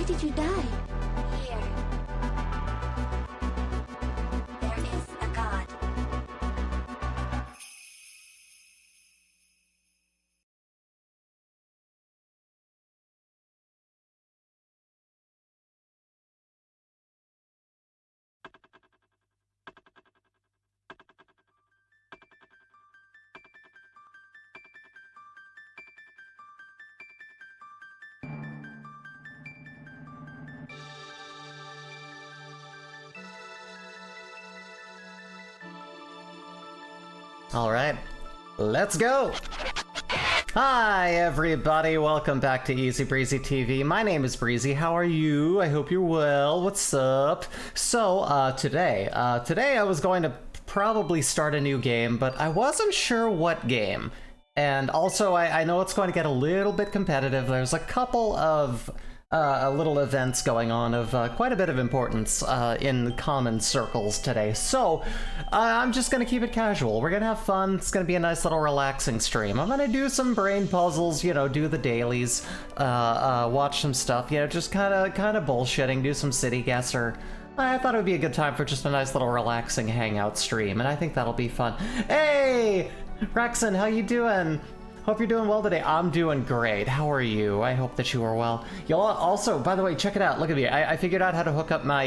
did you die? Here. There is a God. Alright, let's go! Hi everybody, welcome back to Easy Breezy TV. My name is Breezy, how are you? I hope you're well, what's up? So, today I was going to probably start a new game, but I wasn't sure what game. And also, I know it's going to get a little bit competitive. There's a couple of little events going on of quite a bit of importance in common circles today. So, I'm just gonna keep it casual. We're gonna have fun. It's gonna be a nice little relaxing stream. I'm gonna do some brain puzzles, you know, do the dailies, watch some stuff, you know, just kinda bullshitting, do some city guesser. I thought it would be a good time for just a nice little relaxing hangout stream, and I think that'll be fun. Hey! Rexon, how you doing? Hope you're doing well today. I'm doing great. How are you? I hope that you are well. Y'all also, by the way, check it out. Look at me. I figured out how to hook up my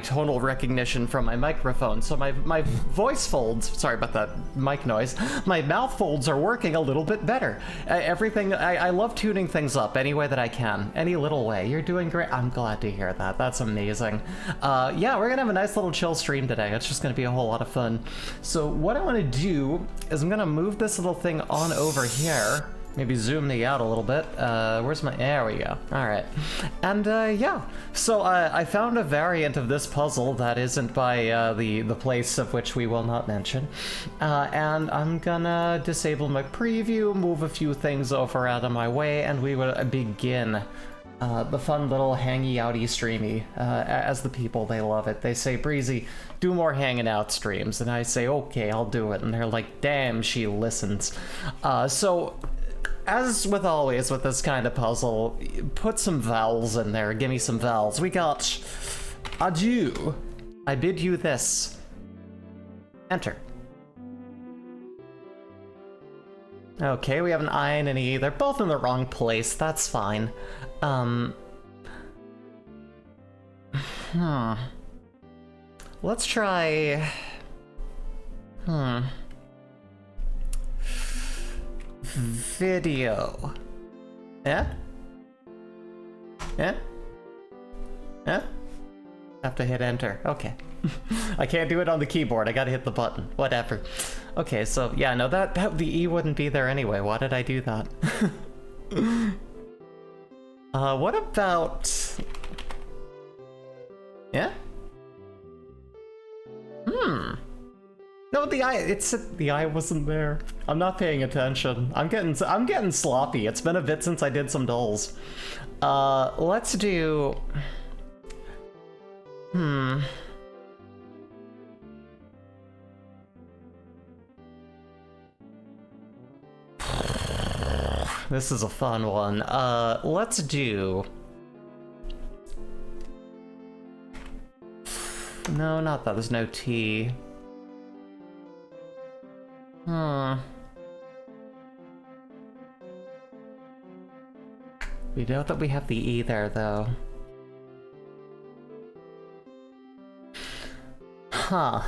tonal recognition from my microphone. So my voice folds. Sorry about that mic noise. My mouth folds are working a little bit better. Everything. I love tuning things up any way that I can, any little way. You're doing great. I'm glad to hear that. That's amazing. Yeah, we're gonna have a nice little chill stream today. It's just gonna be a whole lot of fun. So what I want to do is I'm gonna move this little thing on over here, maybe zoom me out a little bit. Where's my, there we go. All right, and yeah, so I found a variant of this puzzle that isn't by the place of which we will not mention, and I'm gonna disable my preview, move a few things over out of my way, and we will begin the fun little hangy outy streamy. As the people, they love it. They say, Breezy, do more hanging out streams. And I say, okay, I'll do it. And they're like, damn, she listens. So as with always with this kind of puzzle, put some vowels in there. Give me some vowels. We got adieu. I bid you this. Enter. Okay, we have an I and an E. They're both in the wrong place. That's fine. Let's try... Video. Yeah? Yeah? Yeah? Have to hit enter. Okay. I can't do it on the keyboard. I gotta hit the button. Whatever. Okay, so yeah, no, that the E wouldn't be there anyway. Why did I do that? What about... Yeah? No, the I wasn't there. I'm not paying attention. I'm getting sloppy. It's been a bit since I did some dolls. Let's do... This is a fun one. Let's do... No, not that. There's no T. We know that we have the E there, though. Huh.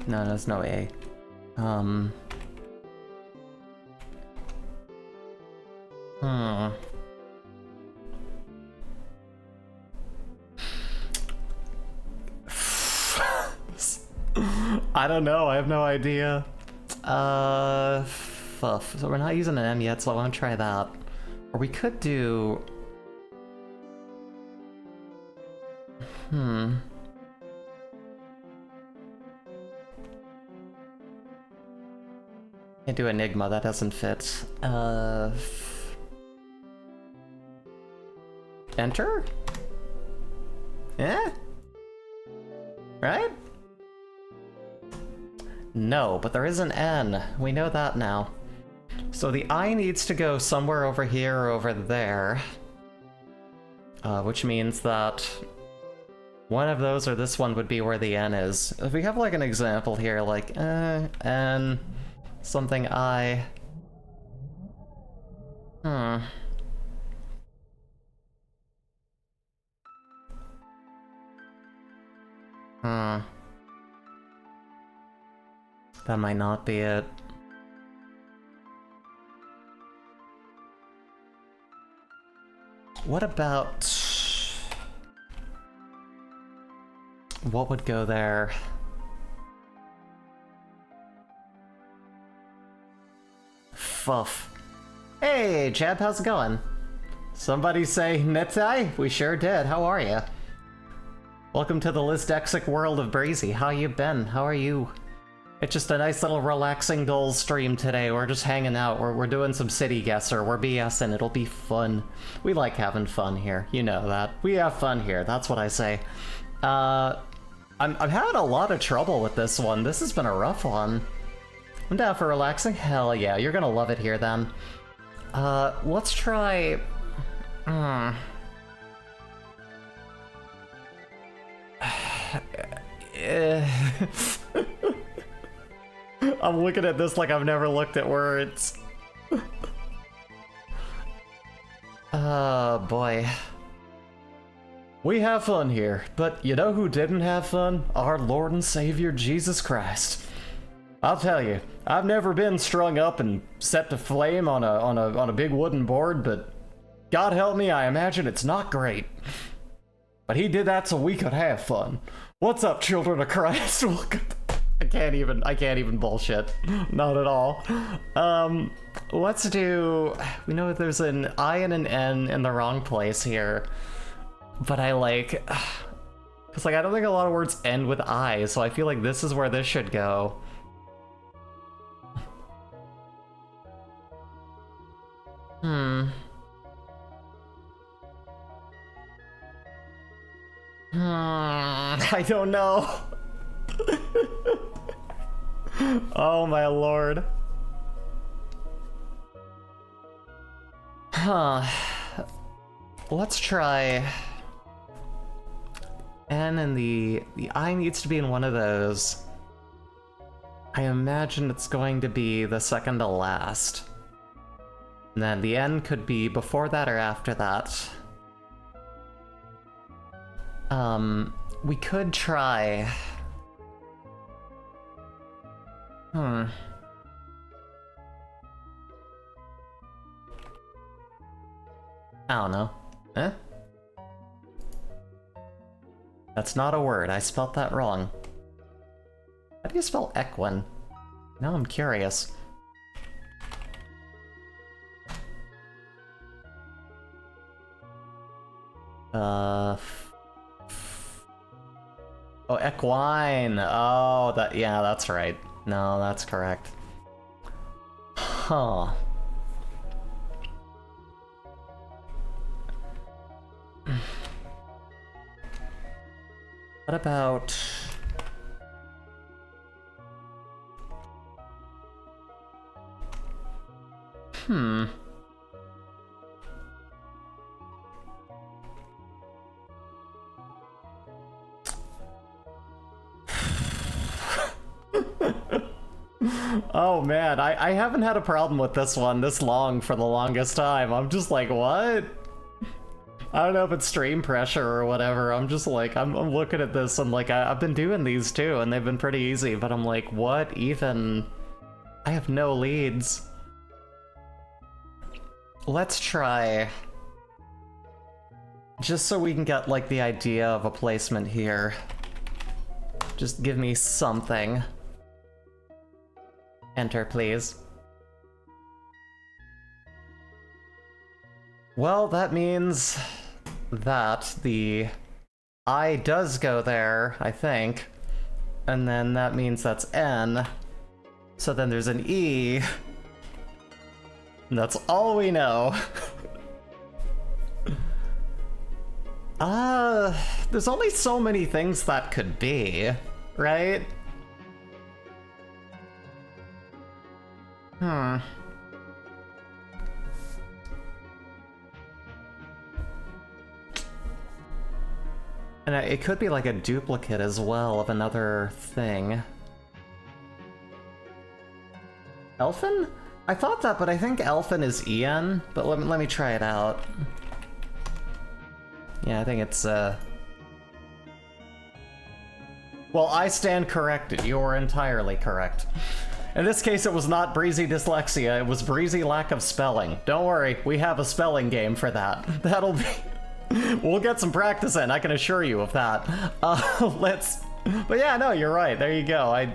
No, there's no A. I don't know, I have no idea. Fuff. So we're not using an M yet, so I want to try that. Or we could do... Can't do Enigma, that doesn't fit. Enter? Yeah? Right? No, but there is an N. We know that now. So the I needs to go somewhere over here or over there. Which means that one of those or this one would be where the N is. If we have like an example here, like N, something I... That might not be it. What about... What would go there? Fuff. Hey, Chad, how's it going? Somebody say Hetnai? We sure did. How are you? Welcome to the Lysdexic world of Breezy. How you been? How are you? It's just a nice little relaxing goals stream today. We're just hanging out. We're doing some city guesser. We're BSing. It'll be fun. We like having fun here. You know that. We have fun here. That's what I say. I'm having a lot of trouble with this one. This has been a rough one. I'm down for relaxing. Hell yeah. You're gonna love it here then. Let's try... I'm looking at this like I've never looked at words. Boy. We have fun here, but you know who didn't have fun? Our Lord and Savior Jesus Christ. I'll tell you, I've never been strung up and set to flame on a big wooden board, but God help me, I imagine it's not great. But he did that so we could have fun. What's up, children of Christ? Welcome. I can't even bullshit. Not at all. Let's do... We know there's an I and an N in the wrong place here. But I like... Because like, I don't think a lot of words end with I, so I feel like this is where this should go. I don't know. Oh my lord. Huh. Let's try... N, and the I needs to be in one of those. I imagine it's going to be the second to last. And then the N could be before that or after that. We could try... I don't know. Eh? That's not a word. I spelt that wrong. How do you spell equine? Now I'm curious. Oh, equine. Oh, yeah, that's right. No, that's correct. Huh. What about... Oh man, I haven't had a problem with this one this long for the longest time. I'm just like, what? I don't know if it's stream pressure or whatever. I'm just like, I'm looking at this and like, I've been doing these too and they've been pretty easy, but I'm like, what even? I have no leads. Let's try, just so we can get like the idea of a placement here. Just give me something. Enter, please. Well, that means that the I does go there, I think. And then that means that's N. So then there's an E. And that's all we know. There's only so many things that could be, right? And it could be like a duplicate as well of another thing. Elfin? I thought that, but I think Elfin is En, but let me try it out. Yeah, I think it's, Well, I stand corrected. You are entirely correct. In this case, it was not breezy dyslexia, it was breezy lack of spelling. Don't worry, we have a spelling game for that. That'll be... We'll get some practice in, I can assure you of that. But yeah, no, you're right, there you go. I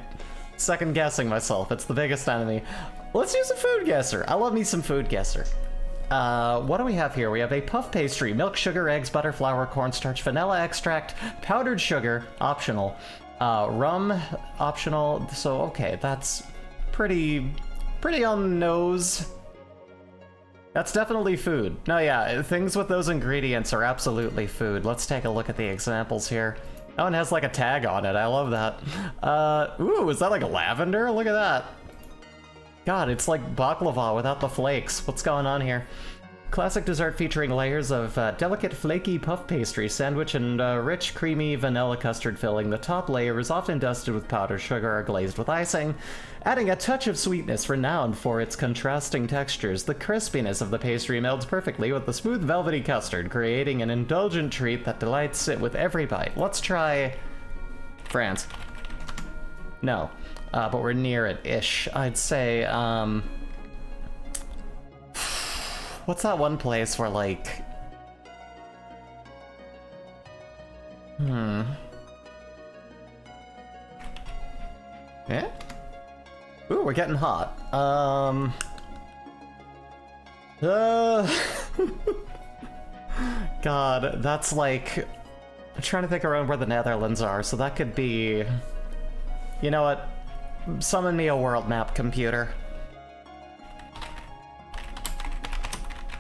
second guessing myself, it's the biggest enemy. Let's use a food guesser. I love me some food guesser. What do we have here? We have a puff pastry, milk, sugar, eggs, butter, flour, cornstarch, vanilla extract, powdered sugar, optional. Rum, optional, so okay, that's pretty on the nose. That's definitely food. No, yeah, things with those ingredients are absolutely food. Let's take a look at the examples here. Oh, and it has like a tag on it. I love that. Ooh, is that like a lavender? Look at that. God, it's like baklava without the flakes. What's going on here? Classic dessert featuring layers of delicate flaky puff pastry, sandwich, and rich creamy vanilla custard filling. The top layer is often dusted with powdered sugar or glazed with icing, adding a touch of sweetness renowned for its contrasting textures. The crispiness of the pastry melds perfectly with the smooth velvety custard, creating an indulgent treat that delights it with every bite. Let's try France. No, but we're near it-ish. I'd say, what's that one place where, like... Yeah? Ooh, we're getting hot. God, that's like... I'm trying to think around where the Netherlands are, so that could be... You know what? Summon me a world map, computer.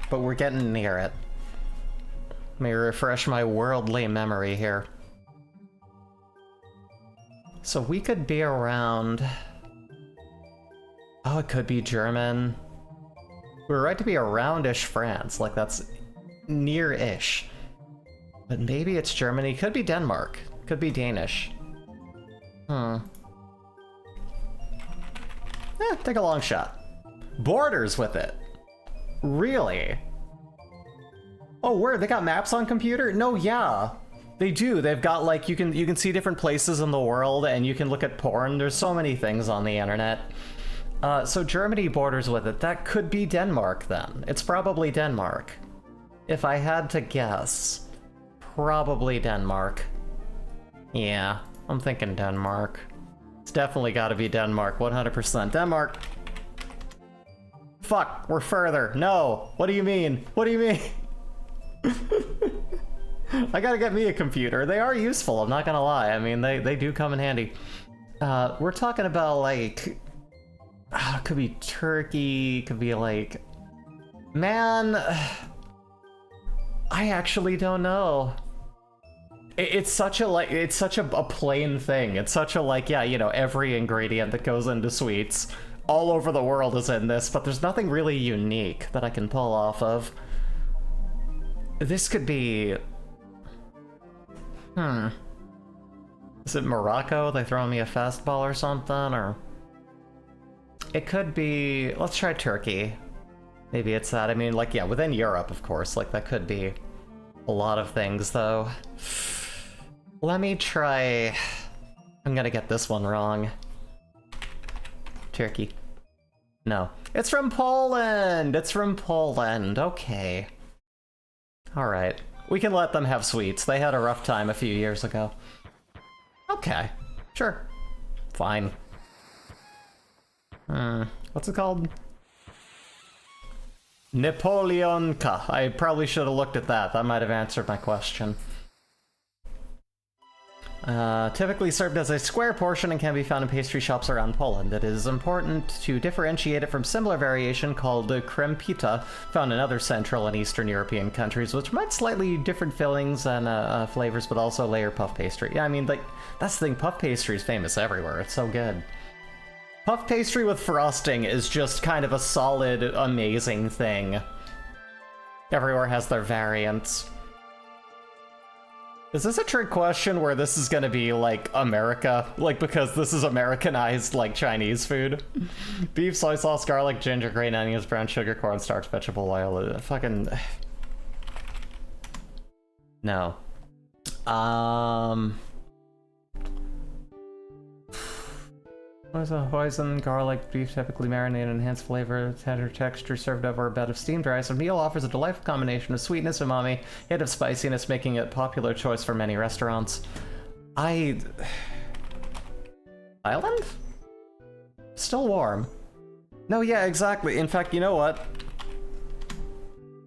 But we're getting near it. Let me refresh my worldly memory here. So we could be around... Oh, it could be German. We're right to be around-ish France, like that's near-ish. But maybe it's Germany, could be Denmark, could be Danish. Take a long shot. Borders with it. Really? Oh, where? They got maps on computer? No, yeah. They do. They've got like, you can see different places in the world and you can look at porn. There's so many things on the internet. So Germany borders with it. That could be Denmark then. It's probably Denmark. If I had to guess, probably Denmark. Yeah, I'm thinking Denmark. It's definitely gotta be Denmark, 100%. Denmark! Fuck, we're further. No, what do you mean? What do you mean? I gotta get me a computer. They are useful, I'm not gonna lie. I mean, they do come in handy. We're talking about like... it could be Turkey, could be like... Man... I actually don't know. It's such a like, it's such a plain thing. It's such a like, yeah, you know, every ingredient that goes into sweets all over the world is in this, but there's nothing really unique that I can pull off of. This could be... Is it Morocco? They throwing me a fastball or something, or... It could be... Let's try Turkey. Maybe it's that. I mean, like, yeah, within Europe, of course. Like, that could be a lot of things, though. Let me try... I'm gonna get this one wrong. Turkey. No. It's from Poland! It's from Poland. Okay. Alright. We can let them have sweets. They had a rough time a few years ago. Okay. Sure. Fine. What's it called? Napoleonka. I probably should have looked at that. That might have answered my question. Typically served as a square portion and can be found in pastry shops around Poland. It is important to differentiate it from similar variation called krempita, found in other Central and Eastern European countries, which might slightly different fillings and flavors, but also layer puff pastry. Yeah, I mean, like, that's the thing, puff pastry is famous everywhere. It's so good. Puff pastry with frosting is just kind of a solid, amazing thing. Everywhere has their variants. Is this a trick question where this is gonna be, like, America? Like, because this is Americanized, like, Chinese food? Beef, soy sauce, garlic, ginger, green onions, brown sugar, cornstarch, vegetable oil, fucking... No. Hoisin, garlic, beef typically marinated, enhanced flavor, tender texture, served over a bed of steamed rice. The meal offers a delightful combination of sweetness, umami, hit of spiciness, making it a popular choice for many restaurants. Island? Still warm. No, yeah, exactly. In fact, you know what?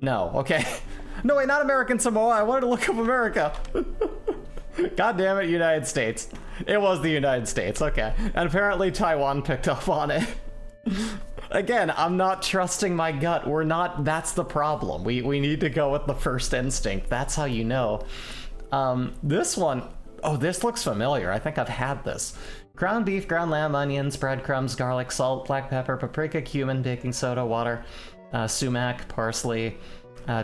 No, okay. No, wait, not American Samoa. I wanted to look up America. God damn it, United States. It was the United States, okay. And apparently Taiwan picked up on it. Again, I'm not trusting my gut. We're not, that's the problem. We need to go with the first instinct. That's how you know. This one, oh, this looks familiar. I think I've had this. Ground beef, ground lamb, onions, breadcrumbs, garlic, salt, black pepper, paprika, cumin, baking soda, water, sumac, parsley.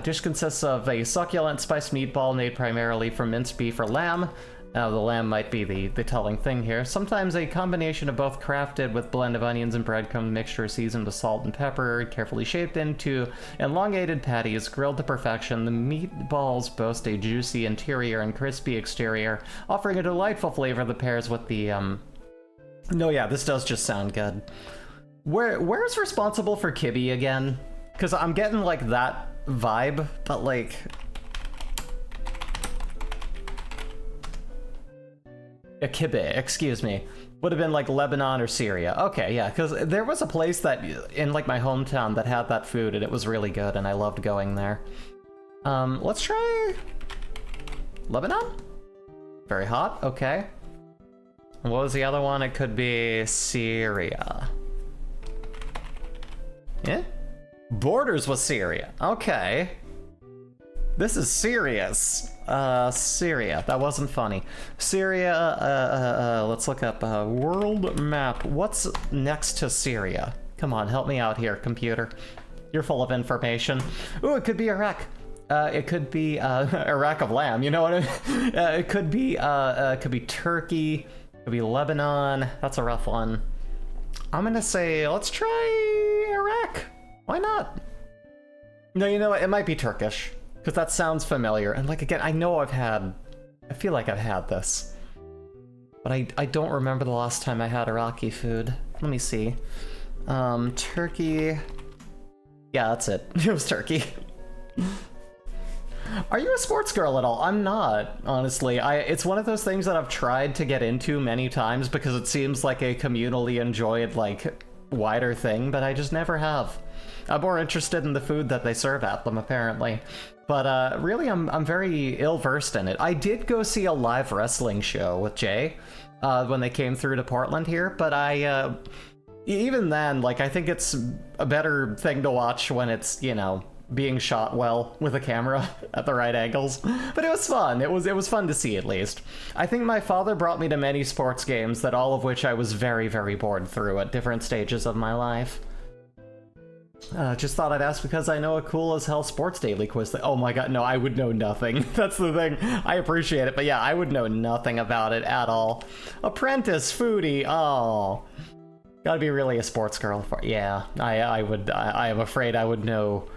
Dish consists of a succulent spiced meatball made primarily from minced beef or lamb. The lamb might be the telling thing here. Sometimes a combination of both, crafted with blend of onions and breadcrumb mixture seasoned with salt and pepper, carefully shaped into elongated patties, grilled to perfection. The meatballs boast a juicy interior and crispy exterior, offering a delightful flavor that pairs with the, No, yeah, this does just sound good. Where's responsible for kibbeh again? Because I'm getting, like, that vibe, but, like... A kibbeh, excuse me. Would have been like Lebanon or Syria. Okay, yeah, because there was a place that in like my hometown that had that food and it was really good and I loved going there. Let's try Lebanon? Very hot, okay. And what was the other one? It could be Syria. Yeah? Borders with Syria, okay. This is serious. Syria. That wasn't funny. Syria, let's look up, world map. What's next to Syria? Come on, help me out here, computer. You're full of information. Ooh, it could be Iraq. It could be, Iraq of lamb, you know what I mean? It could be Turkey. It could be Lebanon. That's a rough one. I'm gonna say, let's try Iraq. Why not? No, you know what? It might be Turkish. Because that sounds familiar. And like, again, I feel like I've had this. But I don't remember the last time I had Iraqi food. Let me see. Turkey. Yeah, that's it. It was Turkey. Are you a sports girl at all? I'm not, honestly. It's one of those things that I've tried to get into many times because it seems like a communally enjoyed, like, wider thing, but I just never have. I'm more interested in the food that they serve at them, apparently. But really, I'm very ill-versed in it. I did go see a live wrestling show with Jay when they came through to Portland here, but even then, like, I think it's a better thing to watch when it's, you know, being shot well with a camera at the right angles. But it was fun. It was fun to see, at least. I think my father brought me to many sports games, that all of which I was very, very bored through at different stages of my life. Just thought I'd ask because I know a cool as hell sports daily quiz that— oh my god, no, I would know nothing. That's the thing. I appreciate it, but yeah, I would know nothing about it at all. Apprentice foodie, oh. Gotta be really a sports girl for— yeah, I am afraid I would know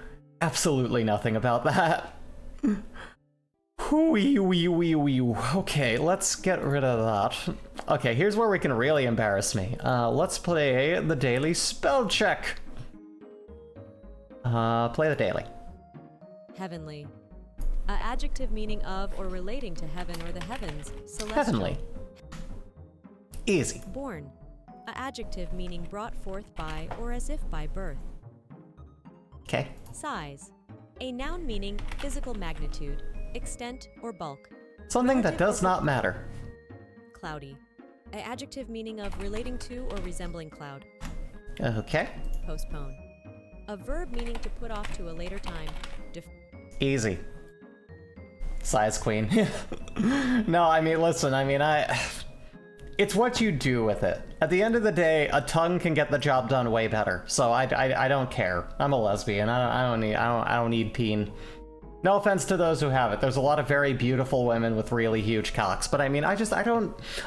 absolutely nothing about that. Okay, let's get rid of that. Okay, here's where we can really embarrass me. Let's play the daily spell check. Play the daily. Heavenly. A adjective meaning of or relating to heaven or the heavens. Celestial. Heavenly. Easy. Born. A adjective meaning brought forth by or as if by birth. Okay. Size. A noun meaning physical magnitude, extent, or bulk. Something that does not matter. Cloudy. A adjective meaning of relating to or resembling cloud. Okay. Postpone. A verb meaning to put off to a later time. Easy. Size queen. No, I mean, listen, I mean, it's what you do with it. At the end of the day, a tongue can get the job done way better. So I don't care. I'm a lesbian. I don't need peen. No offense to those who have it. There's a lot of very beautiful women with really huge cocks, but I mean, I'm not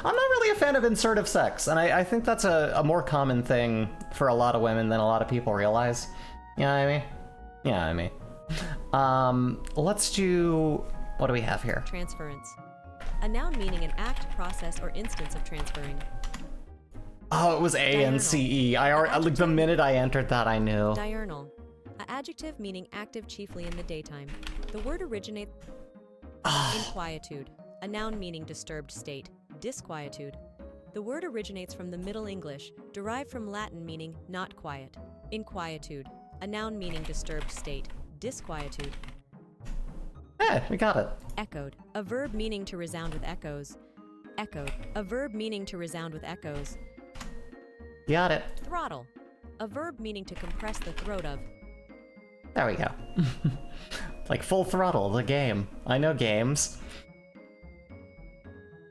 really a fan of insertive sex, and I think that's a more common thing for a lot of women than a lot of people realize. You know what I mean? Yeah, I mean. Let's do— what do we have here? Transference. A noun meaning an act, process, or instance of transferring. Oh, it was A-N-C-E. Like, the minute I entered that, I knew. Diurnal. An adjective meaning active chiefly in the daytime. The word originates inquietude. A noun meaning disturbed state. Disquietude. The word originates from the Middle English, derived from Latin meaning not quiet. Inquietude. A noun meaning disturbed state. Disquietude. Hey, we got it. Echoed. A verb meaning to resound with echoes. Echoed. A verb meaning to resound with echoes. Got it. Throttle. A verb meaning to compress the throat of. There we go. Like Full Throttle, the game. I know games.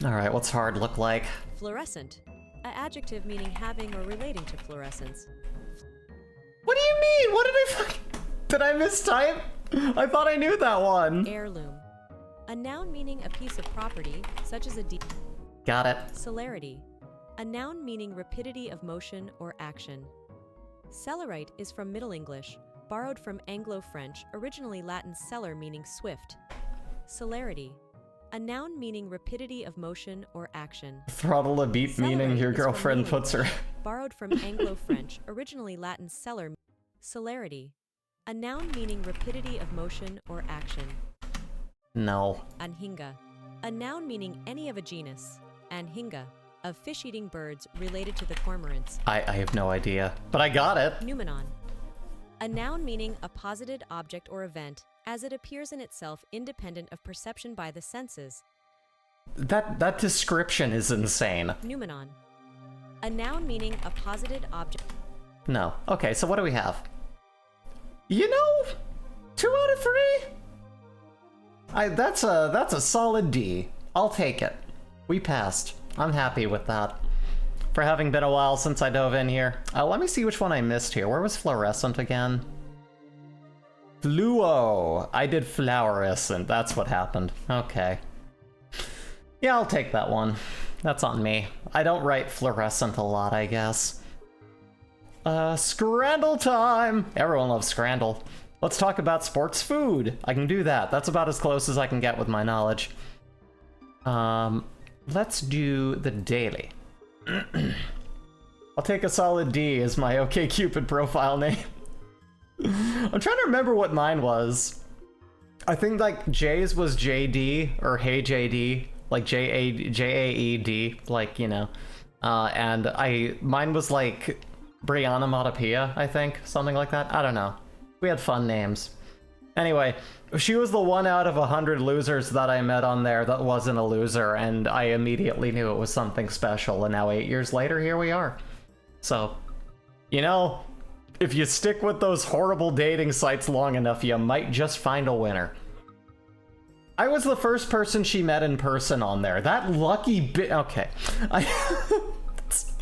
Alright, what's hard look like? Fluorescent. An adjective meaning having or relating to fluorescence. What do you mean? What did I did I mistype? I thought I knew that one. Heirloom. A noun meaning a piece of property, such as a Got it. Celerity. A noun meaning rapidity of motion or action. Celerite is from Middle English, borrowed from Anglo-French, originally Latin celer meaning swift. Celerity. A noun meaning rapidity of motion or action. Throttle a beat meaning your girlfriend puts her. Borrowed from Anglo-French, originally Latin celer. Celerity. A noun meaning rapidity of motion or action. No. Anhinga. A noun meaning any of a genus. Anhinga. Of fish-eating birds related to the cormorants. I have no idea, but I got it. Noumenon. A noun meaning a posited object or event, as it appears in itself independent of perception by the senses. That description is insane. Noumenon. A noun meaning a posited object. No. Okay, so what do we have? You know, 2 out of 3? That's a solid D. I'll take it. We passed. I'm happy with that. For having been a while since I dove in here. Let me see which one I missed here. Where was fluorescent again? Fluo. I did fluorescent. That's what happened. Okay. Yeah, I'll take that one. That's on me. I don't write fluorescent a lot, I guess. Scrandle time! Everyone loves Scrandle. Let's talk about sports food. I can do that. That's about as close as I can get with my knowledge. Let's do the daily. I'll take a solid D as my OkCupid profile name. I'm trying to remember what mine was. I think like Jay's was JD or Hey JD, like Jaed, like, you know. And mine was like Brianna Matapia, I think, something like that. I don't know. We had fun names. Anyway, she was the one out of 100 losers that I met on there that wasn't a loser, and I immediately knew it was something special, and now 8 years later, here we are. So, you know, if you stick with those horrible dating sites long enough, you might just find a winner. I was the first person she met in person on there. That lucky bit. Okay.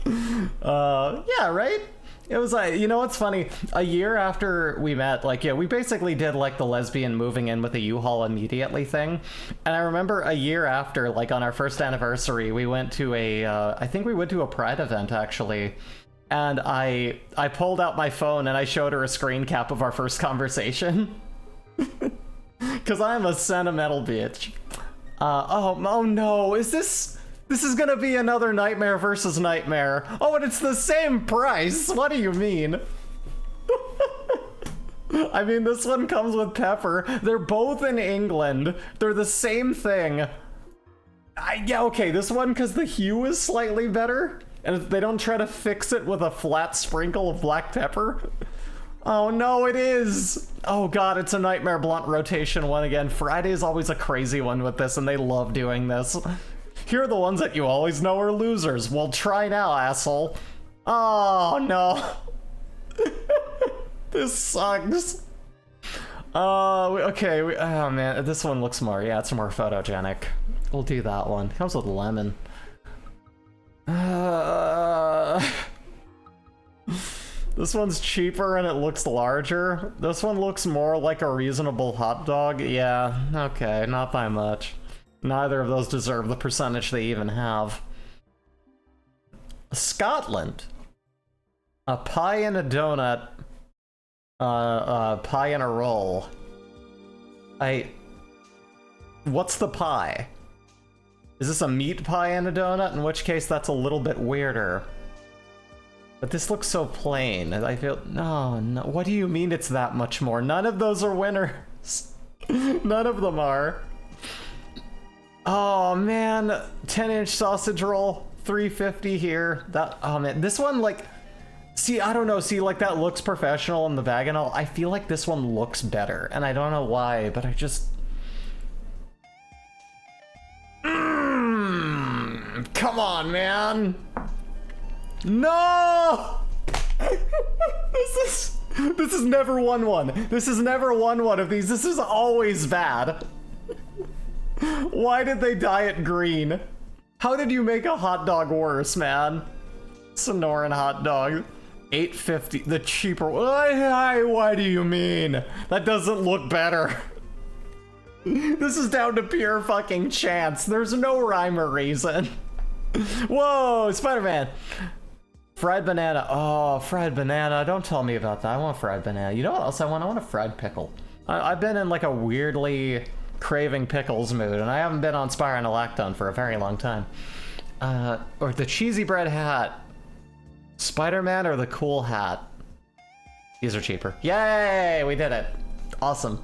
Yeah, right? It was like, you know what's funny? A year after we met, like, yeah, we basically did like the lesbian moving in with a U-Haul immediately thing. And I remember a year after, like on our first anniversary, we went to I think we went to a Pride event actually. And I pulled out my phone and I showed her a screen cap of our first conversation. Cause I'm a sentimental bitch. Oh no, is this is gonna be another Nightmare versus Nightmare. Oh, and it's the same price. What do you mean? I mean, this one comes with Pepper. They're both in England. They're the same thing. Yeah, okay, this one, because the hue is slightly better, and they don't try to fix it with a flat sprinkle of black pepper. Oh no, it is! Oh god, it's a Nightmare Blunt rotation one again. Friday is always a crazy one with this, and they love doing this. Here are the ones that you always know are losers. Well, try now, asshole. Oh, no. This sucks. Okay. Oh, man. This one looks more... Yeah, it's more photogenic. We'll do that one. It comes with lemon. This one's cheaper and it looks larger. This one looks more like a reasonable hot dog. Yeah, okay. Not by much. Neither of those deserve the percentage they even have. Scotland. A pie and a donut. Pie and a roll. What's the pie? Is this a meat pie and a donut? In which case that's a little bit weirder. But this looks so plain. I feel... No. What do you mean it's that much more? None of those are winners. None of them are. Oh man, 10-inch sausage roll, $3.50 here. Oh man, this one, like, see, I don't know, see, like, that looks professional in the bag and all. I feel like this one looks better, and I don't know why, but I just... Come on, man! No! This is never won one. This has never won one of these. This is always bad. Why did they dye it green? How did you make a hot dog worse, man? Sonoran hot dog. $8.50, the cheaper one. Why do you mean? That doesn't look better. This is down to pure fucking chance. There's no rhyme or reason. Whoa, Spider-Man. Fried banana. Oh, fried banana. Don't tell me about that. I want fried banana. You know what else I want? I want a fried pickle. I've been in like a weirdly craving pickles mood, and I haven't been on spironolactone for a very long time. Or the cheesy bread hat. Spider-Man or the cool hat? These are cheaper. Yay! We did it. Awesome.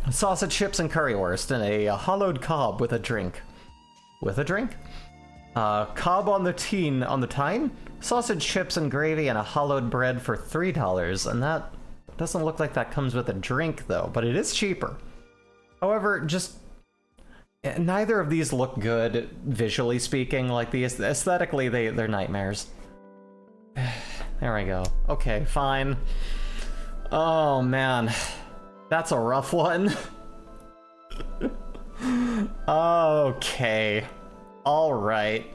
Sausage, chips, and currywurst, and a hollowed cob with a drink. With a drink? Cob on the tine, sausage, chips, and gravy, and a hollowed bread for $3, and that doesn't look like that comes with a drink, though, but it is cheaper. However, just... neither of these look good, visually speaking. Like, aesthetically, they're nightmares. There we go. Okay, fine. Oh, man. That's a rough one. Okay. Alright.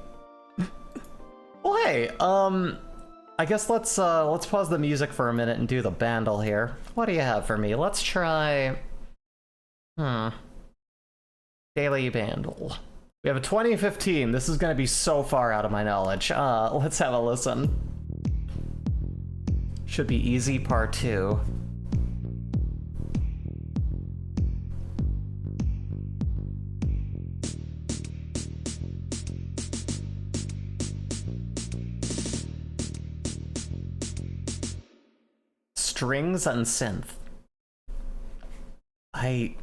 Well, hey, I guess let's pause the music for a minute and do the bandle here. What do you have for me? Let's try... Daily bandle. We have a 2015. This is gonna be so far out of my knowledge. Let's have a listen. Should be easy part 2. Strings and synth. I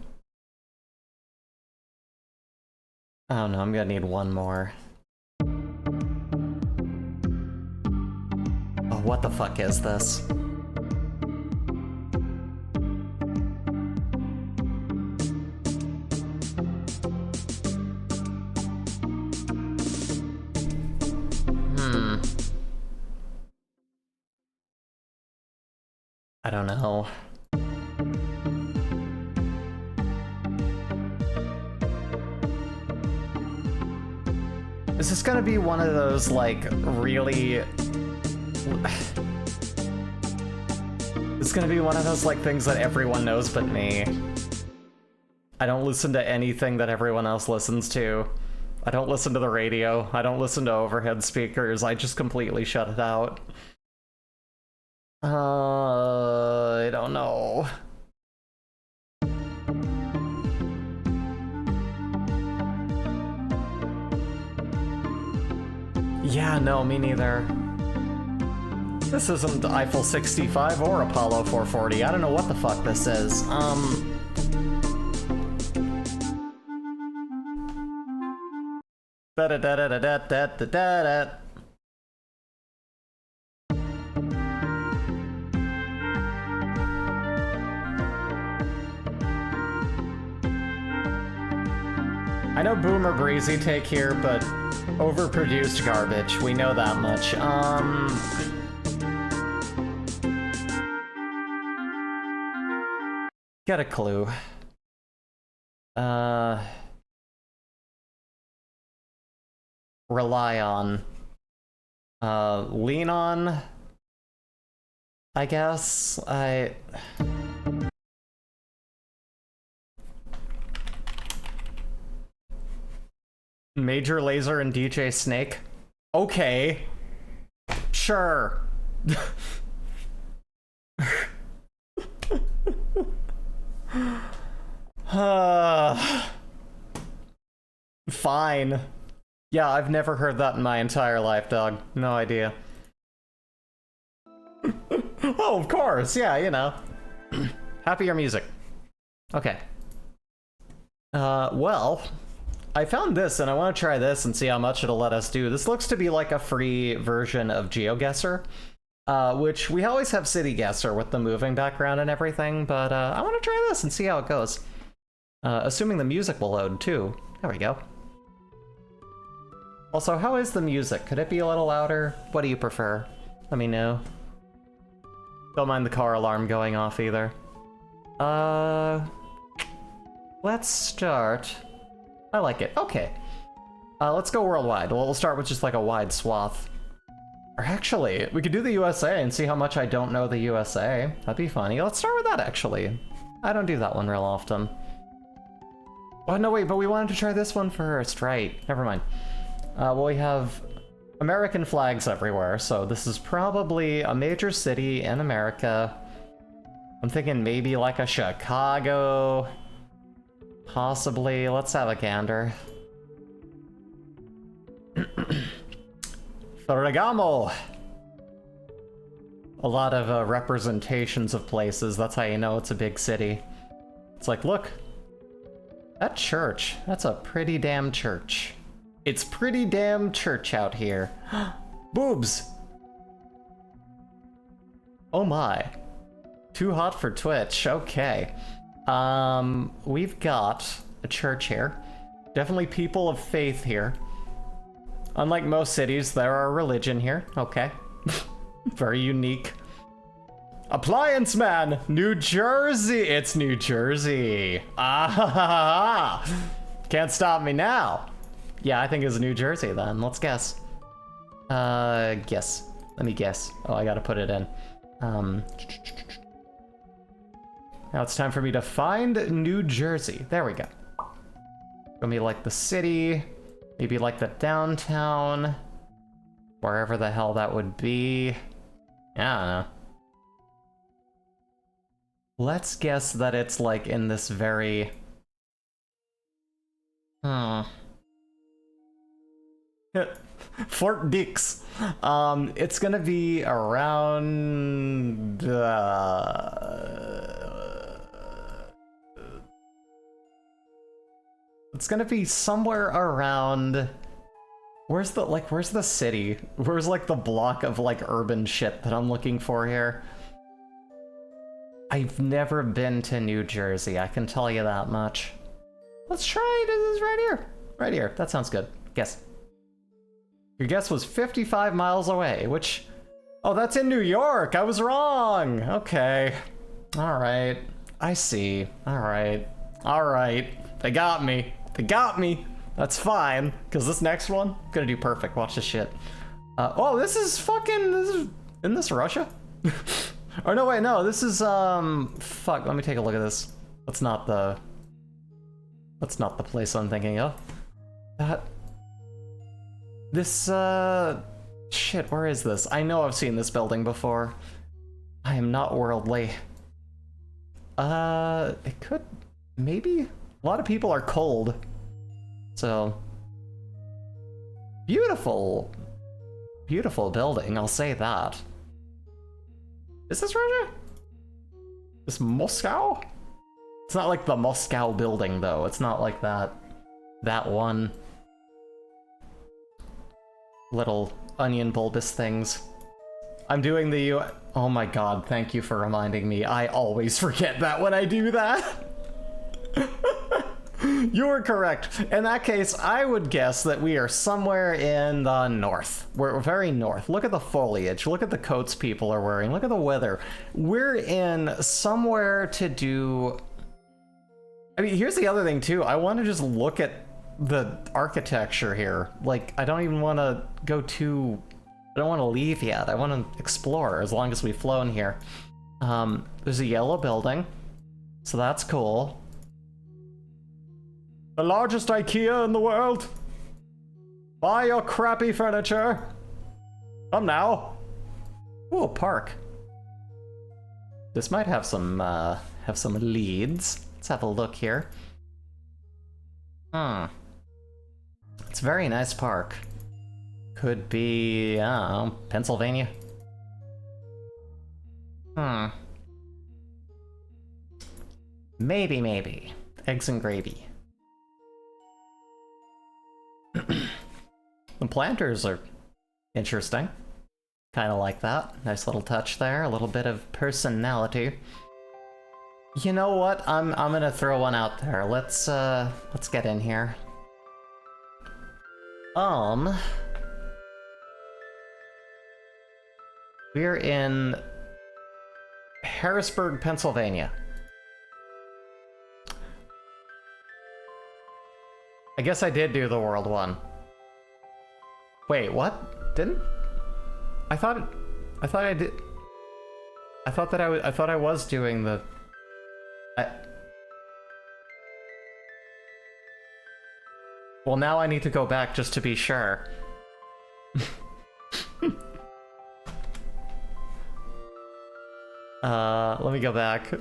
don't know, I'm gonna need one more. Oh, what the fuck is this? I don't know. Is this gonna be one of those, like, really... It's gonna be one of those, like, things that everyone knows but me. I don't listen to anything that everyone else listens to. I don't listen to the radio. I don't listen to overhead speakers. I just completely shut it out. I don't know. Yeah, no, me neither. This isn't Eiffel 65 or Apollo 440. I don't know what the fuck this is. Da-da-da-da-da-da-da-da-da. I know Boomer Breezy take here, but overproduced garbage. We know that much. Get a clue. Rely on. Lean on. I guess. Major Lazer and DJ Snake? Okay. Sure. Fine. Yeah, I've never heard that in my entire life, dog. No idea. Oh, of course. Yeah, you know. Happier music. Okay. Well... I found this, and I want to try this and see how much it'll let us do. This looks to be like a free version of GeoGuessr, which we always have City Guesser with the moving background and everything, but I want to try this and see how it goes. Assuming the music will load, too. There we go. Also, how is the music? Could it be a little louder? What do you prefer? Let me know. Don't mind the car alarm going off, either. Let's start... I like it. Okay. Let's go worldwide. We'll start with just like a wide swath. Or actually, we could do the USA and see how much I don't know the USA. That'd be funny. Let's start with that, actually. I don't do that one real often. Oh, no, wait, but we wanted to try this one first. Right. Never mind. Well, we have American flags everywhere, so this is probably a major city in America. I'm thinking maybe like a Chicago... Possibly. Let's have a gander. Ferragamo! A lot of representations of places. That's how you know it's a big city. It's like, look. That church. That's a pretty damn church. It's pretty damn church out here. Boobs! Oh my. Too hot for Twitch. Okay. We've got a church here. Definitely people of faith here. Unlike most cities, there are religion here. Okay. Very unique. Appliance Man! New Jersey! It's New Jersey! Ah! Can't stop me now. Yeah, I think it's New Jersey then. Let's guess. Guess. Let me guess. Oh, I gotta put it in. Now it's time for me to find New Jersey. There we go. Gonna be like the city, maybe like the downtown, wherever the hell that would be. Yeah, I don't know. Let's guess that it's like in this very... Fort Dix. It's gonna be around... It's gonna be somewhere around... Where's the city? Where's like the block of like urban shit that I'm looking for here? I've never been to New Jersey, I can tell you that much. Let's try this right here. Right here, that sounds good. Guess. Your guess was 55 miles away, which... Oh, that's in New York! I was wrong! Okay. Alright. I see. Alright. Alright. They got me. They got me! That's fine, because this next one, I'm gonna do perfect. Watch this shit. Oh, this is fucking... Isn't this Russia? Or no, wait, no, this is, fuck, let me take a look at this. That's not the place I'm thinking of. Shit, where is this? I know I've seen this building before. I am not worldly. It could, maybe? A lot of people are cold. So, beautiful, beautiful building, I'll say that. Is this Russia? Is Moscow? It's not like the Moscow building though, it's not like that one little onion bulbous things. I'm doing the oh my god, thank you for reminding me. I always forget that when I do that. You were correct. In that case, I would guess that we are somewhere in the north. We're very north. Look at the foliage. Look at the coats people are wearing. Look at the weather. We're in somewhere to do... I mean, here's the other thing, too. I want to just look at the architecture here. Like, I don't even want to go too... I don't want to leave yet. I want to explore as long as we've flown here. There's a yellow building, so that's cool. The largest IKEA in the world. Buy your crappy furniture. Come now. Ooh, a park. This might have some leads. Let's have a look here. It's a very nice park. Could be, I don't know, Pennsylvania. Maybe. Eggs and gravy. The planters are interesting. Kind of like that. Nice little touch there. A little bit of personality. You know what? I'm gonna throw one out there. Let's get in here. We're in Harrisburg, Pennsylvania. I guess I did do the world one. Wait, what? Didn't? I thought I did. I thought I was doing the... Well, now I need to go back just to be sure. Let me go back.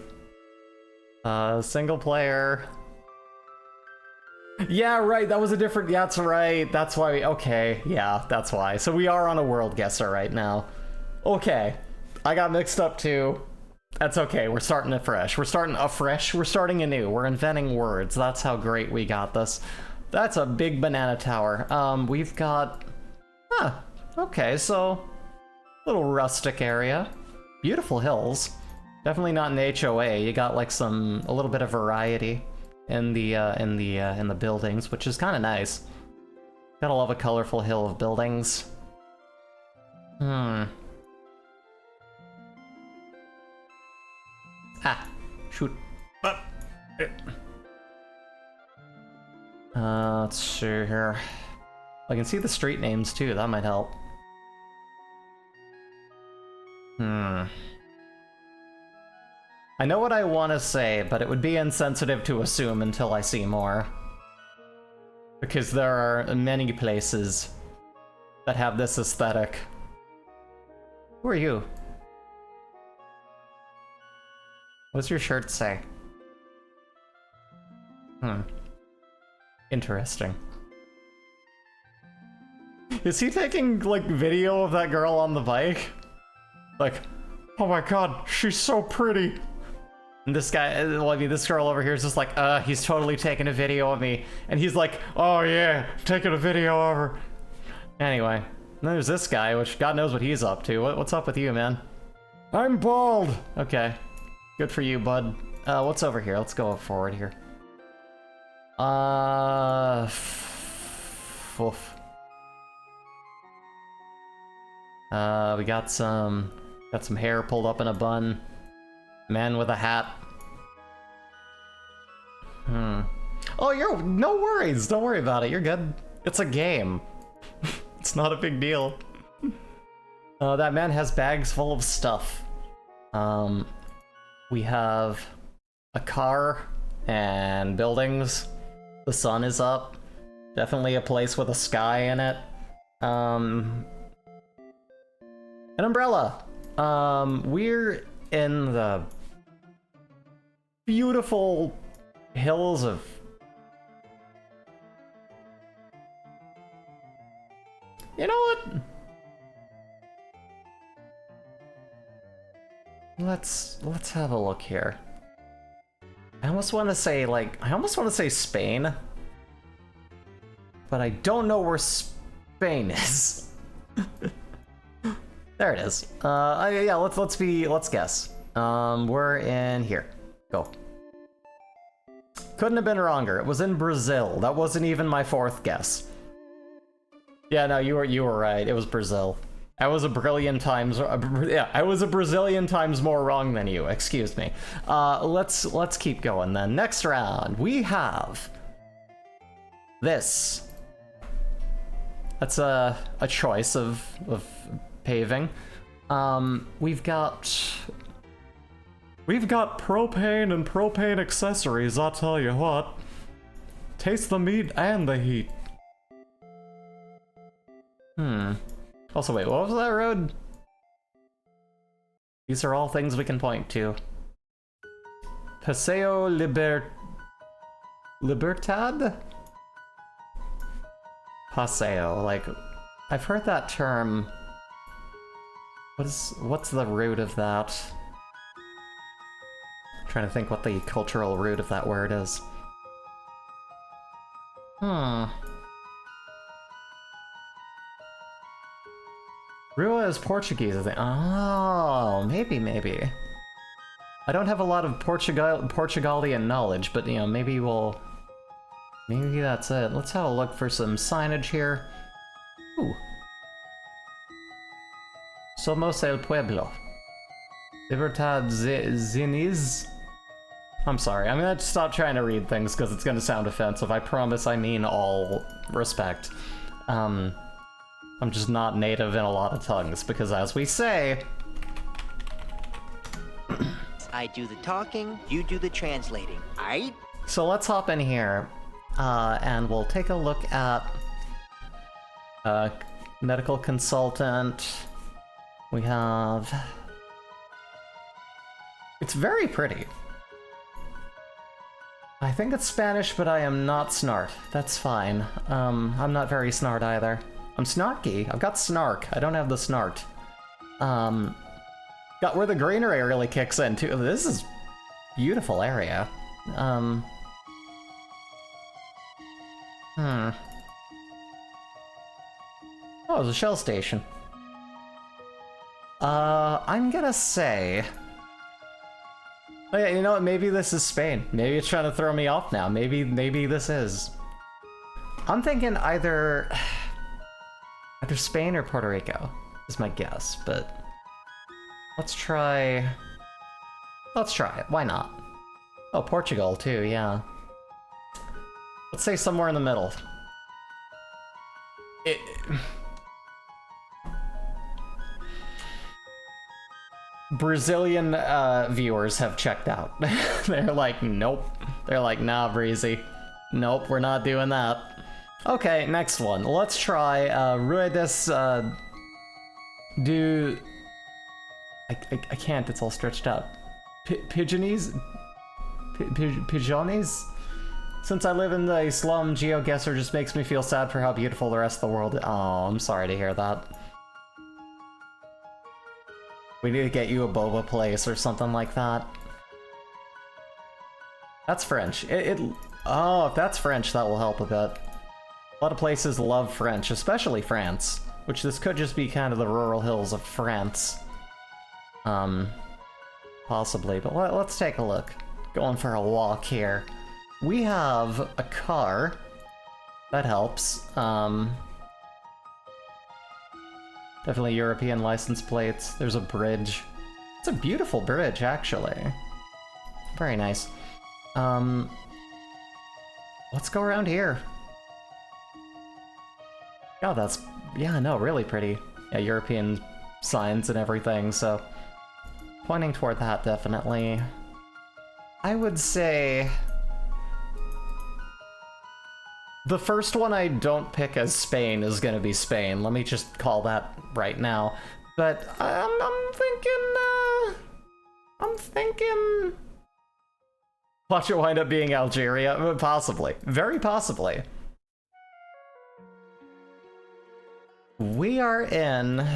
Single player. Yeah, right, that was a different... Yeah, that's right, that's why... Okay, yeah, that's why. So we are on a world guesser right now. Okay, I got mixed up too. That's okay, we're starting afresh. We're starting afresh, we're starting anew. We're inventing words, that's how great we got this. That's a big banana tower. We've got... okay, so... Little rustic area. Beautiful hills. Definitely not an HOA, you got like a little bit of variety in the buildings, which is kind of nice. Gotta love a colorful hill of buildings. Shoot. Let's see here. I can see the street names too, that might help. I know what I want to say, but it would be insensitive to assume until I see more. Because there are many places that have this aesthetic. Who are you? What's your shirt say? Interesting. Is he taking, like, video of that girl on the bike? Like, oh my god, she's so pretty! And this guy, well, I mean, this girl over here is just like, he's totally taking a video of me. And he's like, oh yeah, taking a video of her. Anyway, there's this guy, which God knows what he's up to. What's up with you, man? I'm bald! Okay. Good for you, bud. What's over here? Let's go forward here. Oof. We got some hair pulled up in a bun. Man with a hat. Oh, no worries. Don't worry about it. You're good. It's a game. It's not a big deal. That man has bags full of stuff. We have a car and buildings. The sun is up. Definitely a place with a sky in it. An umbrella. We're in the beautiful hills of... You know what? Let's have a look here. I almost want to say Spain, but I don't know where Spain is. There it is. Yeah, let's guess. We're in here. Go. Couldn't have been wronger. It was in Brazil. That wasn't even my fourth guess. Yeah, no, you were right. It was Brazil. I was a brilliant times. Yeah, I was a Brazilian times more wrong than you. Excuse me. Let's keep going then. Next round, we have this. That's a choice of paving. We've got propane and propane accessories, I'll tell you what. Taste the meat and the heat. Also, wait, what was that road? These are all things we can point to. Paseo Libertad? Paseo, like, I've heard that term. What's the root of that? I'm trying to think what the cultural root of that word is. Rua is Portuguese, I think. Oh, maybe. I don't have a lot of Portugalian knowledge, but, you know, maybe that's it. Let's have a look for some signage here. Ooh. Somos el pueblo. Libertad Ziniz. I'm sorry, I'm gonna stop trying to read things because it's gonna sound offensive. I promise I mean all respect. I'm just not native in a lot of tongues because, as we say... I do the talking, you do the translating, aight? So let's hop in here, and we'll take a look at... medical consultant. We have... It's very pretty. I think it's Spanish, but I am not snart. That's fine. I'm not very snart either. I'm snarky. I've got snark. I don't have the snart. Got where the greenery really kicks in too. This is beautiful area. Oh, it's a shell station. I'm gonna say... Oh yeah, you know what? Maybe this is Spain. Maybe it's trying to throw me off now. Maybe this is. I'm thinking either Spain or Puerto Rico is my guess, but let's try it. Why not? Oh, Portugal too, yeah. Let's say somewhere in the middle. Brazilian viewers have checked out. They're like, nope. They're like, nah, Breezy. Nope, we're not doing that. Okay, next one. Let's try Ruedes do... I can't, it's all stretched out. Pigeonese? Pigeonese? Since I live in the slum, GeoGuessr just makes me feel sad for how beautiful the rest of the world is. Oh, I'm sorry to hear that. We need to get you a boba place or something like that. That's French. Oh, if that's French, that will help a bit. A lot of places love French, especially France, which this could just be kind of the rural hills of France. Possibly, but let's take a look. Going for a walk here. We have a car. That helps. Definitely European license plates. There's a bridge. It's a beautiful bridge, actually. Very nice. Let's go around here. Oh, that's... yeah, no, really pretty. Yeah, European signs and everything, so... pointing toward that, definitely. I would say... the first one I don't pick as Spain is gonna be Spain. Let me just call that right now. But I'm thinking... watch it wind up being Algeria? Possibly. Very possibly. We are in...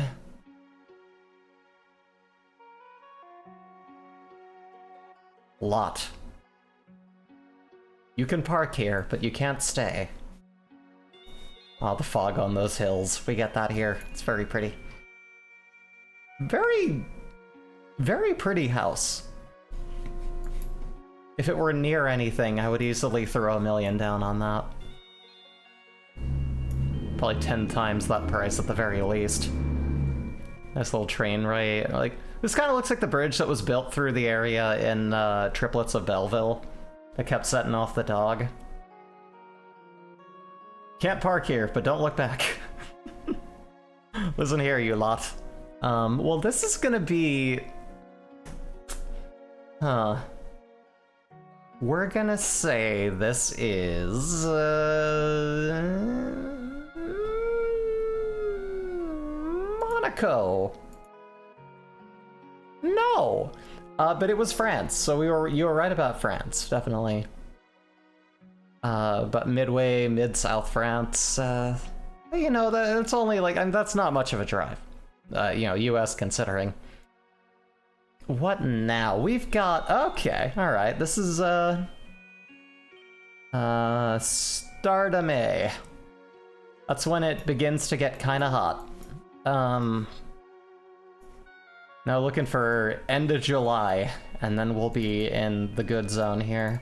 Lot. You can park here, but you can't stay. Oh, the fog on those hills. We get that here. It's very pretty. Very, very pretty house. If it were near anything, I would easily throw $1 million down on that. Probably 10 times that price at the very least. Nice little train right. Like, this kind of looks like the bridge that was built through the area in Triplets of Belleville that kept setting off the dog. Can't park here, but don't look back. Listen here, you lot. Well, this is gonna be... we're gonna say this is... Monaco. No! But it was France, so you were right about France, definitely. But midway, mid-south France, you know, it's only like, that's not much of a drive. You know, US considering. What now? We've got, okay, alright, this is, Stardame. That's when it begins to get kinda hot. Now looking for end of July, and then we'll be in the good zone here.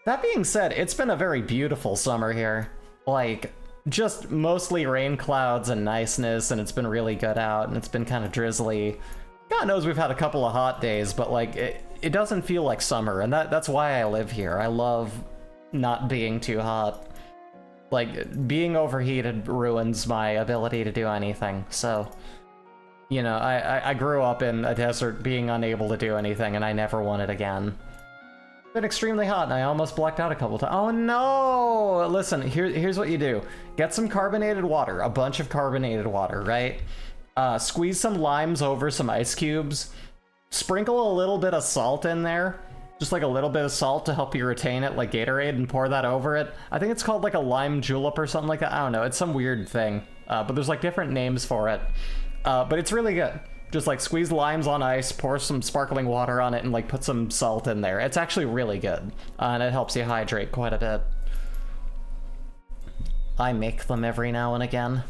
That being said, it's been a very beautiful summer here. Like, just mostly rain clouds and niceness, and it's been really good out, and it's been kind of drizzly. God knows we've had a couple of hot days, but like, it doesn't feel like summer, and that's why I live here. I love not being too hot. Like, being overheated ruins my ability to do anything, so... you know, I grew up in a desert being unable to do anything, and I never want it again. It's been extremely hot, and I almost blacked out a couple times. Oh no! Listen, here's what you do. Get some carbonated water, a bunch of carbonated water, right? Squeeze some limes over some ice cubes. Sprinkle a little bit of salt in there. Just like a little bit of salt to help you retain it, like Gatorade, and pour that over it. I think it's called like a lime julep or something like that. I don't know, it's some weird thing. But there's like different names for it. But it's really good. Just like squeeze limes on ice, pour some sparkling water on it, and like put some salt in there. It's actually really good. And it helps you hydrate quite a bit. I make them every now and again.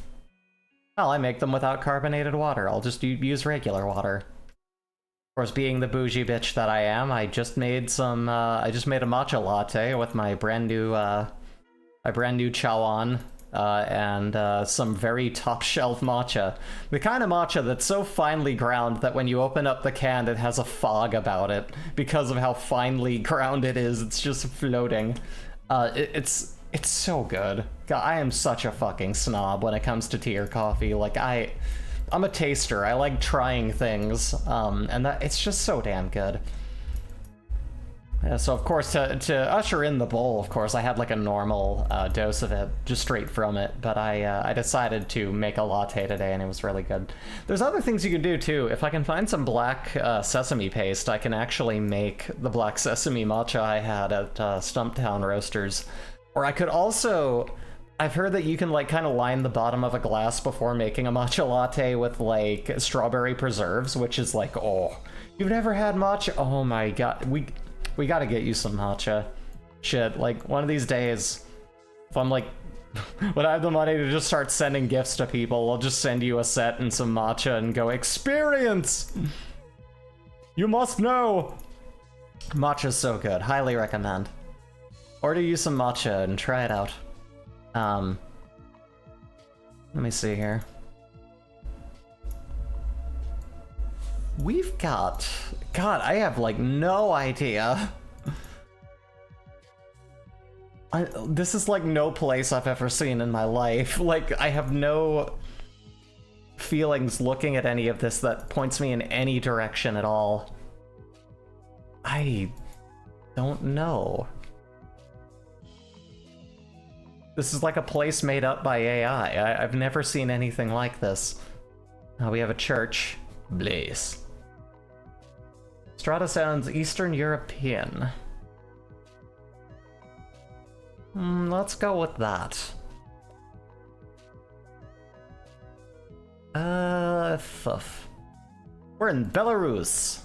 Well, I make them without carbonated water. I'll just use regular water. Of course, being the bougie bitch that I am, I just made some, I just made a matcha latte with my brand new chawan. And some very top-shelf matcha. The kind of matcha that's so finely ground that when you open up the can, it has a fog about it because of how finely ground it is. It's just floating. It's so good. God, I am such a fucking snob when it comes to tea or coffee. Like, I'm a taster. I like trying things, and it's just so damn good. Yeah, so of course, to usher in the bowl, of course, I had like a normal dose of it, just straight from it, but I decided to make a latte today, and it was really good. There's other things you can do, too. If I can find some black sesame paste, I can actually make the black sesame matcha I had at Stumptown Roasters. Or I could also... I've heard that you can, like, kind of line the bottom of a glass before making a matcha latte with, like, strawberry preserves, which is like, oh, you've never had matcha? Oh my god, we gotta get you some matcha. Shit, like, one of these days, if I'm, like, when I have the money to just start sending gifts to people, I'll just send you a set and some matcha and go, experience! You must know! Matcha's so good, highly recommend. Order you some matcha and try it out. Let me see here. We've got... God, I have, like, no idea. This is, like, no place I've ever seen in my life. Like, I have no feelings looking at any of this that points me in any direction at all. I don't know. This is like a place made up by AI. I've never seen anything like this. We have a church. Blaze. Strata sounds Eastern European. Let's go with that. We're in Belarus.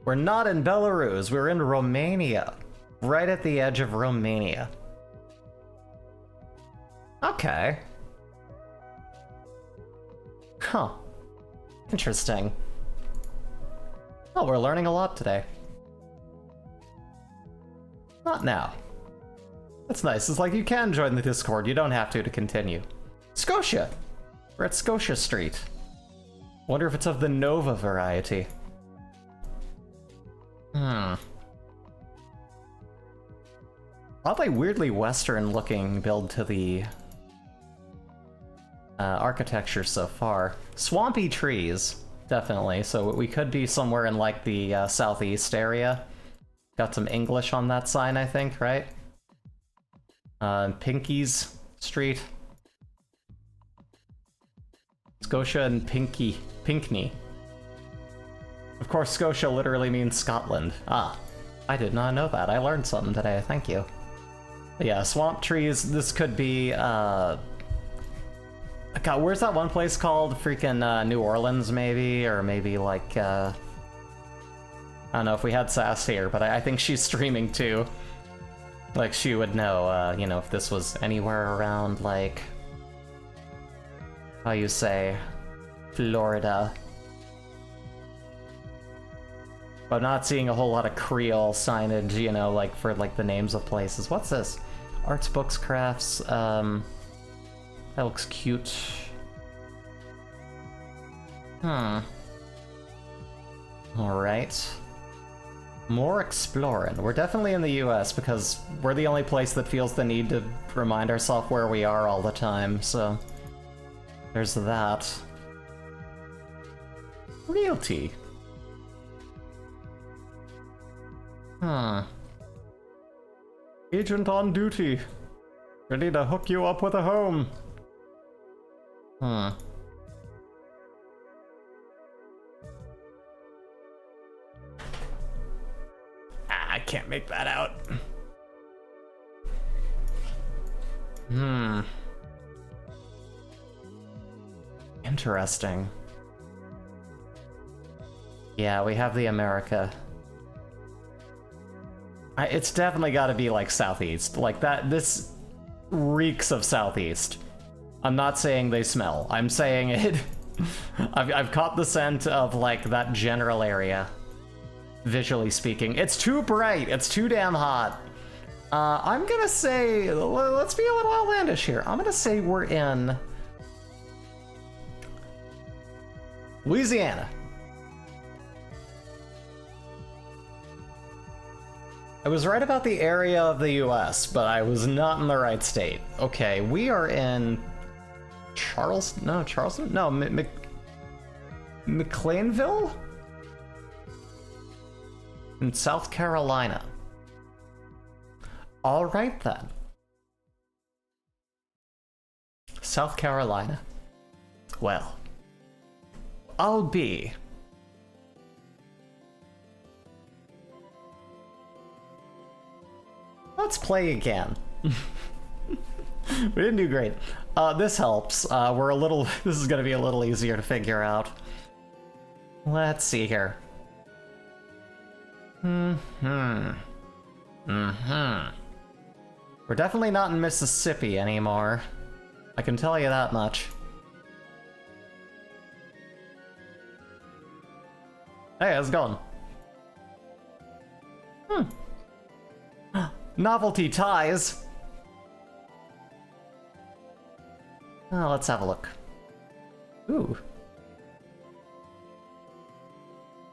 We're not in Belarus, we're in Romania. Right at the edge of Romania. Okay. Huh. Interesting. Oh, we're learning a lot today. Not now. That's nice. It's like you can join the Discord. You don't have to continue. Scotia! We're at Scotia Street. Wonder if it's of the Nova variety. Oddly weirdly Western looking build to the architecture so far. Swampy trees, definitely. So we could be somewhere in like the southeast area. Got some English on that sign, I think, right? Pinky's Street. Scotia and Pinkney. Of course, Scotia literally means Scotland. Ah, I did not know that. I learned something today, thank you. But yeah, swamp trees, this could be, God, where's that one place called? Freaking New Orleans, maybe? Or maybe like, I don't know if we had Sass here, but I think she's streaming too. Like, she would know, you know, if this was anywhere around, like, how you say, Florida. But I'm not seeing a whole lot of Creole signage, you know, like, for, like, the names of places. What's this? Arts, books, crafts, that looks cute. Alright. More exploring. We're definitely in the US because we're the only place that feels the need to remind ourselves where we are all the time, so there's that. Realty. Agent on duty. Ready to hook you up with a home. I can't make that out. Interesting. Yeah, we have the America. It's definitely got to be like southeast. Like that, this reeks of southeast. I'm not saying they smell. I'm saying it. I've caught the scent of like that general area. Visually speaking. It's too bright. It's too damn hot. I'm gonna say, let's be a little outlandish here. I'm gonna say we're in Louisiana. I was right about the area of the US, but I was not in the right state. Okay, we are in Charleston? No, McLeanville? In South Carolina. All right then. South Carolina. Well, I'll be. Let's play again. We didn't do great. This helps. This is gonna be a little easier to figure out. Let's see here. We're definitely not in Mississippi anymore. I can tell you that much. Hey, how's it going? Novelty ties. Oh, let's have a look. Ooh.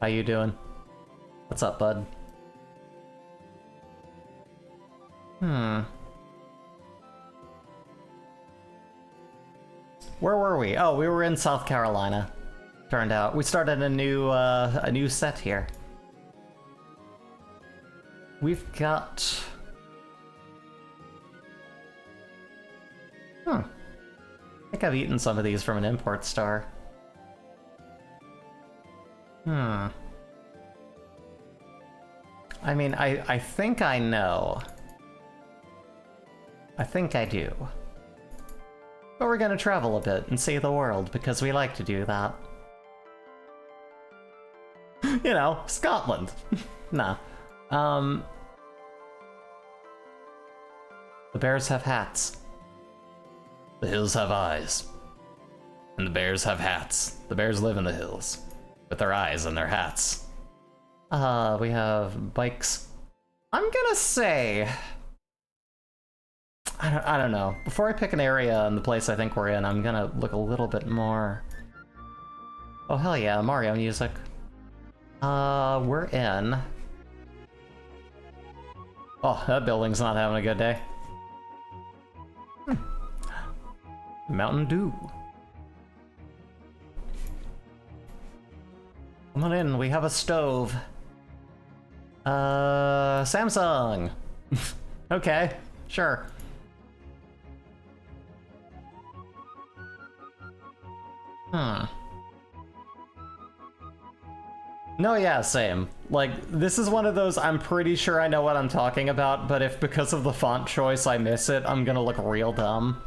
How you doing? What's up, bud? Where were we? Oh, we were in South Carolina. Turned out we started a new set here. We've got. I think I've eaten some of these from an import store. I mean, I think I know. I think I do. But we're gonna travel a bit and see the world, because we like to do that. You know, Scotland. Nah. The bears have hats. The hills have eyes. And the bears have hats. The bears live in the hills. With their eyes and their hats. We have bikes. I'm gonna say... I don't know. Before I pick an area in the place I think we're in, I'm gonna look a little bit more... Oh, hell yeah, Mario music. We're in... Oh, that building's not having a good day. Mountain Dew. Come on in, we have a stove. Samsung. Okay, sure. No, yeah, same. Like, this is one of those, I'm pretty sure I know what I'm talking about, but if because of the font choice I miss it, I'm gonna look real dumb.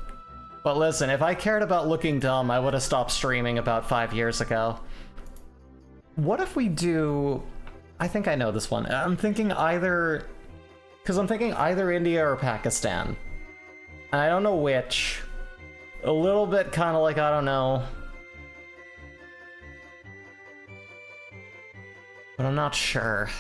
But listen, if I cared about looking dumb, I would have stopped streaming about 5 years ago. What if we do... I think I know this one. I'm thinking either... Because I'm thinking either India or Pakistan. And I don't know which. A little bit kind of like, I don't know. But I'm not sure.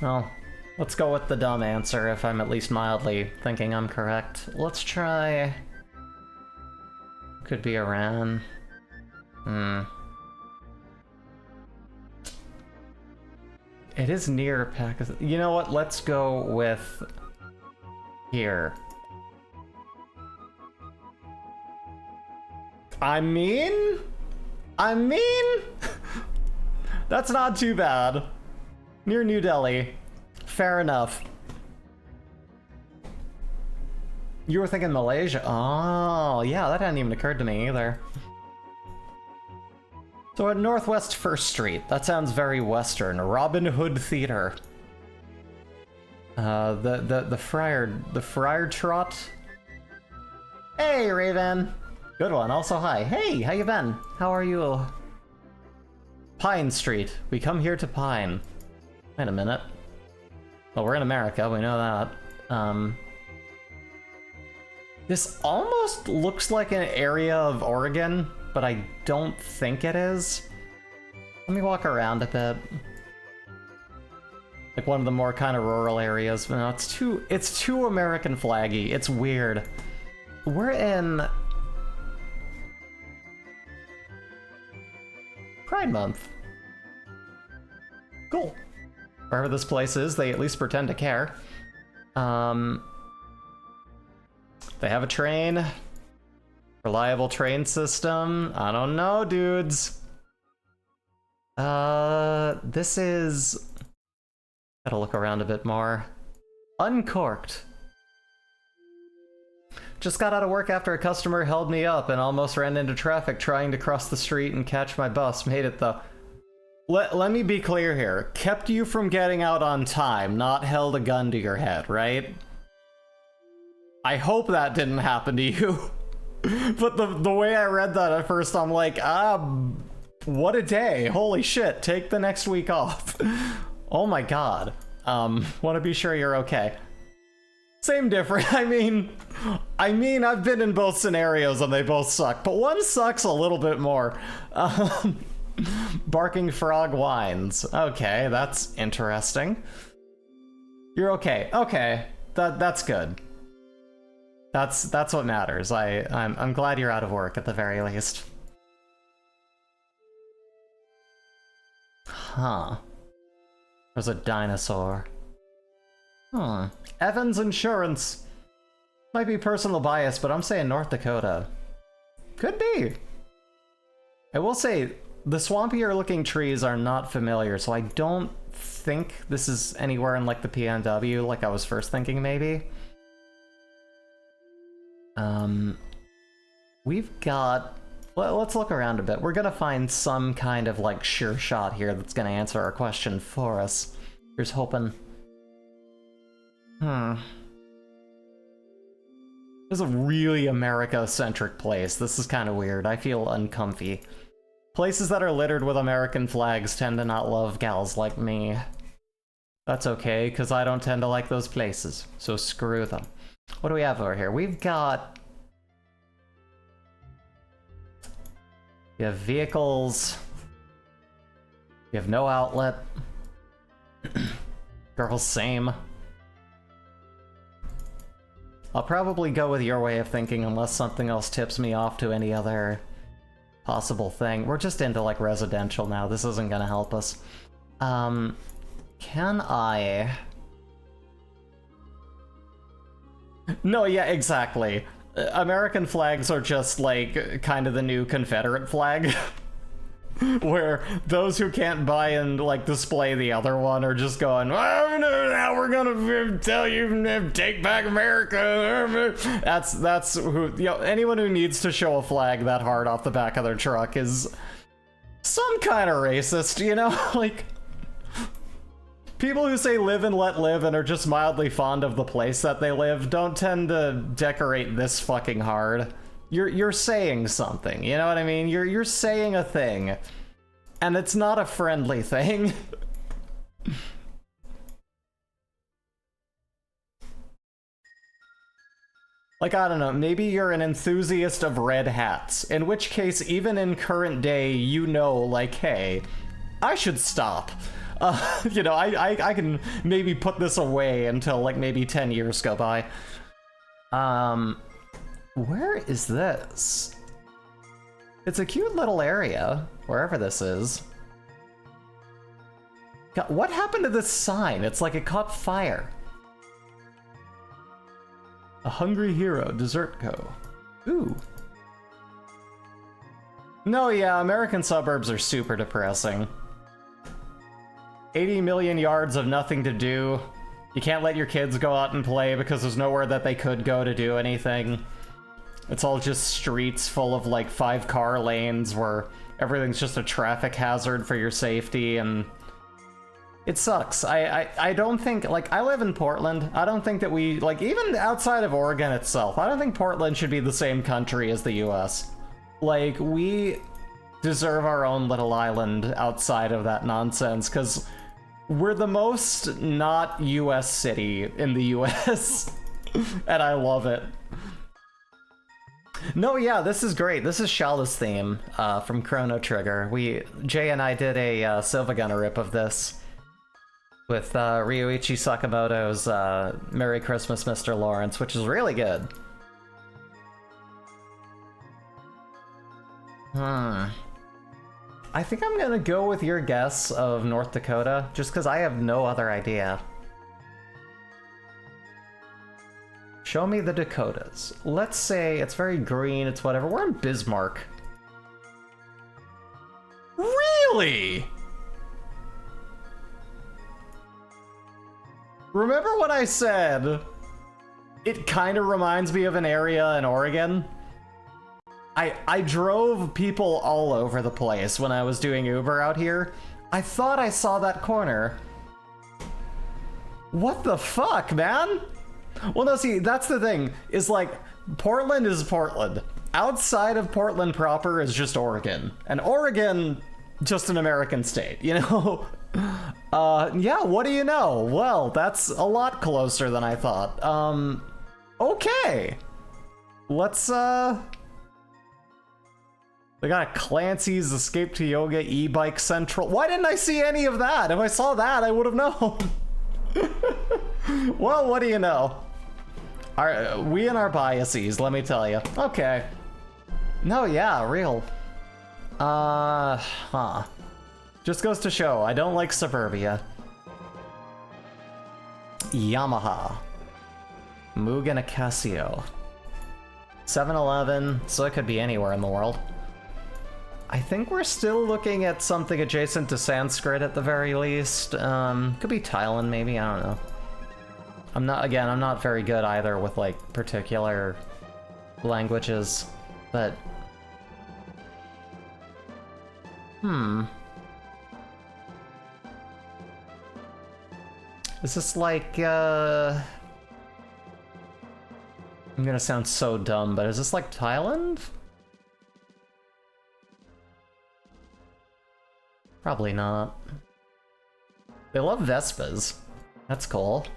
Well, let's go with the dumb answer if I'm at least mildly thinking I'm correct. Let's try... Could be Iran. It is near Pakistan. You know what? Let's go with... here. I mean... That's not too bad. Near New Delhi. Fair enough. You were thinking Malaysia. Oh, yeah, that hadn't even occurred to me either. So at Northwest 1st Street. That sounds very Western. Robin Hood Theater. The Friar Trot. Hey, Raven. Good one. Also, hi. Hey, how you been? How are you? Pine Street. We come here to Pine. Wait a minute. Well, we're in America, we know that. This almost looks like an area of Oregon, but I don't think it is. Let me walk around a bit. Like one of the more kind of rural areas. No, it's too American flaggy. It's weird. We're in... Pride Month. Cool. Wherever this place is, they at least pretend to care. They have a train. Reliable train system. I don't know, dudes. This is... Gotta look around a bit more. Uncorked. Just got out of work after a customer held me up and almost ran into traffic trying to cross the street and catch my bus. Made it though. Let me be clear here. Kept you from getting out on time, not held a gun to your head, right? I hope that didn't happen to you. But the way I read that at first, I'm like, what a day. Holy shit, take the next week off. Oh my god. Want to be sure you're okay. Same difference. I mean, I've been in both scenarios and they both suck, but one sucks a little bit more. Barking frog whines. Okay, that's interesting. You're okay. Okay, that's good. That's what matters. I'm glad you're out of work at the very least. Huh. There's a dinosaur. Huh. Evans Insurance. Might be personal bias, but I'm saying North Dakota. Could be. I will say, the swampier looking trees are not familiar, so I don't think this is anywhere in like the PNW like I was first thinking maybe. We've got... let's look around a bit. We're gonna find some kind of like sure shot here that's gonna answer our question for us. Here's hoping. This is a really America-centric place. This is kind of weird. I feel uncomfy. Places that are littered with American flags tend to not love gals like me. That's okay, because I don't tend to like those places. So screw them. What do we have over here? We've got... You have vehicles. You have no outlet. Girls, same. I'll probably go with your way of thinking unless something else tips me off to any other possible thing. We're just into like residential now. This isn't gonna help us. Can I... No, yeah, exactly. American flags are just like kind of the new Confederate flag. Where those who can't buy and like display the other one are just going, oh, no, now we're gonna tell you take back America. That's who, you know, anyone who needs to show a flag that hard off the back of their truck is some kind of racist, you know? Like, people who say live and let live and are just mildly fond of the place that they live don't tend to decorate this fucking hard. You're saying something, you know what I mean? You're saying a thing, and it's not a friendly thing. Like, I don't know, maybe you're an enthusiast of red hats, in which case, even in current day, you know, like, hey, I should stop. You know, I can maybe put this away until, like, maybe 10 years go by. Where is this? It's a cute little area, wherever this is. God, what happened to this sign? It's like it caught fire. A Hungry Hero Dessert Co. Ooh. No, yeah, American suburbs are super depressing. 80 million yards of nothing to do. You can't let your kids go out and play because there's nowhere that they could go to do anything. It's all just streets full of like 5-car lanes where everything's just a traffic hazard for your safety, and it sucks. I don't think, like, I live in Portland. I don't think that we, like, even outside of Oregon itself, I don't think Portland should be the same country as the US. Like, we deserve our own little island outside of that nonsense, because we're the most not US city in the US, and I love it. No, yeah, this is great. This is Shala's theme from Chrono Trigger. Jay and I did a Sylvagunner rip of this with Ryuichi Sakamoto's Merry Christmas, Mr. Lawrence, which is really good. I think I'm gonna go with your guess of North Dakota, just because I have no other idea. Show me the Dakotas. Let's say it's very green, it's whatever. We're in Bismarck. Really? Remember what I said? It kind of reminds me of an area in Oregon. I drove people all over the place when I was doing Uber out here. I thought I saw that corner. What the fuck, man? Well, no, see, that's the thing, is like, Portland is Portland. Outside of Portland proper is just Oregon. And Oregon, just an American state, you know? Yeah, what do you know? Well, that's a lot closer than I thought. Okay. Let's, we got a Clancy's Escape to Yoga e-bike central. Why didn't I see any of that? If I saw that, I would have known. Well, what do you know? We and our biases, let me tell you. Okay. No, yeah, real. Just goes to show, I don't like suburbia. Yamaha. Mugen and Casio. 7-Eleven, so it could be anywhere in the world. I think we're still looking at something adjacent to Sanskrit at the very least. Could be Thailand maybe, I don't know. I'm not very good either with like particular languages, but is this like, I'm gonna sound so dumb, but is this like Thailand? Probably not. They love Vespas. That's cool.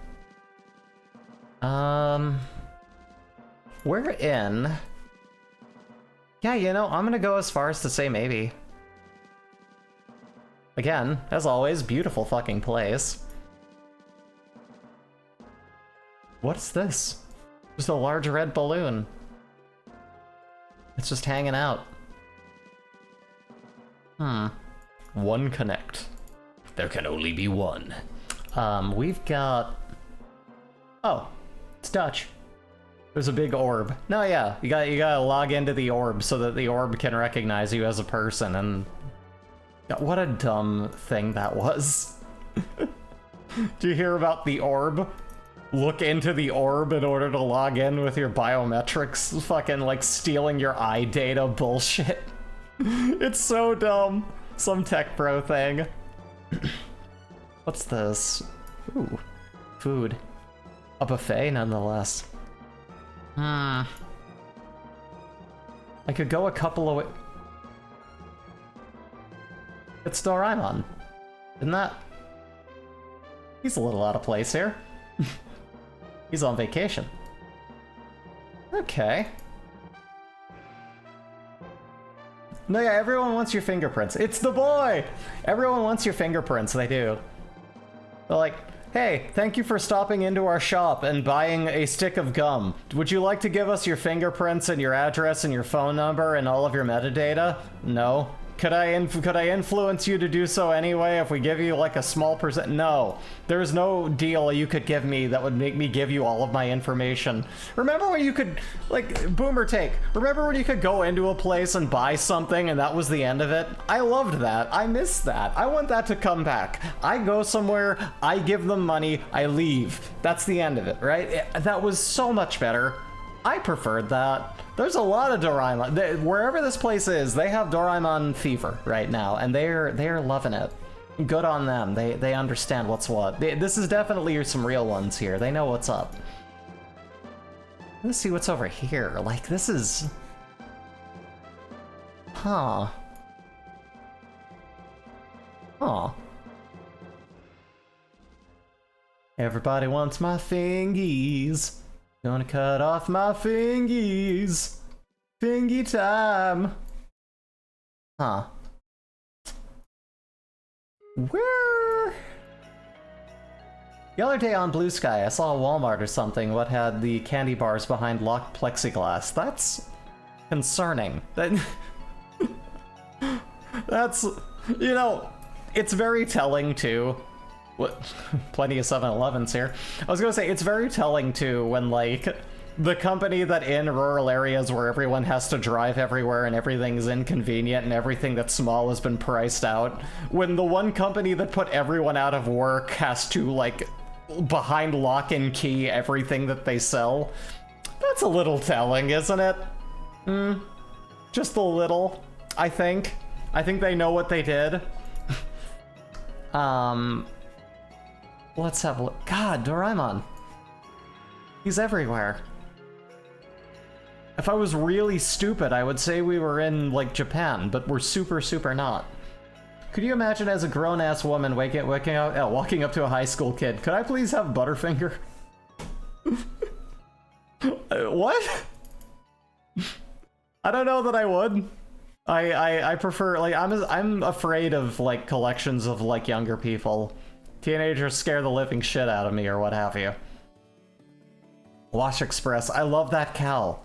We're in... Yeah, you know, I'm gonna go as far as to say maybe. Again, as always, beautiful fucking place. What's this? Just a large red balloon. It's just hanging out. One connect. There can only be one. We've got... Oh, it's Dutch. There's a big orb. No, yeah, you gotta log into the orb so that the orb can recognize you as a person, and... What a dumb thing that was. Do you hear about the orb? Look into the orb in order to log in with your biometrics, fucking like stealing your eye data bullshit. It's so dumb. Some tech bro thing. What's this? Ooh, food. A buffet, nonetheless. I could go a couple of... It's Doraemon. Isn't that... He's a little out of place here. He's on vacation. Okay. No, yeah, everyone wants your fingerprints. It's the boy! Everyone wants your fingerprints, they do. They're like, hey, thank you for stopping into our shop and buying a stick of gum. Would you like to give us your fingerprints and your address and your phone number and all of your metadata? No. Could I influence you to do so anyway if we give you like a small percent? No. There's no deal you could give me that would make me give you all of my information. Remember when you could, like, boomer take, remember when you could go into a place and buy something and that was the end of it? I loved that. I miss that. I want that to come back. I go somewhere, I give them money, I leave. That's the end of it, right? That was so much better. I preferred that. There's a lot of Doraemon. Wherever this place is, they have Doraemon fever right now, and they're loving it. Good on them. They understand what's what. This is definitely some real ones here. They know what's up. Let's see what's over here. Like, this is... Huh. Huh. Everybody wants my fingies. Gonna cut off my fingies. Fingy time. Huh. Where? The other day on Blue Sky, I saw a Walmart or something what had the candy bars behind locked plexiglass. That's concerning. That's You know, it's very telling too. What? Plenty of 7-Elevens here. I was gonna say, it's very telling too when, like, the company that in rural areas where everyone has to drive everywhere and everything's inconvenient and everything that's small has been priced out, when the one company that put everyone out of work has to, like, behind lock and key everything that they sell, that's a little telling, isn't it? Just a little, I think. I think they know what they did. Let's have a look. God, Doraemon. He's everywhere. If I was really stupid, I would say we were in, like, Japan, but we're super, super not. Could you imagine as a grown-ass woman walking up to a high school kid, could I please have Butterfinger? What? I don't know that I would. I prefer, like, I'm afraid of, like, collections of, like, younger people. Teenagers scare the living shit out of me or what have you. Wash Express. I love that cow.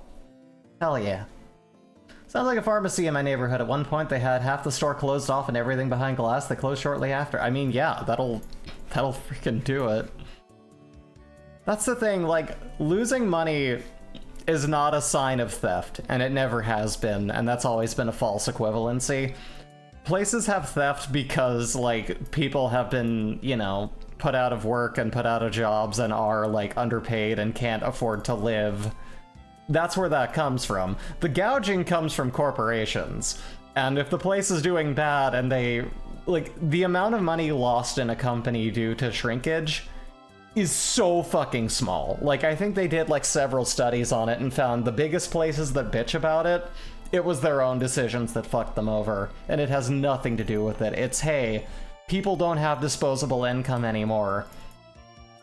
Hell yeah. Sounds like a pharmacy in my neighborhood. At one point they had half the store closed off and everything behind glass. They closed shortly after. I mean, yeah, that'll freaking do it. That's the thing, like, losing money is not a sign of theft, and it never has been, and that's always been a false equivalency. Places have theft because, like, people have been, you know, put out of work and put out of jobs and are, like, underpaid and can't afford to live. That's where that comes from. The gouging comes from corporations. And if the place is doing bad and they, like, the amount of money lost in a company due to shrinkage is so fucking small. Like, I think they did, like, several studies on it and found the biggest places that bitch about it, it was their own decisions that fucked them over, and it has nothing to do with it. It's, hey, people don't have disposable income anymore.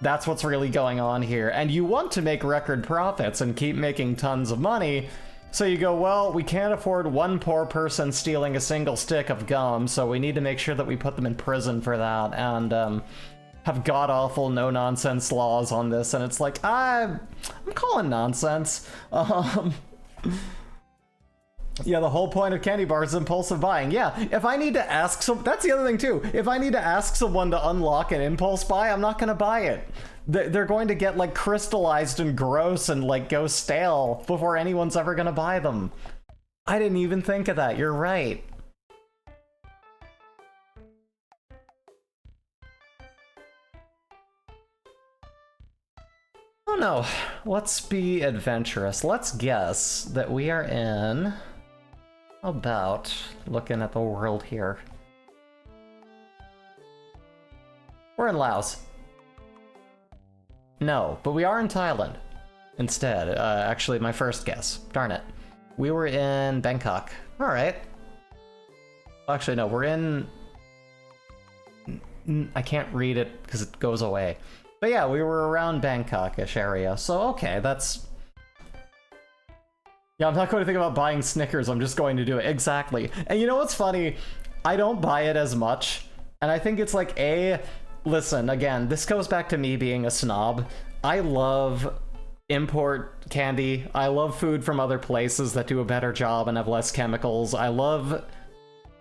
That's what's really going on here. And you want to make record profits and keep making tons of money, so you go, well, we can't afford one poor person stealing a single stick of gum, so we need to make sure that we put them in prison for that, and have god-awful, no-nonsense laws on this, and it's like, I'm calling nonsense. Yeah, the whole point of candy bars is impulsive buying. Yeah, if I need to ask that's the other thing too. If I need to ask someone to unlock an impulse buy, I'm not gonna buy it. They're going to get, like, crystallized and gross and, like, go stale before anyone's ever gonna buy them. I didn't even think of that, you're right. Oh no, let's be adventurous. Let's guess that we are in... about looking at the world here. We're in Laos. No, but we are in Thailand instead. Actually, my first guess. Darn it. We were in Bangkok. All right. Actually, no, we're in... I can't read it because it goes away. But yeah, we were around Bangkok-ish area, so okay, that's... Yeah, I'm not going to think about buying Snickers, I'm just going to do it. Exactly. And you know what's funny? I don't buy it as much, and I think it's like, listen, again, this goes back to me being a snob. I love import candy. I love food from other places that do a better job and have less chemicals. I love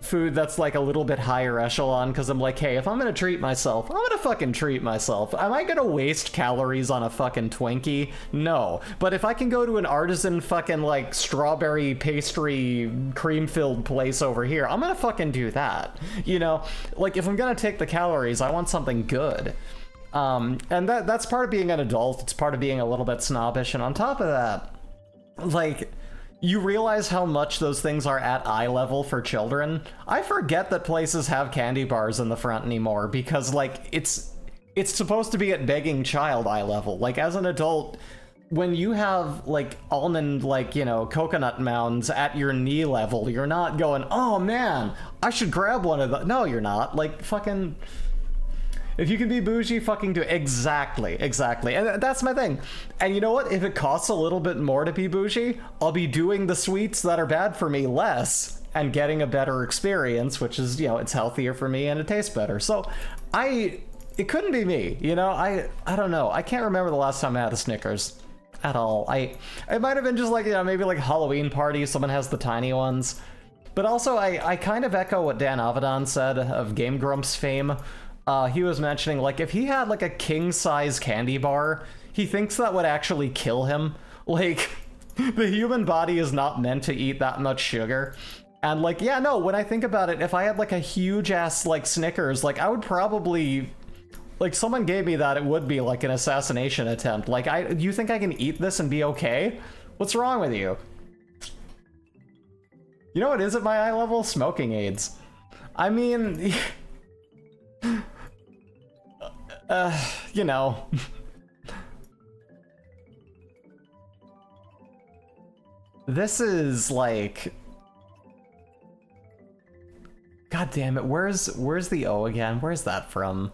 food that's, like, a little bit higher echelon, because I'm like, hey, if I'm gonna treat myself, I'm gonna fucking treat myself. Am I gonna waste calories on a fucking Twinkie? No. But if I can go to an artisan fucking, like, strawberry pastry cream-filled place over here, I'm gonna fucking do that. You know? Like, if I'm gonna take the calories, I want something good. And that's part of being an adult. It's part of being a little bit snobbish, and on top of that, like... You realize how much those things are at eye level for children? I forget that places have candy bars in the front anymore because, like, it's supposed to be at begging child eye level. Like, as an adult, when you have, like, almond, like, you know, coconut mounds at your knee level, you're not going, oh man, I should grab one of those. No, you're not. Like, fucking... If you can be bougie, fucking do it. Exactly. And that's my thing. And you know what? If it costs a little bit more to be bougie, I'll be doing the sweets that are bad for me less and getting a better experience, which is, you know, it's healthier for me and it tastes better. So it couldn't be me, you know? I don't know. I can't remember the last time I had a Snickers at all. It might have been just like, you know, maybe like Halloween party, someone has the tiny ones. But also, I kind of echo what Dan Avedon said of Game Grumps fame. He was mentioning, like, if he had, like, a king-size candy bar, he thinks that would actually kill him. Like, the human body is not meant to eat that much sugar. And, like, yeah, no, when I think about it, if I had, like, a huge-ass, like, Snickers, like, I would probably... Like, someone gave me that, it would be, like, an assassination attempt. Like, you think I can eat this and be okay? What's wrong with you? You know what is at my eye level? Smoking aids. I mean... you know. This is, like... God damn it, where's the O again? Where's that from?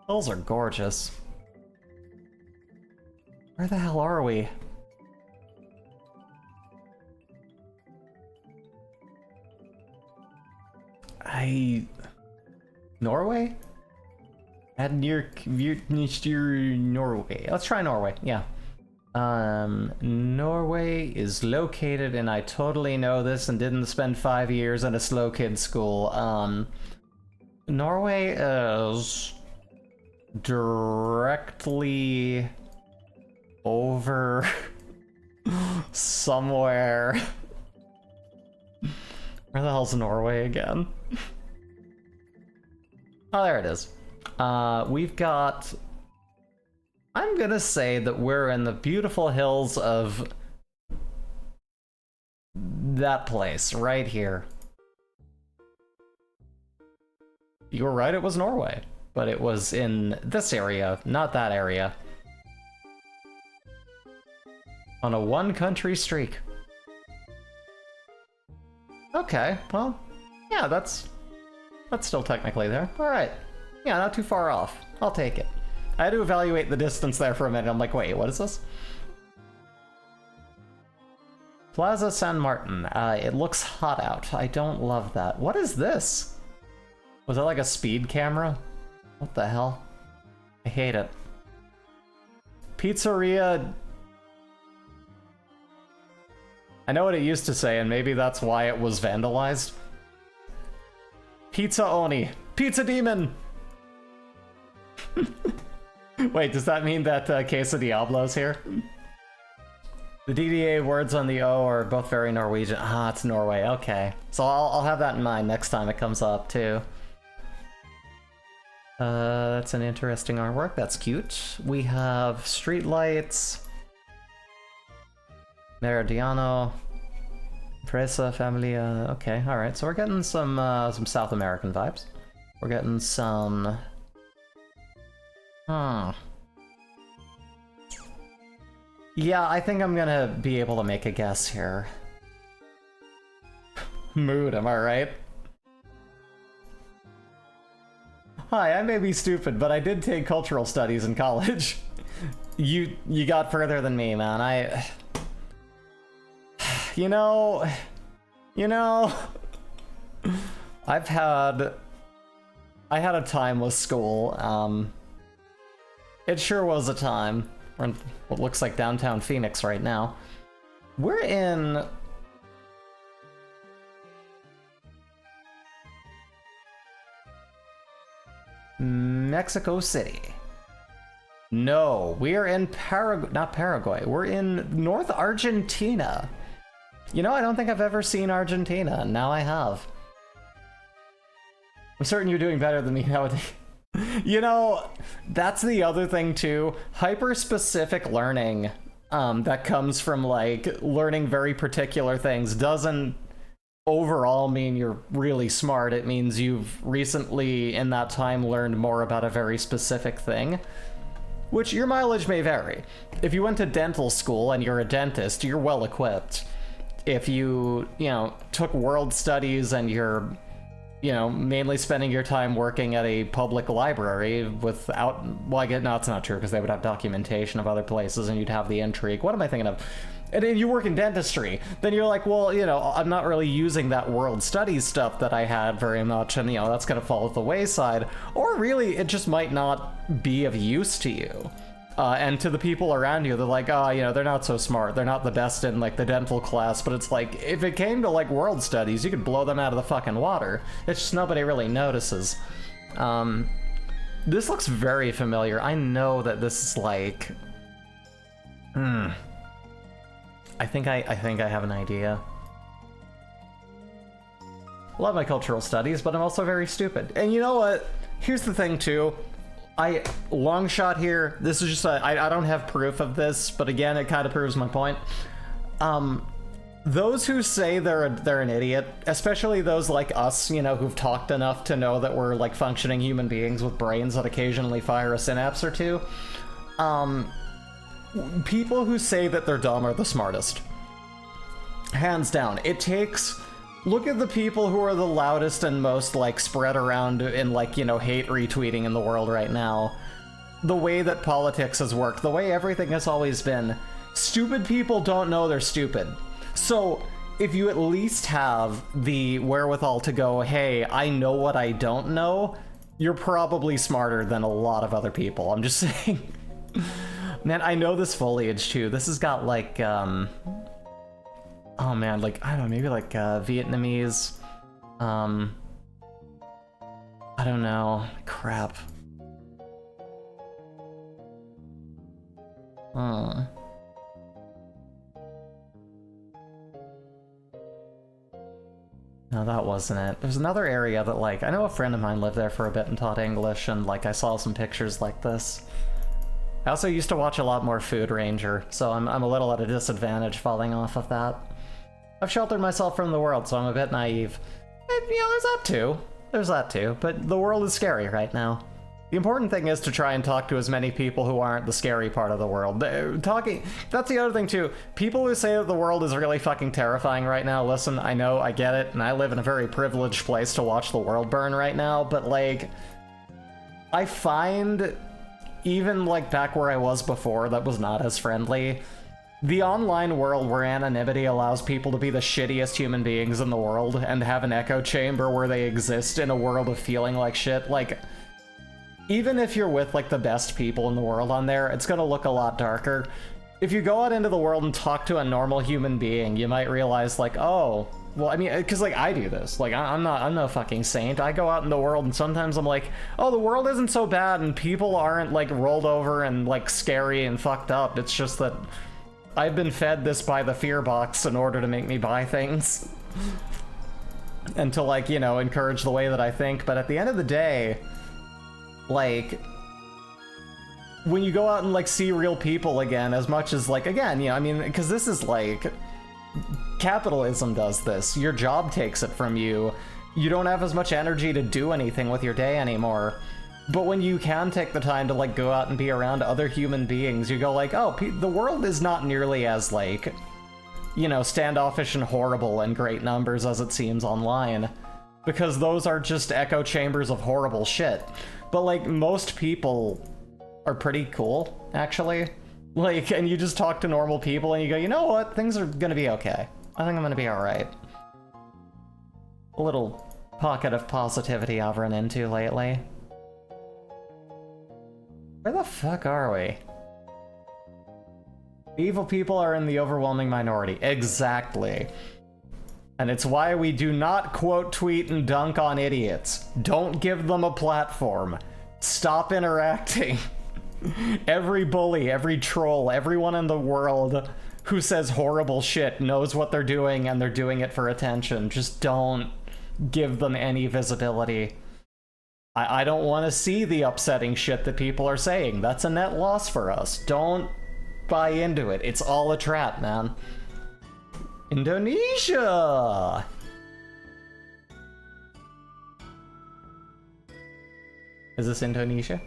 Those are gorgeous. Where the hell are we? Norway? Norway. Let's try Norway, yeah. Norway is located, and I totally know this and didn't spend 5 years in a slow kid school. Norway is directly over somewhere. Where the hell's Norway again? Oh, there it is. We've got... I'm gonna say that we're in the beautiful hills of that place, right here. You were right, it was Norway. But it was in this area, not that area. On a one-country streak. Okay, well, yeah, that's still technically there. Alright. Yeah, not too far off. I'll take it. I had to evaluate the distance there for a minute. I'm like, wait, what is this? Plaza San Martin. It looks hot out. I don't love that. What is this? Was that like a speed camera? What the hell? I hate it. Pizzeria... I know what it used to say, and maybe that's why it was vandalized. Pizza Oni. Pizza Demon! Wait, does that mean that Queso Diablo's here? The DDA words on the O are both very Norwegian. Ah, it's Norway, okay. So I'll have that in mind next time it comes up, too. That's an interesting artwork. That's cute. We have streetlights. Meridiano. Presa, Familia. Okay, alright. So we're getting some South American vibes. We're getting some... Yeah, I think I'm gonna be able to make a guess here. Mood, am I right? Hi, I may be stupid, but I did take cultural studies in college. You got further than me, man. You know... I had a time with school, it sure was a time. We're in what looks like downtown Phoenix right now. We're in... Mexico City. No, we are in not Paraguay. We're in North Argentina. You know, I don't think I've ever seen Argentina, and now I have. I'm certain you're doing better than me nowadays. You know, that's the other thing too. Hyper-specific learning that comes from, like, learning very particular things doesn't overall mean you're really smart. It means you've recently, in that time, learned more about a very specific thing. Which, your mileage may vary. If you went to dental school and you're a dentist, you're well equipped. If you took world studies and you're, mainly spending your time working at a public library without, well, I guess, no, it's not true, because they would have documentation of other places and you'd have the intrigue. What am I thinking of? And then you work in dentistry, then you're like, well, I'm not really using that world studies stuff that I had very much, and, that's gonna fall at the wayside. Or really, it just might not be of use to you. And to the people around you, they're like, oh, you know, they're not so smart. They're not the best in, like, the dental class. But it's like, if it came to, like, world studies, you could blow them out of the fucking water. It's just nobody really notices. This looks very familiar. I know that this is, like... I think I have an idea. Love my cultural studies, but I'm also very stupid. And you know what? Here's the thing, too. Long shot here, this is just I don't have proof of this, but again, it kind of proves my point. Those who say they're an idiot, especially those like us, you know, who've talked enough to know that we're like functioning human beings with brains that occasionally fire a synapse or two, people who say that they're dumb are the smartest. Hands down. It takes... Look at the people who are the loudest and most, like, spread around in, like, you know, hate retweeting in the world right now. The way that politics has worked, the way everything has always been. Stupid people don't know they're stupid. So, if you at least have the wherewithal to go, hey, I know what I don't know, you're probably smarter than a lot of other people. I'm just saying. Man, I know this foliage, too. This has got, like, oh man, like, I don't know, maybe like Vietnamese, I don't know, crap. No, that wasn't it. There's another area that, like, I know a friend of mine lived there for a bit and taught English, and, like, I saw some pictures like this. I also used to watch a lot more Food Ranger, so I'm a little at a disadvantage falling off of that. I've sheltered myself from the world, so I'm a bit naive. And, you know, there's that too. But the world is scary right now. The important thing is to try and talk to as many people who aren't the scary part of the world. That's the other thing too. People who say that the world is really fucking terrifying right now, listen, I know, I get it, and I live in a very privileged place to watch the world burn right now, but like, I find, even like back where I was before that was not as friendly, the online world where anonymity allows people to be the shittiest human beings in the world and have an echo chamber where they exist in a world of feeling like shit, like, even if you're with, like, the best people in the world on there, it's gonna look a lot darker. If you go out into the world and talk to a normal human being, you might realize, like, oh, well, I mean, because, like, I do this. Like, I'm no fucking saint. I go out in the world and sometimes I'm like, oh, the world isn't so bad and people aren't, like, rolled over and, like, scary and fucked up. It's just that I've been fed this by the fear box in order to make me buy things. And to, like, you know, encourage the way that I think. But at the end of the day, like, when you go out and, like, see real people again, as much as, like, again, you know, I mean, because this is, like, capitalism does this. Your job takes it from you. You don't have as much energy to do anything with your day anymore. But when you can take the time to, like, go out and be around other human beings, you go like, oh, the world is not nearly as, like, you know, standoffish and horrible in great numbers as it seems online. Because those are just echo chambers of horrible shit. But, like, most people are pretty cool, actually. Like, and you just talk to normal people and you go, you know what, things are gonna be okay. I think I'm gonna be alright. A little pocket of positivity I've run into lately. Where the fuck are we? Evil people are in the overwhelming minority. Exactly. And it's why we do not quote, tweet, and dunk on idiots. Don't give them a platform. Stop interacting. Every bully, every troll, everyone in the world who says horrible shit knows what they're doing and they're doing it for attention. Just don't give them any visibility. I don't want to see the upsetting shit that people are saying. That's a net loss for us. Don't buy into it. It's all a trap, man. Indonesia! Is this Indonesia?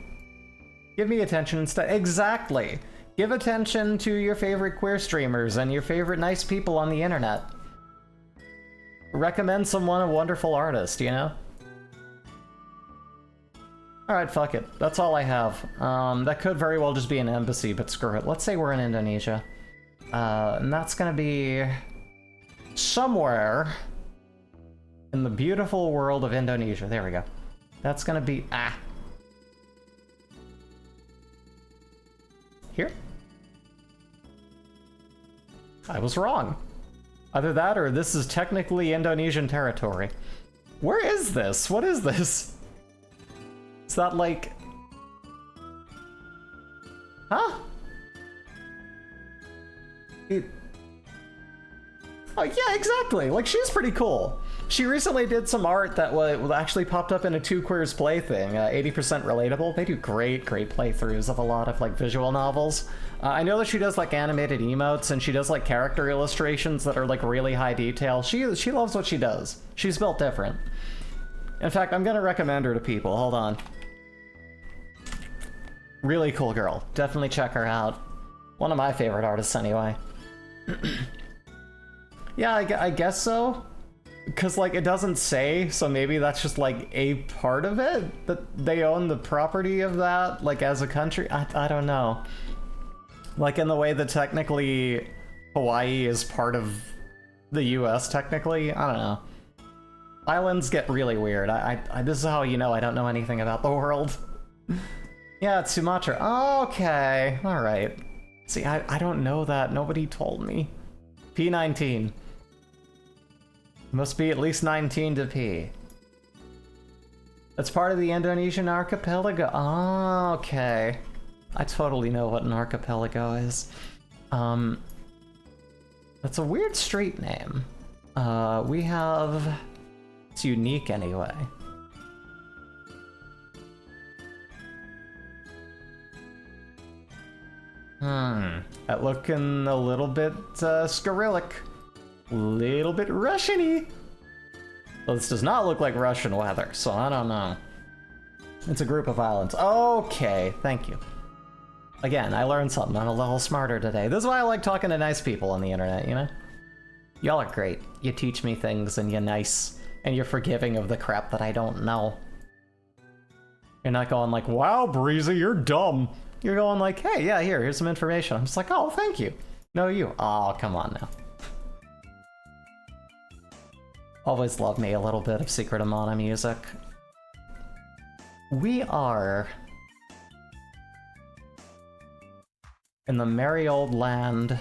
Give me attention instead. Exactly! Give attention to your favorite queer streamers and your favorite nice people on the internet. Recommend someone a wonderful artist, you know? Alright, fuck it. That's all I have. That could very well just be an embassy, but screw it. Let's say we're in Indonesia. And that's gonna be somewhere in the beautiful world of Indonesia. There we go. That's gonna be... Here? I was wrong. Either that or this is technically Indonesian territory. Where is this? What is this? Is that like... Huh? Oh yeah, exactly. Like, she's pretty cool. She recently did some art that actually popped up in a Two Queers Play thing, 80% relatable. They do great playthroughs of a lot of like visual novels. I know that she does like animated emotes and she does like character illustrations that are like really high detail. She loves what she does. She's built different. In fact, I'm gonna recommend her to people. Hold on. Really cool girl. Definitely check her out. One of my favorite artists anyway. Yeah, I guess so. Because, like, it doesn't say, so maybe that's just, like, a part of it? That they own the property of that, like, as a country? I don't know. Like, in the way that technically Hawaii is part of the US, technically? I don't know. Islands get really weird. This is how you know I don't know anything about the world. Yeah, it's Sumatra. Okay, alright. See, I don't know that. Nobody told me. P19. Must be at least 19 to P. That's part of the Indonesian archipelago. Oh, okay. I totally know what an archipelago is. That's a weird street name. We have... It's unique anyway. That looking a little bit Cyrillic. Little bit Russian-y. Well, this does not look like Russian weather, so I don't know. It's a group of islands. Okay, thank you. Again, I learned something. I'm a little smarter today. This is why I like talking to nice people on the internet, you know? Y'all are great. You teach me things and you're nice. And you're forgiving of the crap that I don't know. You're not going like, wow, Breezy, you're dumb. You're going like, hey, yeah, here's some information. I'm just like, oh, thank you. No, you. Oh, come on now. Always love me a little bit of Secret of Mana music. We are in the merry old land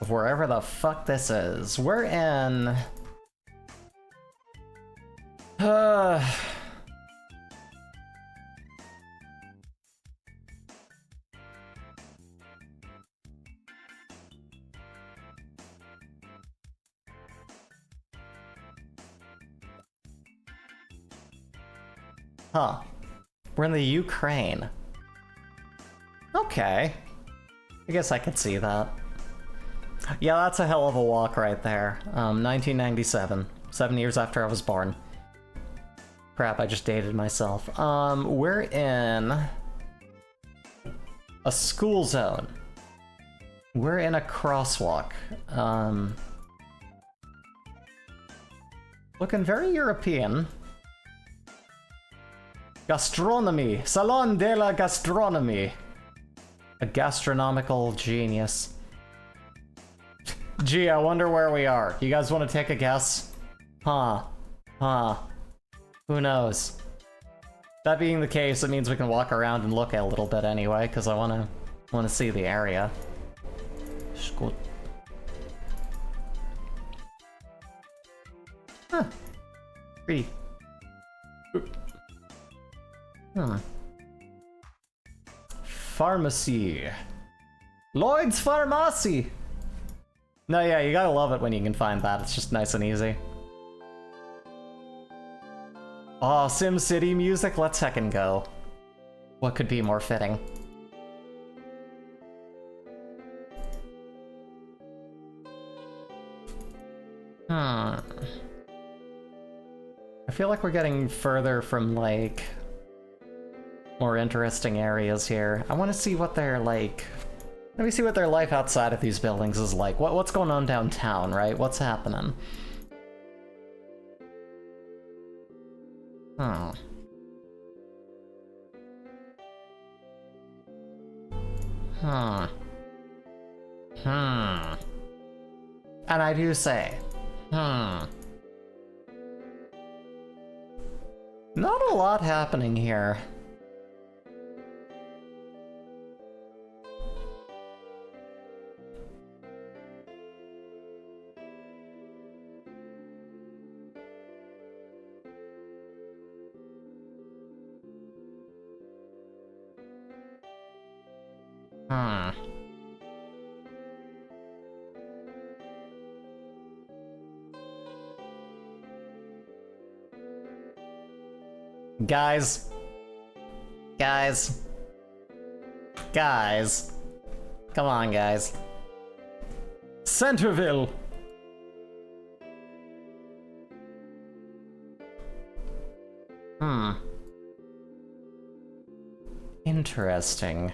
of wherever the fuck this is. We're in... Huh. We're in the Ukraine. Okay. I guess I could see that. Yeah, that's a hell of a walk right there. 1997. 7 years after I was born. Crap, I just dated myself. We're in a school zone. We're in a crosswalk. Looking very European. Gastronomy! Salon de la Gastronomie! A gastronomical genius. Gee, I wonder where we are. You guys want to take a guess? Huh. Who knows? That being the case, it means we can walk around and look a little bit anyway, because I want to see the area. Good. Huh. Pretty. Pharmacy. Lloyd's Pharmacy! No, yeah, you gotta love it when you can find that. It's just nice and easy. Oh, SimCity music? Let's heckin' go. What could be more fitting? I feel like we're getting further from, like, more interesting areas here. I want to see what they're like. Let me see what their life outside of these buildings is like. What's going on downtown, right? What's happening? And I do say, not a lot happening here. Hmm. Guys. Guys. Guys. Come on, guys. Centerville! Hmm. Interesting.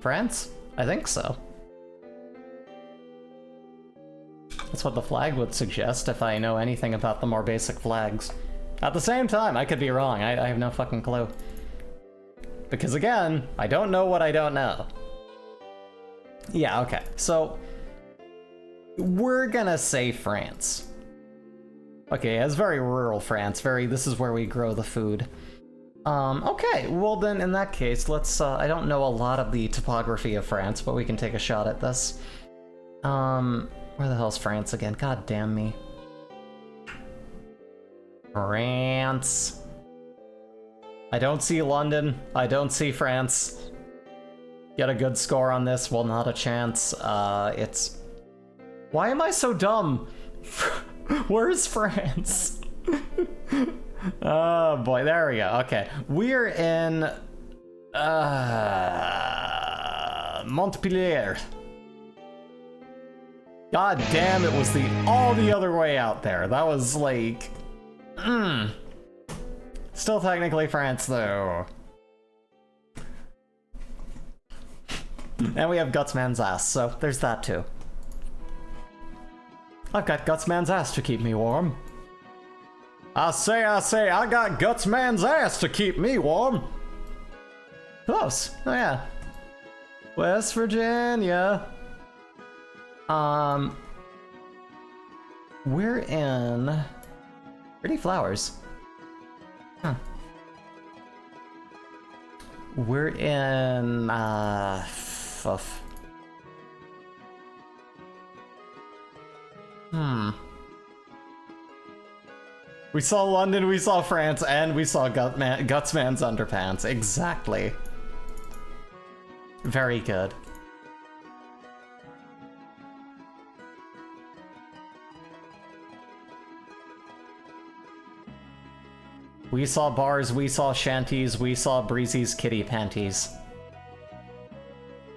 France? I think so. That's what the flag would suggest if I know anything about the more basic flags. At the same time, I could be wrong. I have no fucking clue. Because again, I don't know what I don't know. Yeah, okay. So, we're gonna say France. Okay, it's very rural France. This is where we grow the food. Okay, well then in that case, let's, I don't know a lot of the topography of France, but we can take a shot at this. Where the hell's France again? God damn me. France. I don't see London. I don't see France. Get a good score on this. Well, not a chance. It's... Why am I so dumb? Where's France? Oh boy, there we go. Okay, we're in... Montpellier. God damn, it was all the other way out there. That was like... Still technically France, though. And we have Gutsman's ass, so there's that too. I've got Gutsman's ass to keep me warm. I say, I got Gutsman's ass to keep me warm. Close. Oh yeah. West Virginia. We're in... Pretty Flowers. Huh. We're in, We saw London, we saw France, and we saw Gutsman's underpants. Exactly. Very good. We saw bars, we saw shanties, we saw Breezy's kitty panties.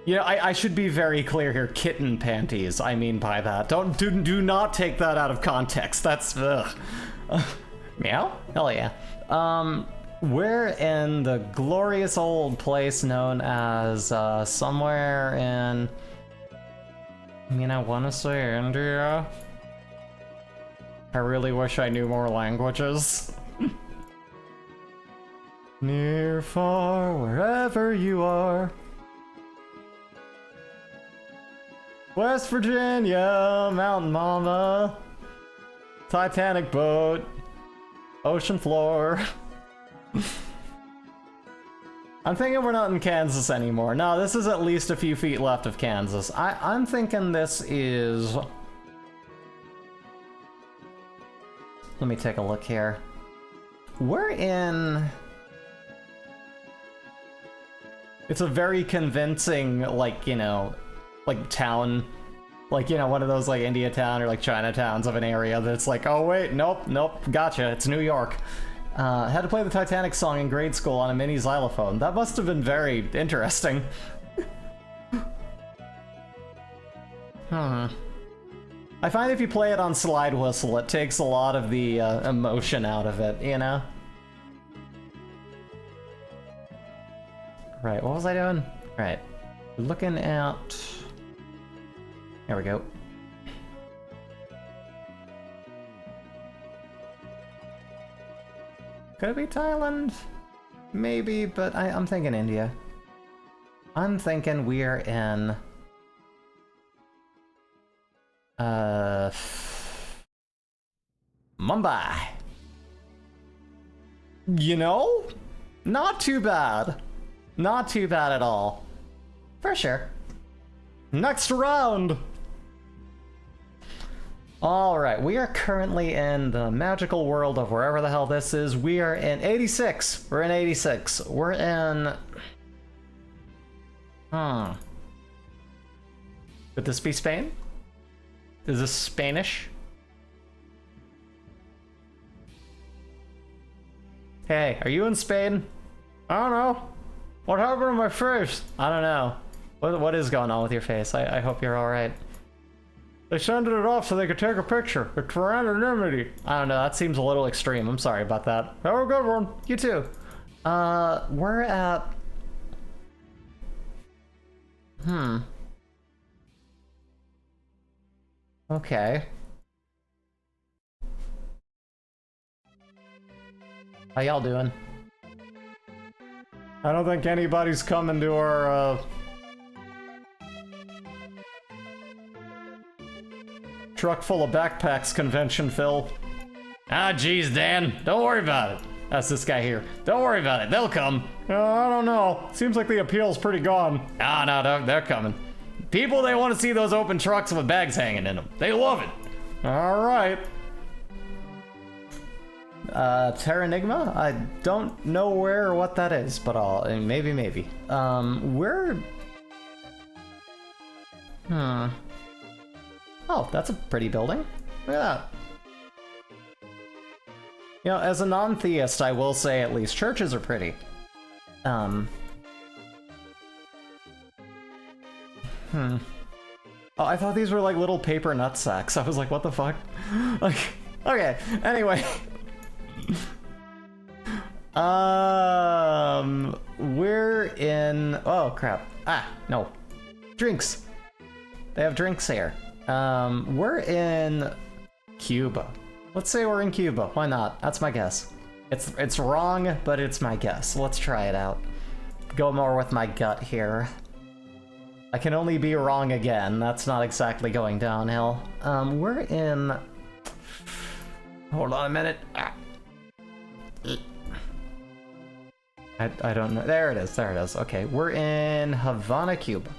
You know, I should be very clear here, kitten panties, I mean by that. Do not take that out of context, that's, ugh. Meow? Hell yeah. We're in the glorious old place known as, somewhere in... I mean, I wanna say India. I really wish I knew more languages. Near, far, wherever you are. West Virginia, Mountain Mama. Titanic boat. Ocean floor. I'm thinking we're not in Kansas anymore. No, this is at least a few feet left of Kansas. I'm thinking this is... Let me take a look here. We're in... It's a very convincing, like, you know, like town, like, you know, one of those like India town or like Chinatowns of an area that's like, oh wait, nope, gotcha, it's New York. Had to play the Titanic song in grade school on a mini xylophone. That must have been very interesting. I find if you play it on slide whistle, it takes a lot of the emotion out of it, you know? Right, what was I doing? Right, looking at... There we go. Could it be Thailand? Maybe, but I'm thinking India. I'm thinking we're in... Mumbai. You know? Not too bad. Not too bad at all. For sure. Next round! Alright, we are currently in the magical world of wherever the hell this is. We are in 86. We're in 86. We're in... Hmm. Could this be Spain? Is this Spanish? Hey, are you in Spain? I don't know. What happened to my face? I don't know. What is going on with your face? I hope you're alright. They sent it off so they could take a picture. It's for anonymity. I don't know, that seems a little extreme. I'm sorry about that. Have a good one. You too. We're at... Okay. How y'all doing? I don't think anybody's coming to our, truck full of backpacks convention, Phil. Ah, geez, Dan. Don't worry about it. That's this guy here. Don't worry about it. They'll come. I don't know. Seems like the appeal's pretty gone. Ah, no, they're coming. People, they want to see those open trucks with bags hanging in them. They love it. All right. Terranigma? I don't know where or what that is, but maybe. We're... Oh, that's a pretty building. Look at that. You know, as a non-theist, I will say at least churches are pretty. Oh, I thought these were like little paper nut sacks. I was like, what the fuck? Like, okay, anyway. We're in... Oh, crap. Ah, no. Drinks. They have drinks here. We're in Cuba. Let's say we're in Cuba. Why not? That's my guess. It's wrong, but it's my guess. Let's try it out. Go more with my gut here. I can only be wrong again. That's not exactly going downhill. We're in... Hold on a minute. I don't know. There it is. Okay, we're in Havana, Cuba.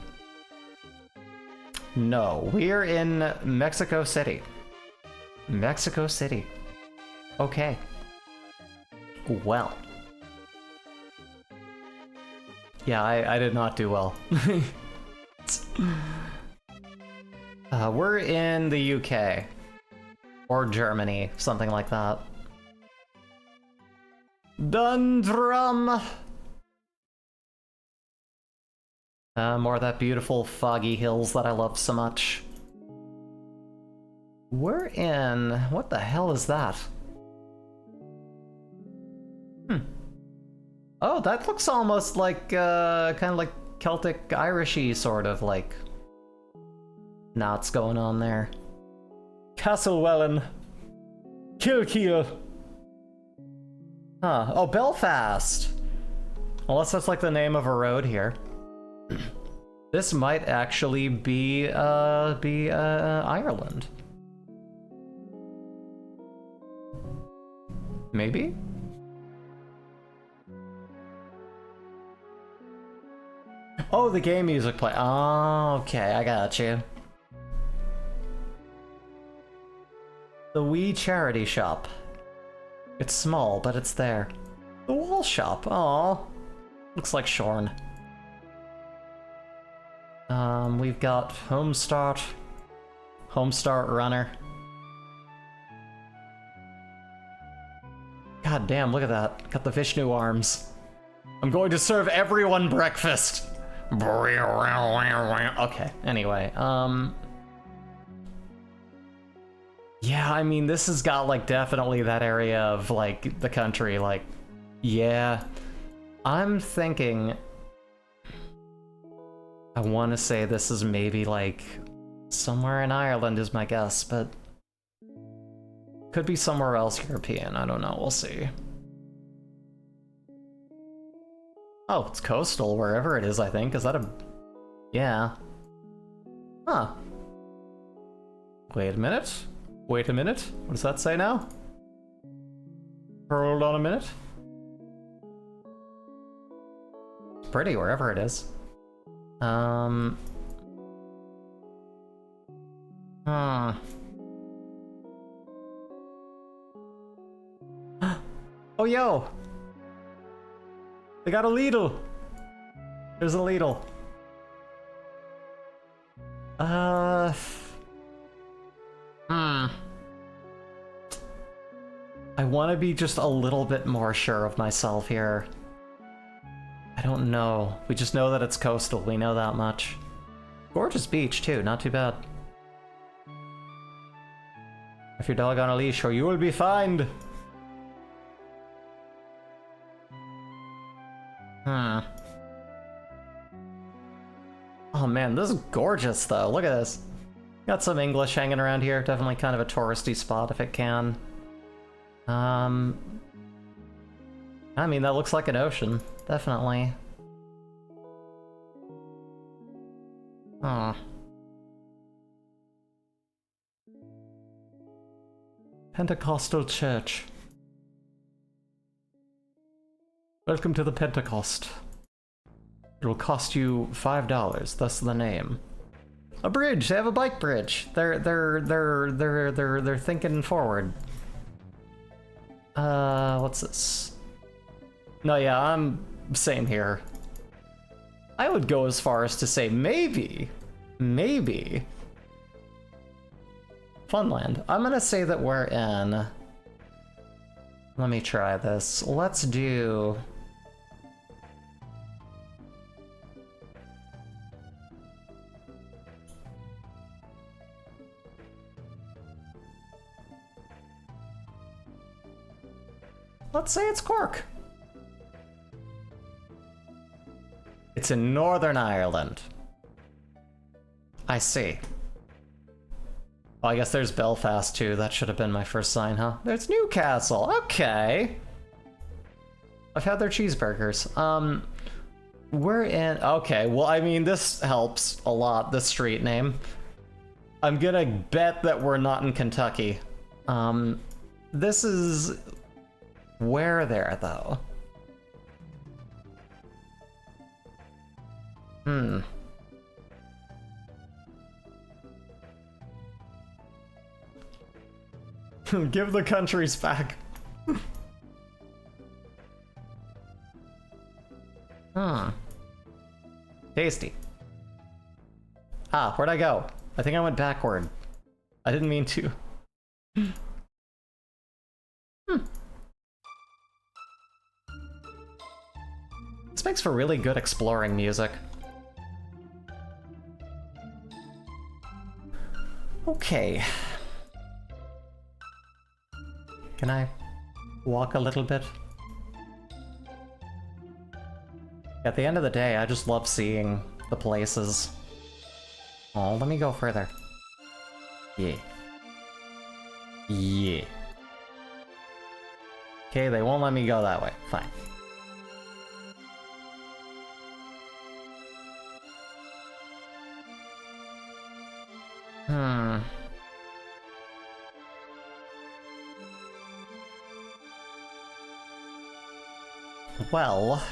No, we're in Mexico City. Mexico City. Okay. Well. Yeah, I did not do well. We're in the UK. Or Germany, something like that. Dundrum! More of that beautiful foggy hills that I love so much. We're in... What the hell is that? Oh, that looks almost like, kind of like Celtic Irishy sort of, like... knots going on there. Castlewellan. Kilkeel. Huh. Oh, Belfast! Unless that's like the name of a road here. This might actually be Ireland. Maybe? Oh, the game music play. Oh, okay, I got you. The wee charity shop. It's small, but it's there. The wall shop. Aw. Looks like Shorn. We've got Homestart Runner. God damn, look at that. Got the Vishnu arms. I'm going to serve everyone breakfast. Okay, anyway, yeah, I mean, this has got, like, definitely that area of, like, the country, like, yeah. I'm thinking... I want to say this is maybe, like, somewhere in Ireland is my guess, but... could be somewhere else European, I don't know, we'll see. Oh, it's coastal, wherever it is, I think. Is that a... yeah. Huh. Wait a minute. Wait a minute. What does that say now? Hold on a minute. It's pretty, wherever it is. Huh. Oh, yo! They got a Lidl! There's a Lidl. Hmm. I want to be just a little bit more sure of myself here. I don't know. We just know that it's coastal. We know that much. Gorgeous beach, too. Not too bad. If your dog on a leash or you will be fined. Hmm. Oh man, this is gorgeous though. Look at this. Got some English hanging around here. Definitely kind of a touristy spot if it can. I mean, that looks like an ocean. Definitely. Aw. Pentecostal church. Welcome to the Pentecost. It will cost you $5, thus the name. A bridge, they have a bike bridge. They're thinking forward. What's this? No, yeah, I'm same here. I would go as far as to say maybe Funland. I'm gonna say that we're in. Let me try this. Let's do. Let's say it's Cork. It's in Northern Ireland. I see. Oh, I guess there's Belfast too. That should have been my first sign, huh? There's Newcastle. Okay. I've had their cheeseburgers. We're in. Okay, well, I mean, this helps a lot, the street name. I'm gonna bet that we're not in Kentucky. This is. Where there, though? Hmm. Give the countries back. Hmm. Tasty. Ah, where'd I go? I think I went backward. I didn't mean to. This makes for really good exploring music. Okay. Can I walk a little bit? At the end of the day, I just love seeing the places. Oh, let me go further. Yeah. Yeah. Okay, they won't let me go that way. Fine. Hmm. Well.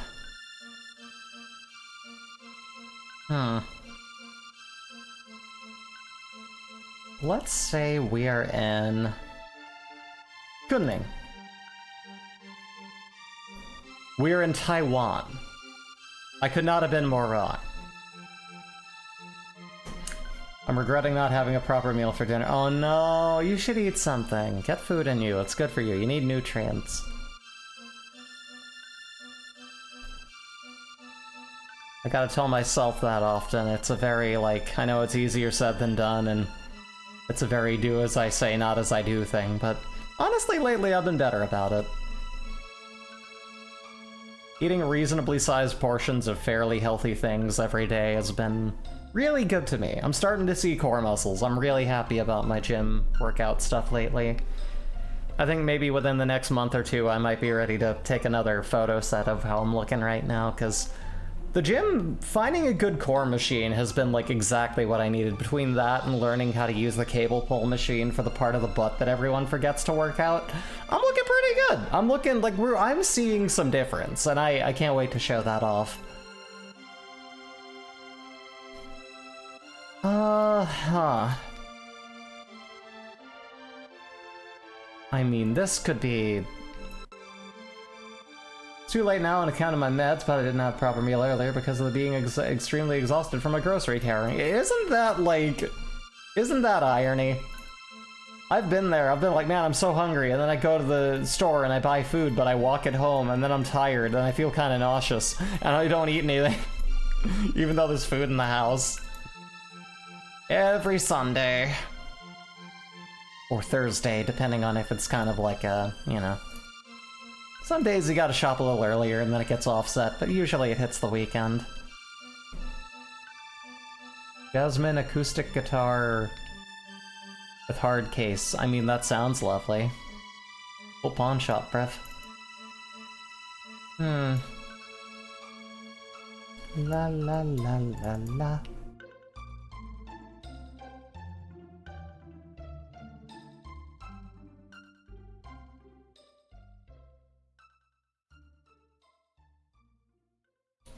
Let's say we are in Kunming. We're in Taiwan. I could not have been more wrong. I'm regretting not having a proper meal for dinner. Oh no, you should eat something. Get food in you, it's good for you. You need nutrients. I gotta tell myself that often. It's a very, like, I know it's easier said than done, and it's a very do as I say, not as I do thing, but honestly, lately I've been better about it. Eating reasonably sized portions of fairly healthy things every day has been really good to me. I'm starting to see core muscles. I'm really happy about my gym workout stuff lately. I think maybe within the next month or two I might be ready to take another photo set of how I'm looking right now, because the gym, finding a good core machine has been like exactly what I needed. Between that and learning how to use the cable pull machine for the part of the butt that everyone forgets to work out, I'm looking pretty good. I'm looking like I'm seeing some difference, and I can't wait to show that off. I mean, this could be... too late now on account of my meds, but I didn't have a proper meal earlier because of being extremely exhausted from my grocery carrying. Isn't that irony? I've been there. I've been like, man, I'm so hungry, and then I go to the store and I buy food, but I walk it home, and then I'm tired, and I feel kind of nauseous, and I don't eat anything, even though there's food in the house. Every Sunday. Or Thursday, depending on if it's kind of like a, you know. Some days you gotta shop a little earlier and then it gets offset, but usually it hits the weekend. Jasmine acoustic guitar with hard case. I mean, that sounds lovely. Full pawn shop, bruv. La la la la la.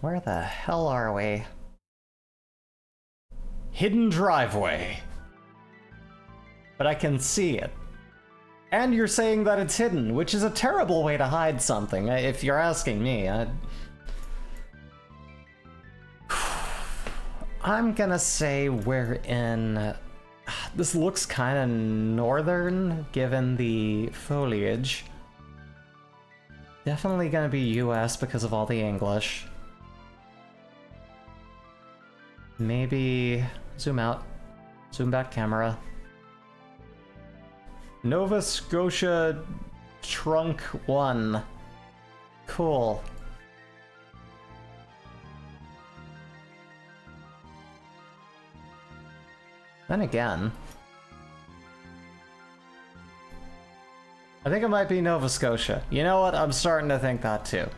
Where the hell are we? Hidden driveway. But I can see it. And you're saying that it's hidden, which is a terrible way to hide something, if you're asking me. I'm gonna say we're in... This looks kind of northern, given the foliage. Definitely gonna be US because of all the English. Maybe zoom out, zoom back camera. Nova Scotia Trunk 1. Cool. Then again, I think it might be Nova Scotia. You know what? I'm starting to think that too.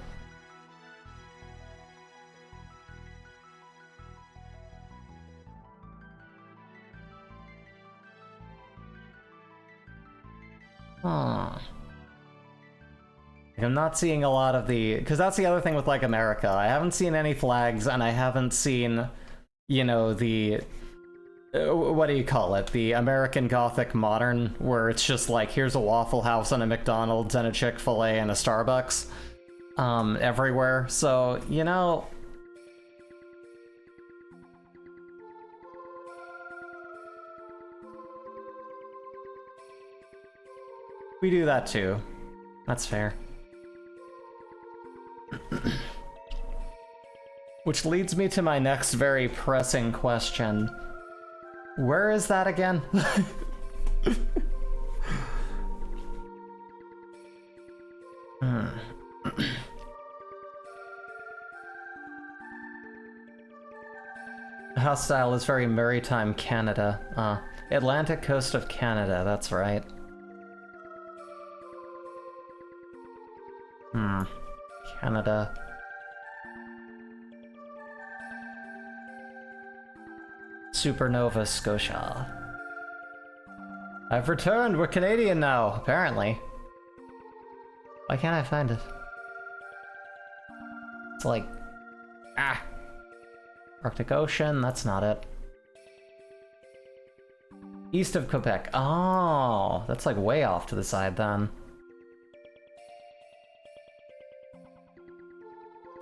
Huh. I'm not seeing a lot of the... Because that's the other thing with, like, America. I haven't seen any flags, and I haven't seen, you know, the... what do you call it? The American Gothic Modern, where it's just like, here's a Waffle House and a McDonald's and a Chick-fil-A and a Starbucks. Everywhere. So, you know... We do that too. That's fair. Which leads me to my next very pressing question. Where is that again? House style is very maritime Canada. Atlantic coast of Canada, that's right. Canada. Supernova Scotia. I've returned, we're Canadian now, apparently. Why can't I find it? It's like... Arctic Ocean, that's not it. East of Quebec. Oh, that's like way off to the side then.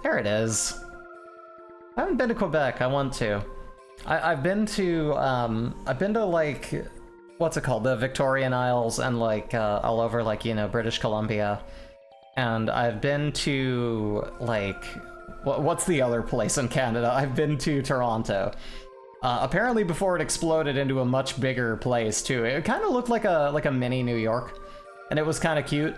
There it is. I haven't been to Quebec, I want to. I've been to like, what's it called? The Victorian Isles and like, all over like, you know, British Columbia. And I've been to like, what's the other place in Canada? I've been to Toronto. Apparently before it exploded into a much bigger place too. It kind of looked like a mini New York. And it was kind of cute.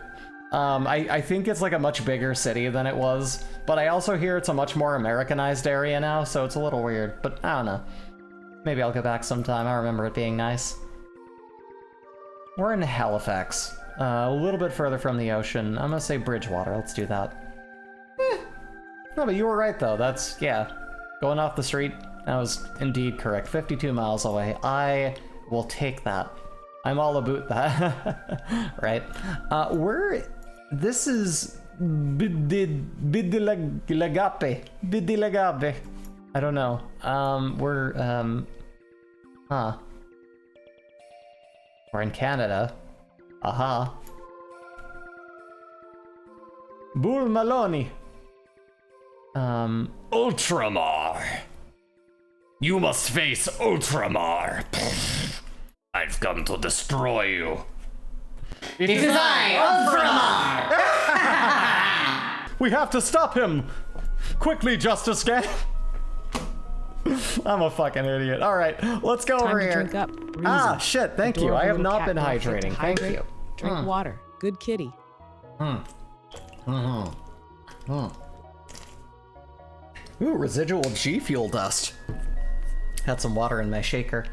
I think it's like a much bigger city than it was, but I also hear it's a much more Americanized area now, so it's a little weird, but I don't know. Maybe I'll go back sometime, I remember it being nice. We're in Halifax, a little bit further from the ocean. I'm gonna say Bridgewater, let's do that. No, but you were right though, that's, yeah. Going off the street, that was indeed correct. 52 miles away. I will take that. I'm all about that. Right? This is Bidilagape. I don't know. We're in Canada. Aha. Bull Maloney. Ultramar. You must face Ultramar. I've come to destroy you. It is I, Ultramar! We have to stop him! Quickly, Justice Gang! I'm a fucking idiot. Alright, let's go over here. Drink up. Ah, shit, thank you. I have not been hydrating. Thank you. Drink water. Good kitty. Ooh, residual G Fuel dust. Had some water in my shaker.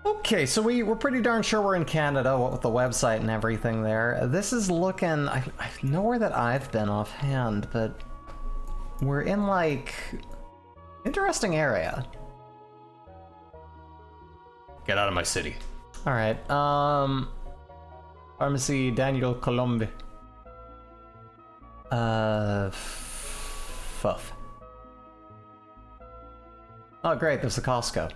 Okay, so we're pretty darn sure we're in Canada, what with the website and everything there. This is looking... I know where that I've been offhand, but... We're in, like... Interesting area. Get out of my city. Alright, Pharmacy Daniel Colombe. Fuff. Oh, great, there's the Costco.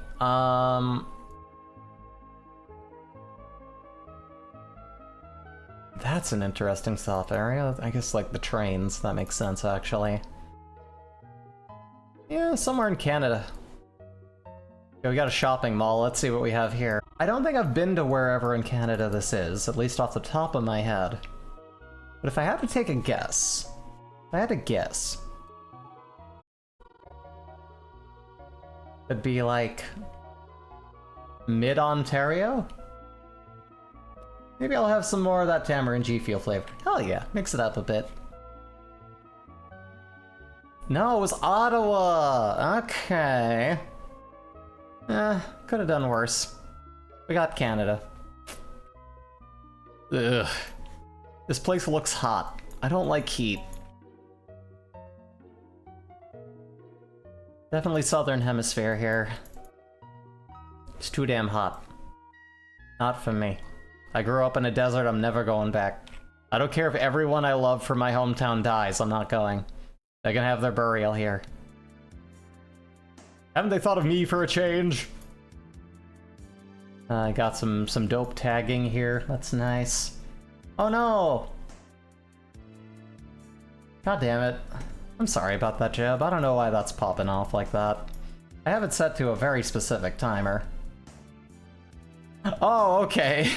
That's an interesting stop area. I guess, like, the trains. That makes sense, actually. Yeah, somewhere in Canada. Okay, we got a shopping mall. Let's see what we have here. I don't think I've been to wherever in Canada this is, at least off the top of my head. But if I had to take a guess... It'd be, like... Mid-Ontario? Maybe I'll have some more of that tamarind G Fuel flavor. Hell yeah, mix it up a bit. No, it was Ottawa! Okay. Could have done worse. We got Canada. Ugh. This place looks hot. I don't like heat. Definitely southern hemisphere here. It's too damn hot. Not for me. I grew up in a desert, I'm never going back. I don't care if everyone I love from my hometown dies, I'm not going. They can have their burial here. Haven't they thought of me for a change? I got some dope tagging here, that's nice. Oh no! God damn it. I'm sorry about that, Jeb. I don't know why that's popping off like that. I have it set to a very specific timer. Oh, okay.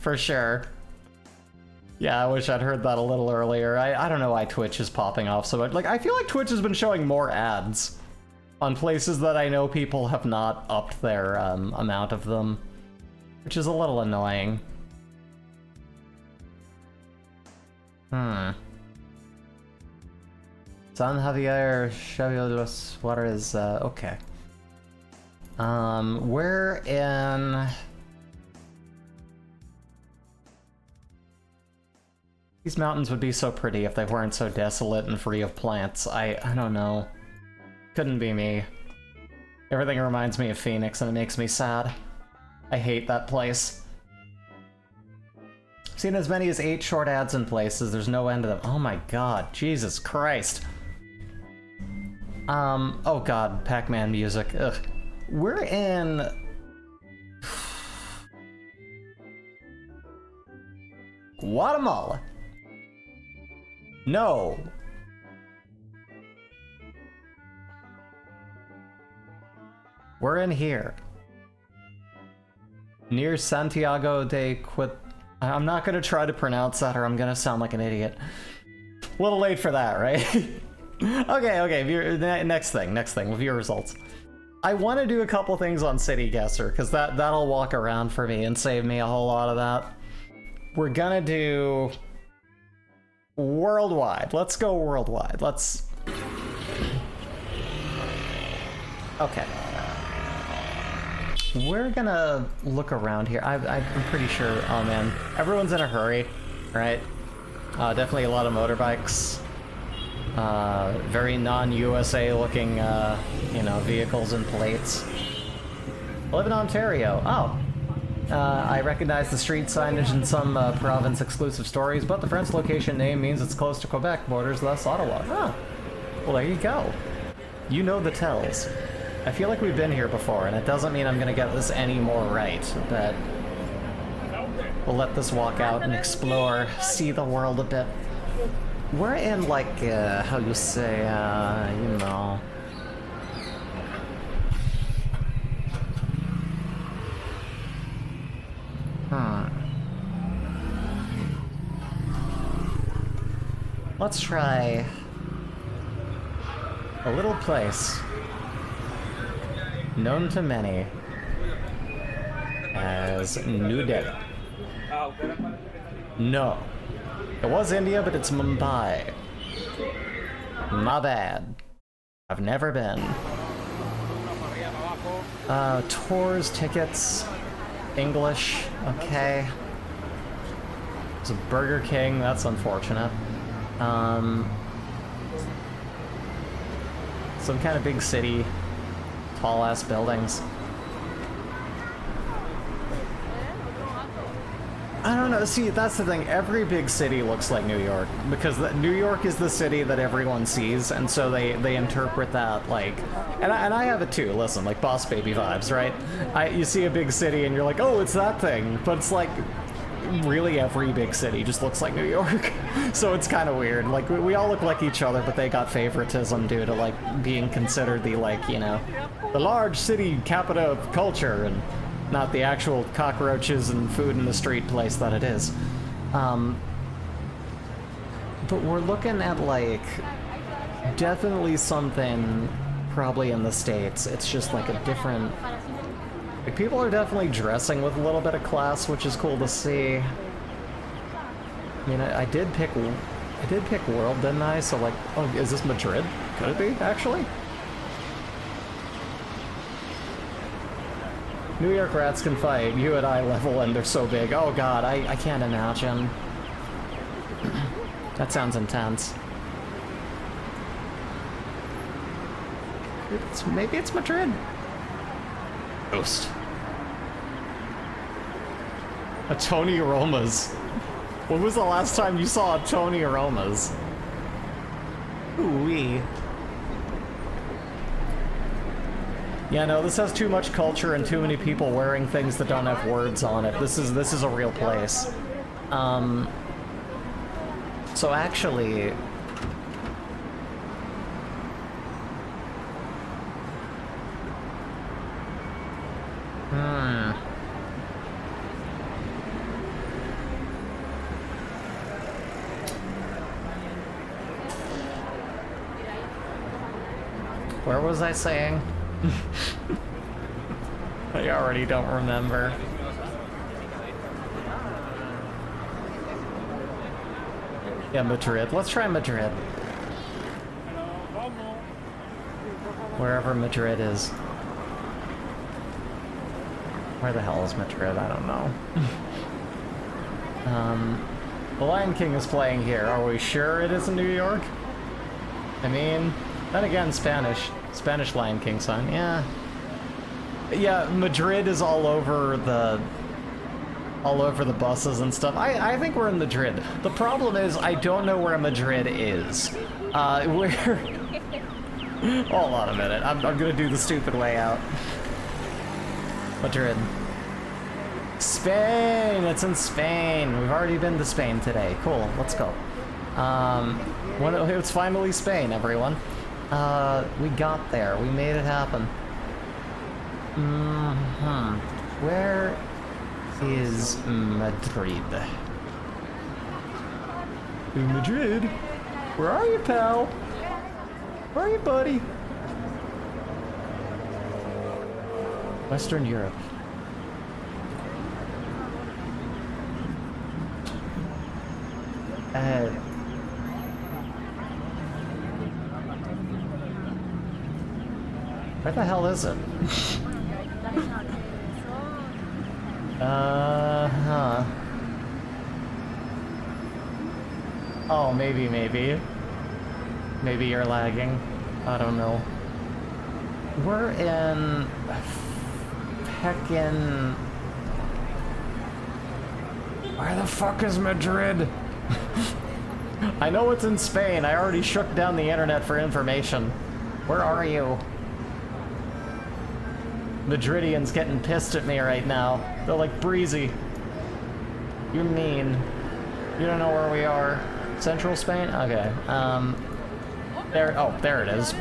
For sure. Yeah, I wish I'd heard that a little earlier. I don't know why Twitch is popping off so much. Like, I feel like Twitch has been showing more ads on places that I know people have not upped their amount of them, which is a little annoying. San Javier Xavier de los Juarez, okay. We're in... These mountains would be so pretty if they weren't so desolate and free of plants. I don't know. Couldn't be me. Everything reminds me of Phoenix and it makes me sad. I hate that place. I've seen as many as 8 short ads in places, there's no end to them. Oh my god, Jesus Christ. Oh god, Pac-Man music, ugh. We're in... Guatemala. No. We're in here. Near Santiago de Quit... I'm not gonna try to pronounce that or I'm gonna sound like an idiot. A little late for that, right? Okay, next thing, viewer results. I want to do a couple things on City Guesser, because that'll walk around for me and save me a whole lot of that. We're gonna do... Worldwide. Let's go worldwide. Let's... Okay. We're gonna look around here. I'm pretty sure... Oh man. Everyone's in a hurry, right? Definitely a lot of motorbikes. Very non-USA looking, you know, vehicles and plates. I live in Ontario. Oh. I recognize the street signage in some province-exclusive stories, but the French location name means it's close to Quebec borders, thus Ottawa. Oh. Well, there you go. You know the tells. I feel like we've been here before, and it doesn't mean I'm gonna get this any more right, but we'll let this walk out and explore, see the world a bit. we're in, like, how you say, you know... Let's try a little place known to many as New Delhi. No. It was India, but it's Mumbai. My bad. I've never been. Tours, tickets, English, okay. It's a Burger King, that's unfortunate. Some kind of big city, tall-ass buildings. I don't know, see, that's the thing, every big city looks like New York, because New York is the city that everyone sees, and so they interpret that, like, and I have it too, listen, like Boss Baby vibes, right? You see a big city and you're like, oh, it's that thing, but it's like, really every big city just looks like New York. So it's kind of weird. Like, we all look like each other, but they got favoritism due to, like, being considered the, like, you know, the large city capita of culture, and not the actual cockroaches and food in the street place that it is. But we're looking at, like, definitely something probably in the States. It's just, like, a different... Like, people are definitely dressing with a little bit of class, which is cool to see. I mean, I did pick World, didn't I? So, like, oh, is this Madrid? Could it be, actually? New York rats can fight. You and I level and they're so big. Oh god, I can't imagine. That sounds intense. Maybe it's Madrid. Ghost. A Tony Aromas. When was the last time you saw a Tony Aromas? Ooh-wee. Yeah, no, this has too much culture and too many people wearing things that don't have words on it. This is a real place. So actually... Where was I saying? I already don't remember. Yeah, Madrid. Let's try Madrid. Wherever Madrid is. Where the hell is Madrid? I don't know. The Lion King is playing here. Are we sure it isn't New York? I mean, then again, Spanish Lion King song, yeah. Yeah, Madrid is all over the buses and stuff. I think we're in Madrid. The problem is I don't know where Madrid is. Where... Hold on a minute. I'm gonna do the stupid way out. Madrid. Spain! It's in Spain. We've already been to Spain today. Cool, let's go. It's finally Spain, everyone. We got there. We made it happen. Where is Madrid? Madrid? Where are you, pal? Where are you, buddy? Western Europe. Where the hell is it? Oh, maybe. Maybe you're lagging. I don't know. We're in... Heckin'... Where the fuck is Madrid? I know it's in Spain. I already shook down the internet for information. Where are you? Madridians getting pissed at me right now. They're like, Breezy, you're mean. You don't know where we are. Central Spain? Okay. There it is.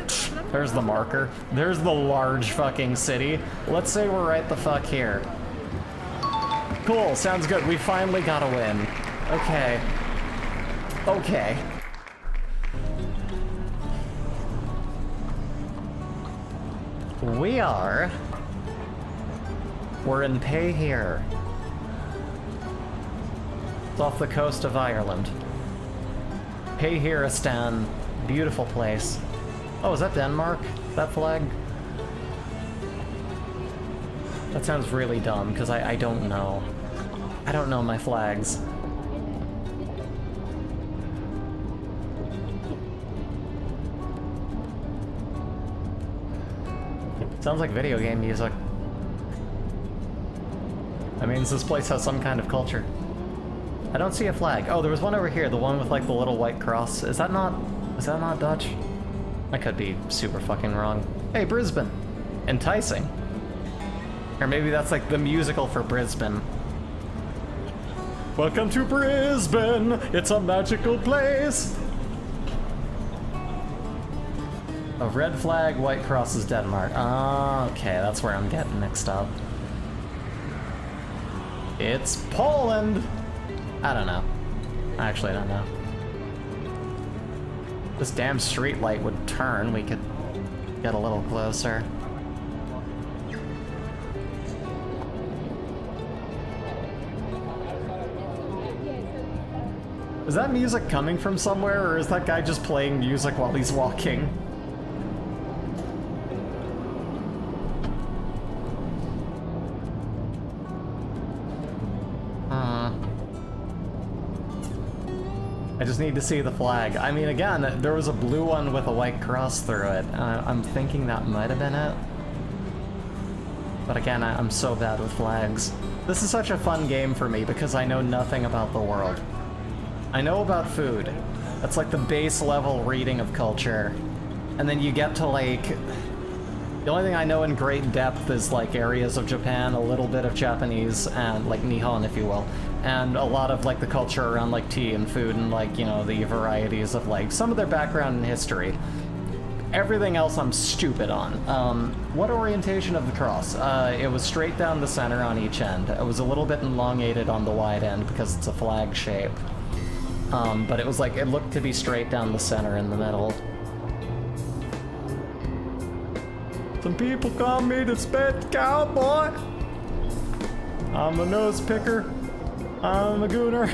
There's the marker. There's the large fucking city. Let's say we're right the fuck here. Cool, sounds good. We finally got a win. Okay. Okay. We're in Pay here. It's off the coast of Ireland. Pay Heristan. Beautiful place. Oh, is that Denmark? That flag? That sounds really dumb, because I don't know. I don't know my flags. Sounds like video game music. That means this place has some kind of culture. I don't see a flag. Oh, there was one over here, the one with like the little white cross. Is that not Dutch? I could be super fucking wrong. Hey, Brisbane. Enticing. Or maybe that's like the musical for Brisbane. Welcome to Brisbane. It's a magical place. A red flag, white cross is Denmark. Okay, that's where I'm getting mixed up. It's Poland! I don't know. I actually don't know. This damn street light would turn. We could get a little closer. Is that music coming from somewhere, or is that guy just playing music while he's walking? I just need to see the flag. I mean, again, there was a blue one with a white cross through it. I'm thinking that might have been it. But again, I'm so bad with flags. This is such a fun game for me because I know nothing about the world. I know about food. That's like the base level reading of culture. And then you get to like... The only thing I know in great depth is like areas of Japan, a little bit of Japanese, and like Nihon, if you will. And a lot of like the culture around like tea and food and like, you know, the varieties of like some of their background and history. Everything else I'm stupid on. What orientation of the cross? It was straight down the center on each end. It was a little bit elongated on the wide end because it's a flag shape. But it was like, it looked to be straight down the center in the middle. Some people call me the sped cowboy. I'm a nose picker. I'm a gooner.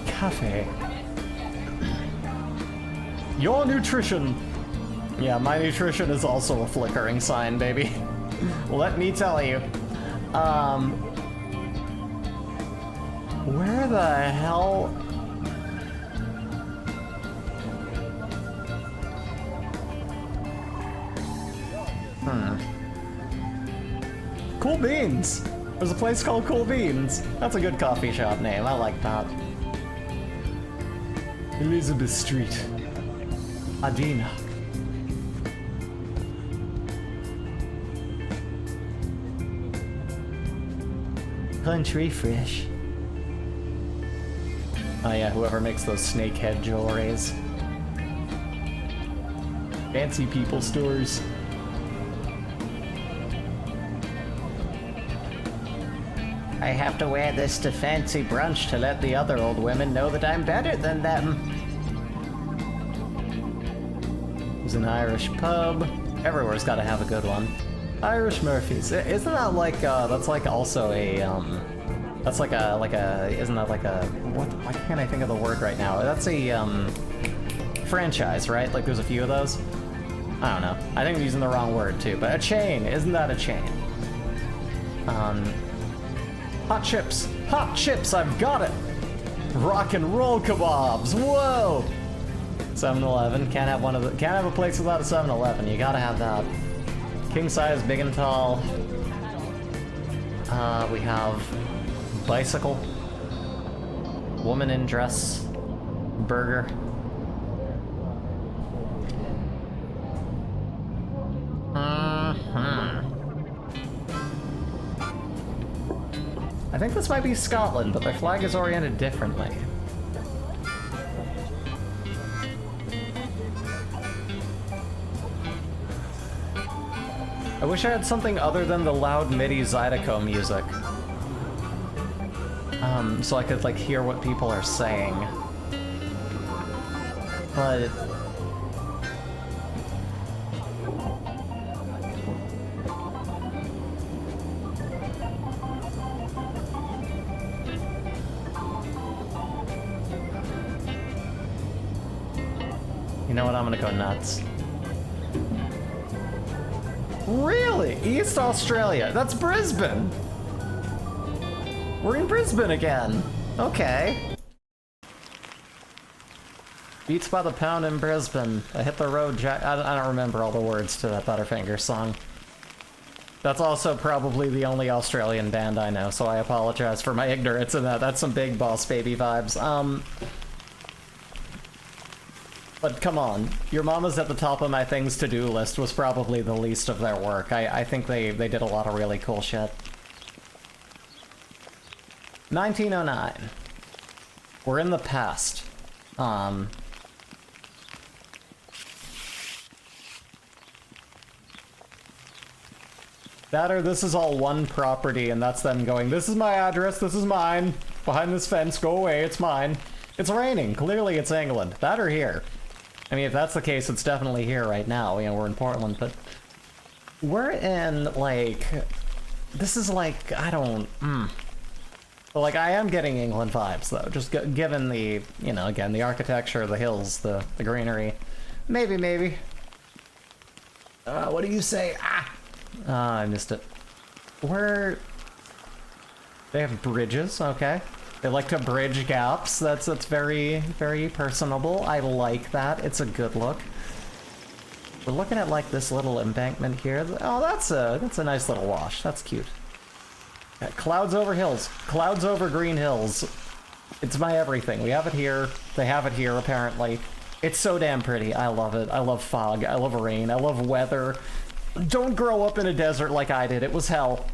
Cafe. Your nutrition. Yeah, my nutrition is also a flickering sign, baby. Let me tell you. Where the hell? Cool Beans! There's a place called Cool Beans. That's a good coffee shop name. I like that. Elizabeth Street. Adina. Country Fresh. Oh yeah, whoever makes those snakehead jewelries. Fancy people stores. I have to wear this to fancy brunch to let the other old women know that I'm better than them. There's an Irish pub. Everywhere's got to have a good one. Irish Murphy's. Isn't that like, that's like also a, that's like a, isn't that like a, what, why can't I think of the word right now? That's a, franchise, right? Like there's a few of those? I don't know. I think I'm using the wrong word too, but a chain. Isn't that a chain? Hot chips. Hot chips, I've got it! Rock and roll kebabs, whoa! 7-Eleven, can't have one of the, can't have a place without a 7-Eleven, you gotta have that. King size, big and tall. We have bicycle, woman in dress, burger. I think this might be Scotland, but their flag is oriented differently. I wish I had something other than the loud MIDI Zydeco music. So I could, like, hear what people are saying. But... you know what, I'm gonna go nuts. Really? East Australia? That's Brisbane! We're in Brisbane again! Okay. Beats by the pound in Brisbane. I hit the road, Jack. I don't remember all the words to that Butterfinger song. That's also probably the only Australian band I know, so I apologize for my ignorance in that. That's some Big Boss Baby vibes. But come on, Your Mama's at the top of my things to-do list was probably the least of their work. I think they did a lot of really cool shit. 1909. We're in the past. That or this is all one property and that's them going, this is my address, this is mine. Behind this fence, go away, it's mine. It's raining, clearly it's England. That or here. I mean, if that's the case, it's definitely here right now. You know, we're in Portland, but we're in, like, this is like, I don't, But, like, I am getting England vibes, though, just given the, you know, again, the architecture, the hills, the greenery. Maybe. What do you say? I missed it. They have bridges, okay. They like to bridge gaps. That's very, very personable. I like that. It's a good look. We're looking at like this little embankment here. Oh, that's a nice little wash. That's cute. Yeah, clouds over hills. Clouds over green hills. It's my everything. We have it here. They have it here, apparently. It's so damn pretty. I love it. I love fog. I love rain. I love weather. Don't grow up in a desert like I did. It was hell.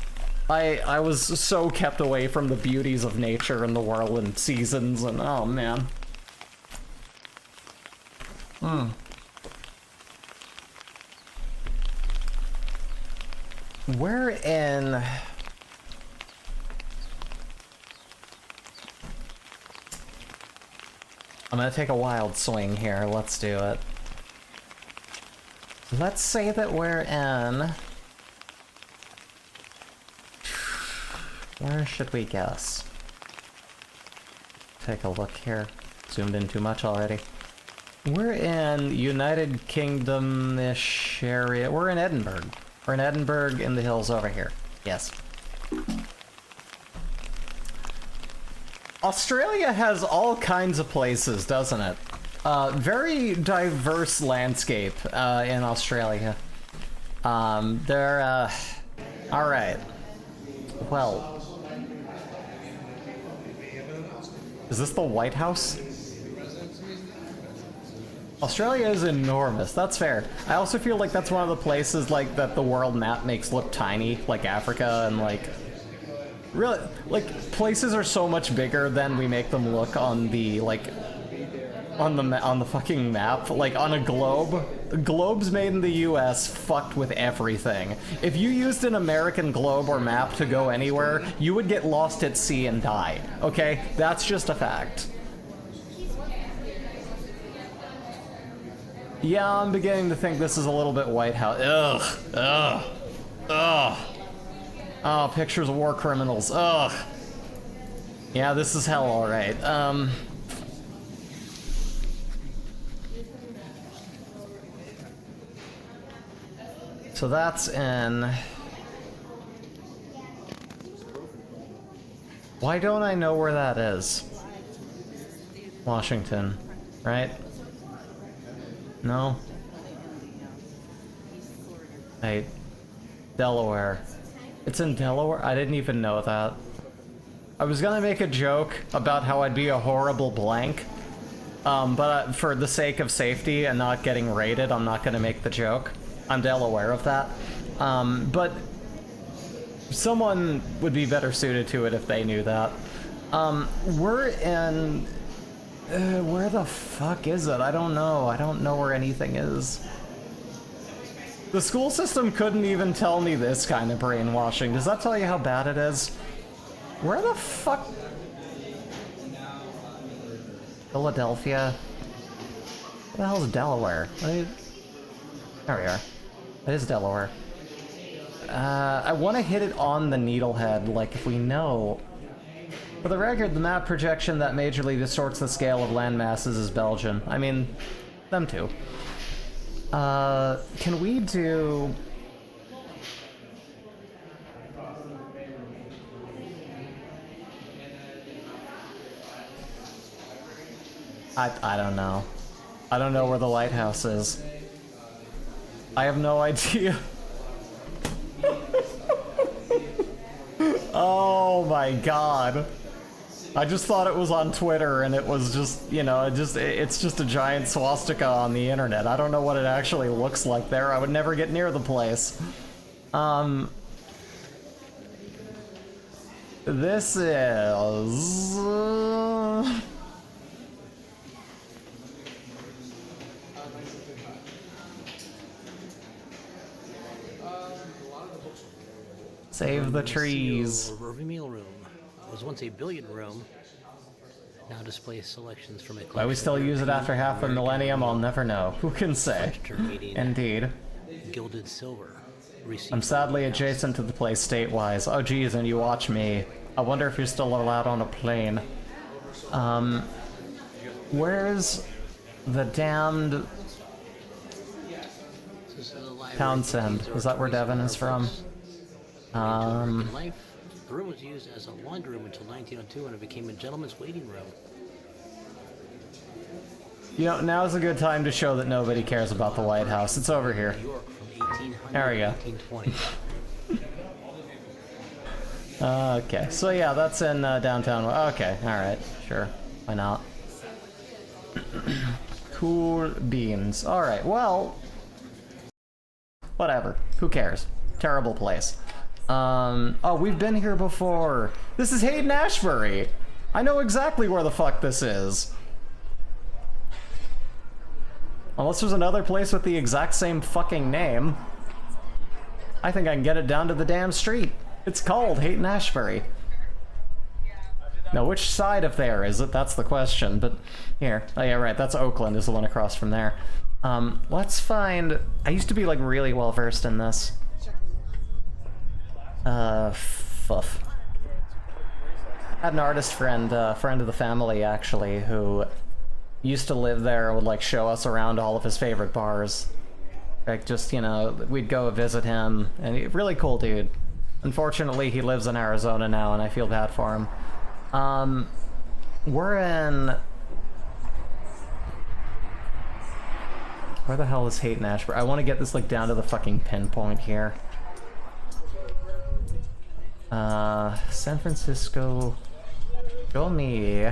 I was so kept away from the beauties of nature and the world and seasons and oh man. We're in... I'm gonna take a wild swing here. Let's do it. Let's say that we're in... Where should we guess? Take a look here. Zoomed in too much already. We're in United Kingdom-ish area. We're in Edinburgh. We're in Edinburgh in the hills over here. Yes. Australia has all kinds of places, doesn't it? Very diverse landscape in Australia. Alright. Well... Is this the White House? Australia is enormous, that's fair. I also feel like that's one of the places like that the world map makes look tiny, like Africa and like... Really, like, places are so much bigger than we make them look on the, like... On the fucking map, like on a globe. Globes made in the US fucked with everything. If you used an American globe or map to go anywhere, you would get lost at sea and die. Okay? That's just a fact. Yeah, I'm beginning to think this is a little bit White House. Ugh. Oh, pictures of war criminals. Ugh. Yeah, this is hell, alright. So that's in... Why don't I know where that is? Washington, right? No? Hey, Delaware. It's in Delaware? I didn't even know that. I was gonna make a joke about how I'd be a horrible blank, but for the sake of safety and not getting raided, I'm not gonna make the joke. I'm well aware of that. But Someone would be better suited to it if they knew that. We're in... where the fuck is it? I don't know. I don't know where anything is. The school system couldn't even tell me this kind of brainwashing. Does that tell you how bad it is? Where the fuck... Philadelphia? What the hell is Delaware? There we are. That is Delaware. I want to hit it on the needlehead, like if we know. For the record, the map projection that majorly distorts the scale of land masses is Belgian. I mean, them too. Can we do... I don't know. I don't know where the lighthouse is. I have no idea. Oh my god. I just thought it was on Twitter and it was just, you know, it's just a giant swastika on the internet. I don't know what it actually looks like there. I would never get near the place. This is... Save the trees. Rotary meal room was once a billiard room. Now displays selections from a. Why we still use it after half a millennium, I'll never know. Who can say? Indeed. Gilded silver. I'm sadly adjacent to the place state-wise. Oh geez, and you watch me. I wonder if you're still allowed on a plane. Where's the damned Townsend? Is that where Devin is from? The room was used as a laundry room until 1902 when it became a gentleman's waiting room. You know, now's a good time to show that nobody cares about the White House. It's over here. New York from 1800 there we go. to 1820. Okay, so yeah, that's in downtown. Okay, alright, sure. Why not? Cool beans. Alright, well... whatever. Who cares? Terrible place. Oh, we've been here before. This is Haight-Ashbury. I know exactly where the fuck this is. Unless there's another place with the exact same fucking name. I think I can get it down to the damn street. It's called Haight-Ashbury. Now, which side of there is it? That's the question, but here. Oh yeah, right, that's Oakland is the one across from there. Let's find... I used to be, like, really well-versed in this. Fuff. I had an artist friend, friend of the family, actually, who used to live there and would, like, show us around all of his favorite bars. Like, just, you know, we'd go visit him, and really cool dude. Unfortunately, he lives in Arizona now, and I feel bad for him. We're in... where the hell is Haight-Ashbury? I want to get this, like, down to the fucking pinpoint here. San Francisco... Show me.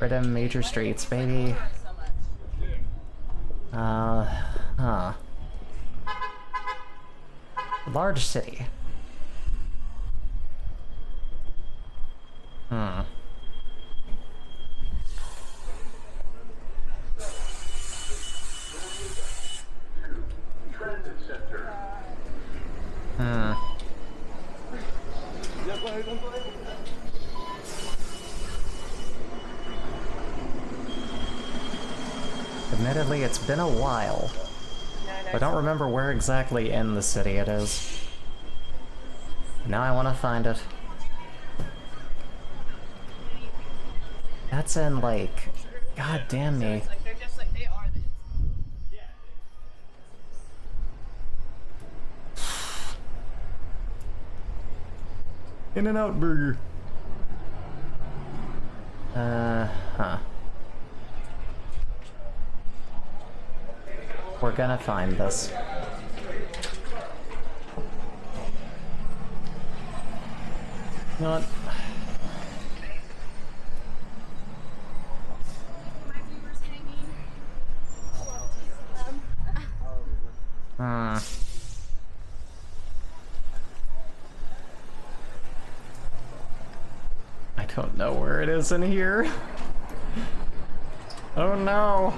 Right on major streets, baby. Large city. Admittedly, it's been a while. I don't remember where exactly in the city it is. Now I want to find it. That's in, like... God damn me. In-N-Out Burger. We're gonna find this. You know what? don't know where it is in here. Oh no.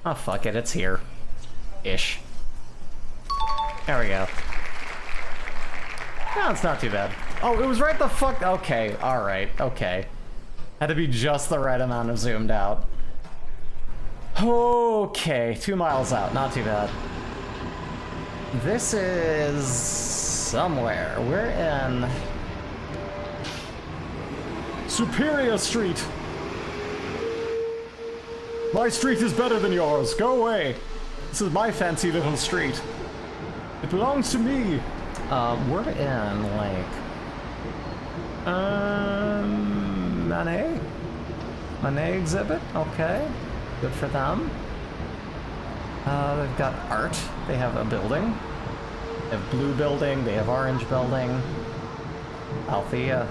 Oh fuck it, it's here. Ish. There we go. No, it's not too bad. Oh, it was right the fuck. Okay, alright, okay. Had to be just the right amount of zoomed out. Okay, 2 miles out, not too bad. This is somewhere. We're in Superior Street. My street is better than yours. Go away. This is my fancy little street. It belongs to me. We're in like Manet exhibit. Okay, good for them. They've got art. They have a building. They have blue building. They have orange building. Althea.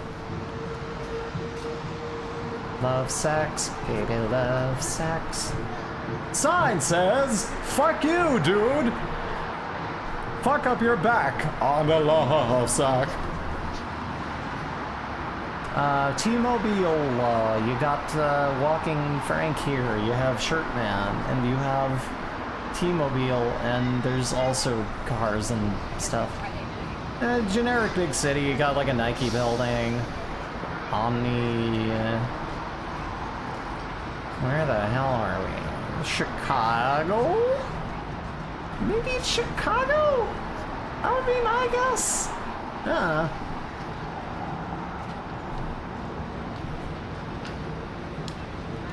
Love sex. Baby love sex. Sign says, fuck you, dude. Fuck up your back on the love sack. T-Mobile, you got Walking Frank here. You have Shirtman, and you have T-Mobile, and there's also cars and stuff. Generic big city, you got like a Nike building, Omni. Where the hell are we? Chicago? Maybe it's Chicago? That would be my guess.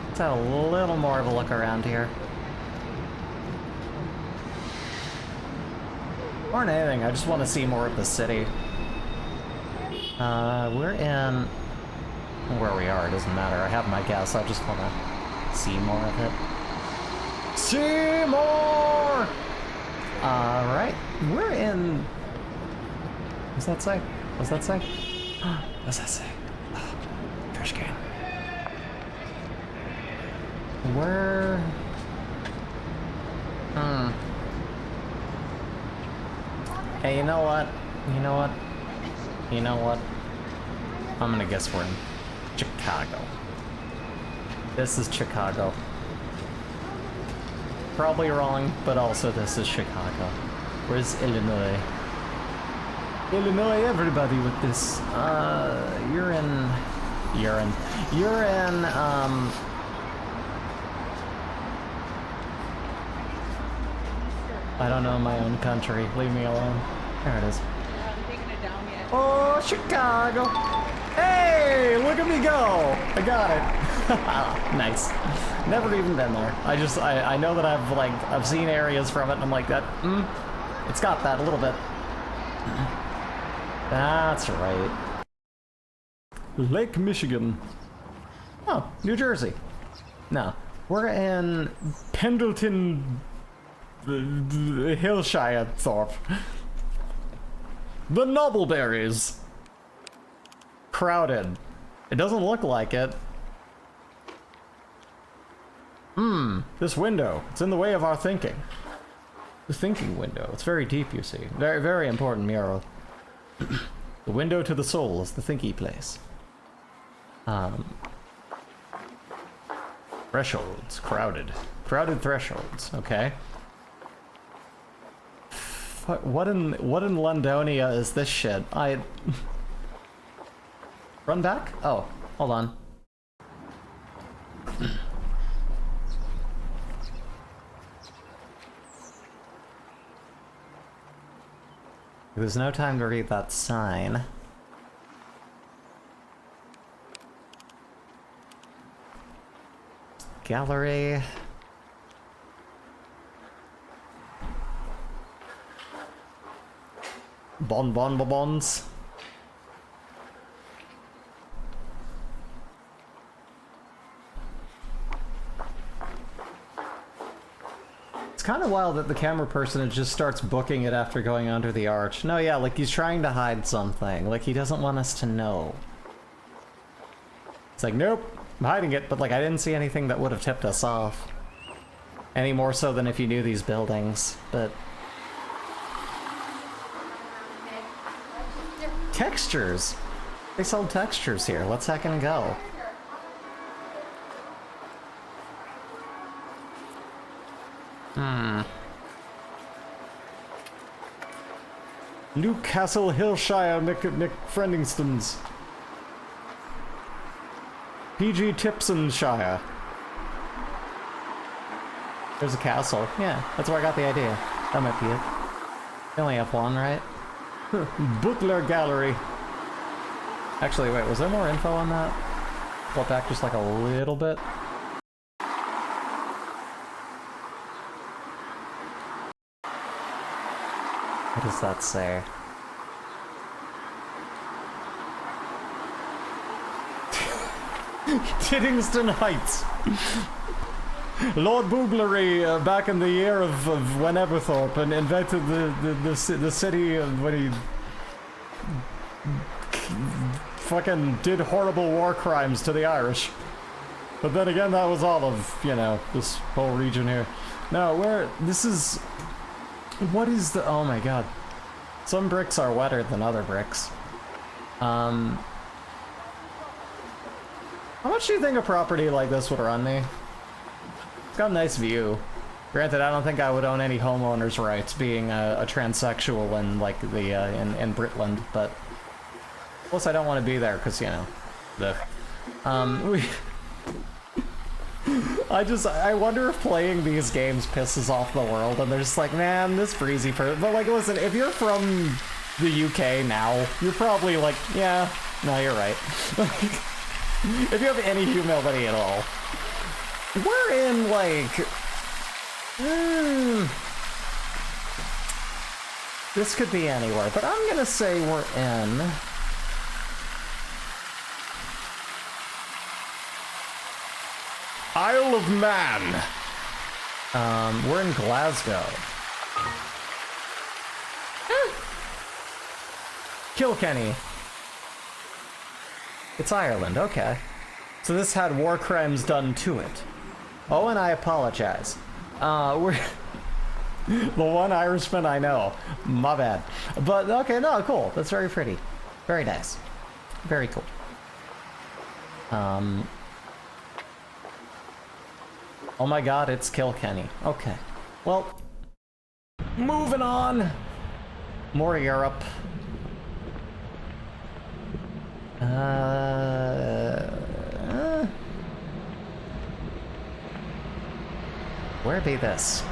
Let's have a little more of a look around here. More than anything, I just want to see more of the city. We're in... Where we are, it doesn't matter. I have my guess. I just want to see more of it. See more! Alright. We're in... What's that say? What's that say? What's that say? Oh, trash can. We're... Hey, you know what? You know what? You know what? I'm gonna guess we're in Chicago. This is Chicago. Probably wrong, but also this is Chicago. Where's Illinois? Illinois, everybody with this. You're in, I don't know my own country. Leave me alone. There it is. Oh, Chicago. Hey, look at me go. I got it. Nice. Never even been there. I know that I've seen areas from it and I'm like that. It's got that a little bit. That's right. Lake Michigan. Oh, New Jersey. No, we're in Pendleton, Hillshire, Thorpe. The Nobbleberries. Crowded. It doesn't look like it. This window. It's in the way of our thinking. The thinking window. It's very deep, you see. Very, very important mural. The window to the soul is the thinky place. Thresholds. Crowded. Crowded thresholds. Okay. What in Londonia is this shit? Run back? Oh, hold on. There's no time to read that sign. Gallery. Bonbons. It's kind of wild that the camera person just starts booking it after going under the arch. No, yeah, like he's trying to hide something. Like he doesn't want us to know. It's like, nope, I'm hiding it, but like I didn't see anything that would have tipped us off. Any more so than if you knew these buildings, but... Textures. They sell textures here. Let's heckin' go. Newcastle Hillshire Nick Friendingston's. PG Tipsonshire. There's a castle. Yeah, that's where I got the idea. That might be it. You only have one, right? Butler Gallery. Actually, wait, was there more info on that? Pull it back just like a little bit. What does that say? Tiddingston Heights. Lord Booglery, back in the year of Wheneverthorpe, and invented the city when he fucking did horrible war crimes to the Irish. But then again, that was all of, you know, this whole region here. No, this is... What is the... Oh my god. Some bricks are wetter than other bricks. How much do you think a property like this would run me? It's got a nice view. Granted, I don't think I would own any homeowners' rights, being a transsexual in, like, the, in Britland, but... Plus, I don't want to be there, because, you know, I wonder if playing these games pisses off the world, and they're just like, man, this breezy person. But, like, listen, if you're from the UK now, you're probably like, yeah, no, you're right. If you have any humility at all. We're in, like... This could be anywhere, but I'm gonna say we're in... Isle of Man. We're in Glasgow. Kilkenny. It's Ireland, okay. So this had war crimes done to it. Oh, and I apologize. We're... the one Irishman I know. My bad. But, okay, no, cool. That's very pretty. Very nice. Very cool. Oh my god, it's Kilkenny. Okay. Well, moving on. More Europe. Where be this?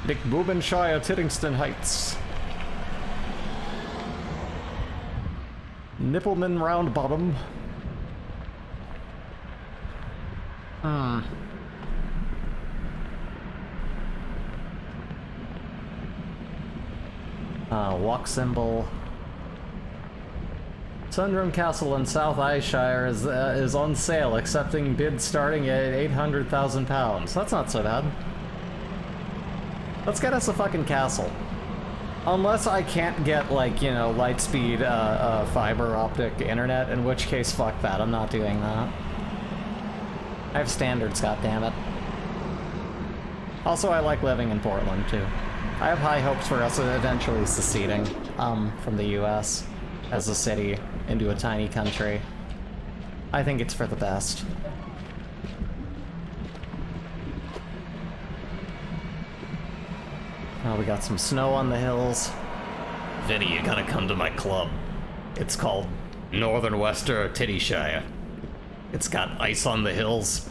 Dick Bubenshire, Tiddingston Heights. Nippleman Round Bottom. Walk symbol. Sundrum Castle in South Ayrshire is on sale, accepting bids starting at £800,000. That's not so bad. Let's get us a fucking castle. Unless I can't get, like, you know, light speed fiber optic internet, in which case, fuck that, I'm not doing that. I have standards, goddammit. Also, I like living in Portland, too. I have high hopes for us eventually seceding from the US as a city into a tiny country. I think it's for the best. Oh, we got some snow on the hills. Vinny, you gotta come to my club. It's called Northern Wester Tiddyshire. It's got ice on the hills.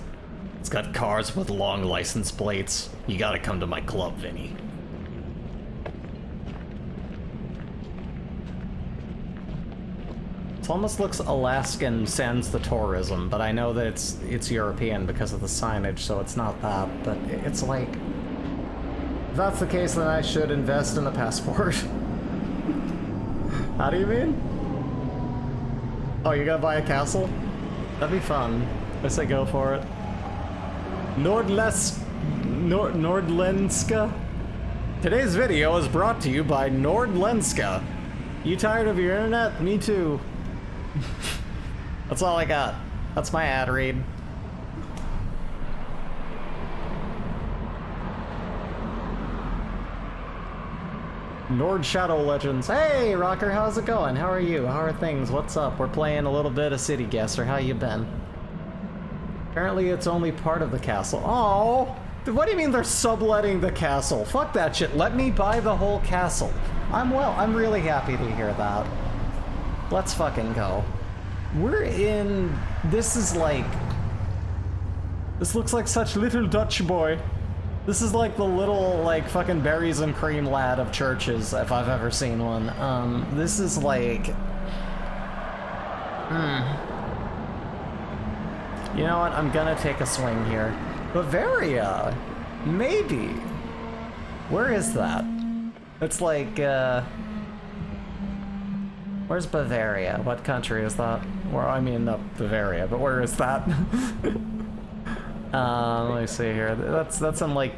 It's got cars with long license plates. You gotta come to my club, Vinny. It almost looks Alaskan sans the tourism, but I know that it's European because of the signage, so it's not that, but it's like... If that's the case, then I should invest in a passport. How do you mean? Oh, you're gonna buy a castle? That'd be fun. I say go for it. Nordlenska? Today's video is brought to you by Nordlenska. You tired of your internet? Me too. That's all I got. That's my ad read. Nord Shadow Legends. Hey, Rocker, how's it going? How are you? How are things? What's up? We're playing a little bit of City Guesser. How you been? Apparently it's only part of the castle. Oh, what do you mean they're subletting the castle? Fuck that shit. Let me buy the whole castle. I'm really happy to hear that. Let's fucking go. We're in... This is like... This looks like such little Dutch boy. This is like the little, like, fucking berries and cream lad of churches, if I've ever seen one. This is like... You know what? I'm gonna take a swing here. Bavaria! Maybe! Where is that? It's like, Where's Bavaria? What country is that? Well, I mean, not Bavaria, but where is that? Let me see here. That's in, like,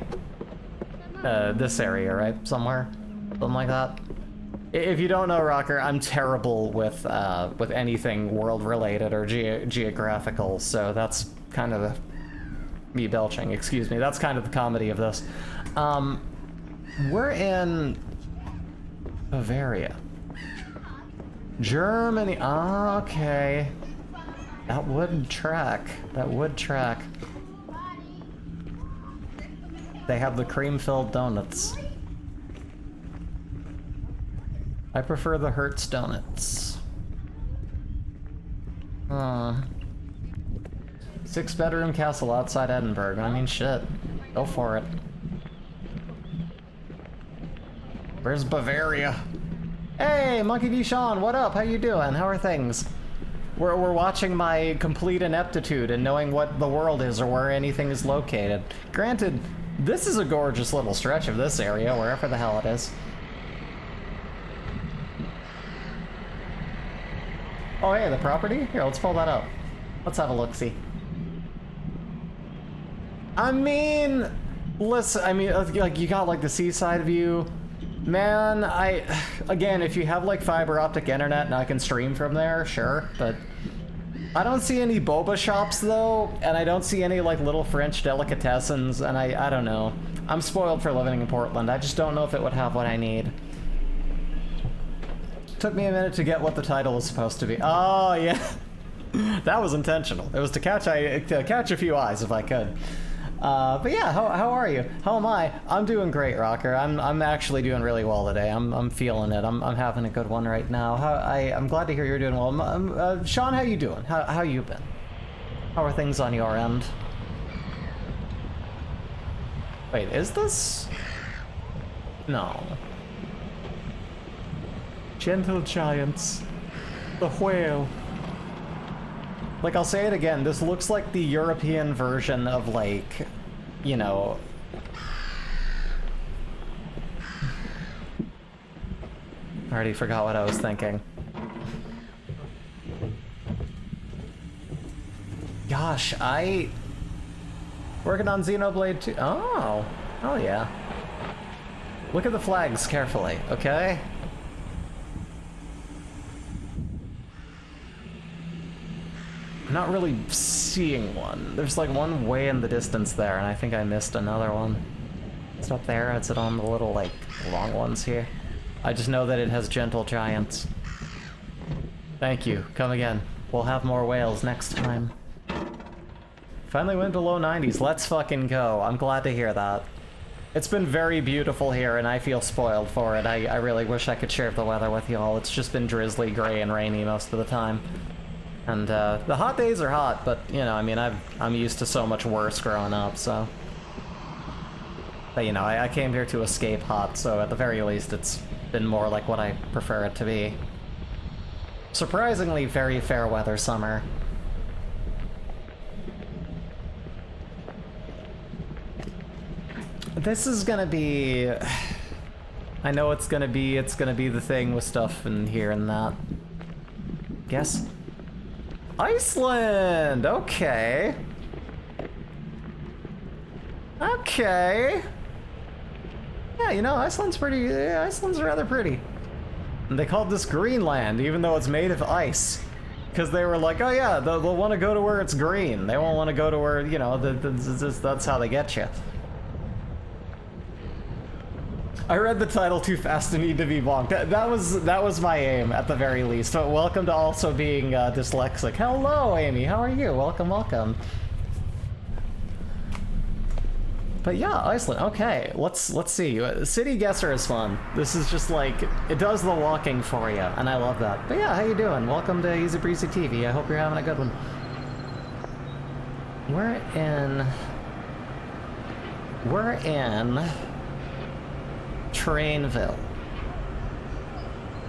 this area, right? Somewhere? Something like that? If you don't know, Rocker, I'm terrible with anything world-related or geographical, so that's kind of me belching, excuse me. That's kind of the comedy of this. We're in Bavaria. Germany. Okay. That would track. That would track. They have the cream-filled donuts. I prefer the Hertz donuts. 6-bedroom castle outside Edinburgh. I mean, shit. Go for it. Where's Bavaria? Hey, Monkey D. Sean, what up? How you doing? How are things? We're watching my complete ineptitude in knowing what the world is or where anything is located. Granted, this is a gorgeous little stretch of this area, wherever the hell it is. Oh, hey, the property? Here, let's pull that up. Let's have a look-see. I mean, listen, I mean, like, you got, like, the seaside view. Man, again, if you have, like, fiber optic internet and I can stream from there, sure, but I don't see any boba shops, though, and I don't see any, like, little French delicatessens, and I don't know. I'm spoiled for living in Portland. I just don't know if it would have what I need. Took me a minute to get what the title was supposed to be. Oh, yeah. That was intentional. It was to catch a few eyes, if I could. But yeah, how are you? How am I? I'm doing great, Rocker. I'm actually doing really well today. I'm feeling it. I'm having a good one right now. I'm glad to hear you're doing well. Sean, how you doing? How you been? How are things on your end? Wait, is this? No. Gentle giants. The whale. Like, I'll say it again, this looks like the European version of, like, you know... I already forgot what I was thinking. Gosh, working on Xenoblade 2. Oh! Oh, yeah. Look at the flags carefully, okay? I'm not really seeing one. There's like one way in the distance there, and I think I missed another one. It's up there. Is it on the little, like, long ones here? I just know that it has gentle giants. Thank you. Come again. We'll have more whales next time. Finally went to low 90s. Let's fucking go. I'm glad to hear that. It's been very beautiful here, and I feel spoiled for it. I really wish I could share the weather with you all. It's just been drizzly, gray, and rainy most of the time. And the hot days are hot, but, you know, I mean, I'm used to so much worse growing up, so... But, you know, I came here to escape hot, so at the very least it's been more like what I prefer it to be. Surprisingly very fair weather summer. This is gonna be... I know it's gonna be the thing with stuff in here and that. Guess? Iceland! Okay. Okay. Yeah, you know, Iceland's rather pretty. And they called this Greenland, even though it's made of ice. Because they were like, oh yeah, they'll want to go to where it's green. They won't want to go to where, you know, that's how they get you. I read the title too fast to need to be bonked. That was my aim at the very least. But welcome to also being dyslexic. Hello, Amy. How are you? Welcome, welcome. But yeah, Iceland. Okay, let's see. City Guesser is fun. This is just like it does the walking for you, and I love that. But yeah, how you doing? Welcome to Easy Breezy TV. I hope you're having a good one. We're in Trainville.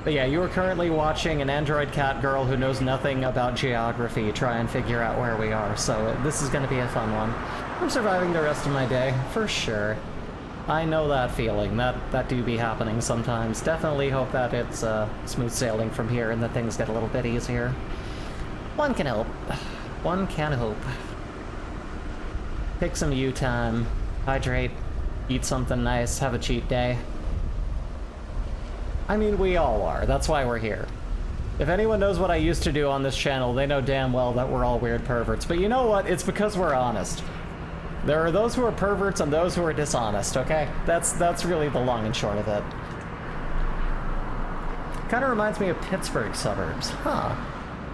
But yeah, you are currently watching an android cat girl who knows nothing about geography try and figure out where we are, so this is going to be a fun one. I'm surviving the rest of my day, for sure. I know that feeling. That do be happening sometimes. Definitely hope that it's smooth sailing from here and that things get a little bit easier. One can hope. One can hope. Take some you time, hydrate, eat something nice, have a cheat day. I mean, we all are. That's why we're here. If anyone knows what I used to do on this channel, they know damn well that we're all weird perverts. But you know what? It's because we're honest. There are those who are perverts and those who are dishonest, okay? That's really the long and short of it. Kind of reminds me of Pittsburgh suburbs. Huh.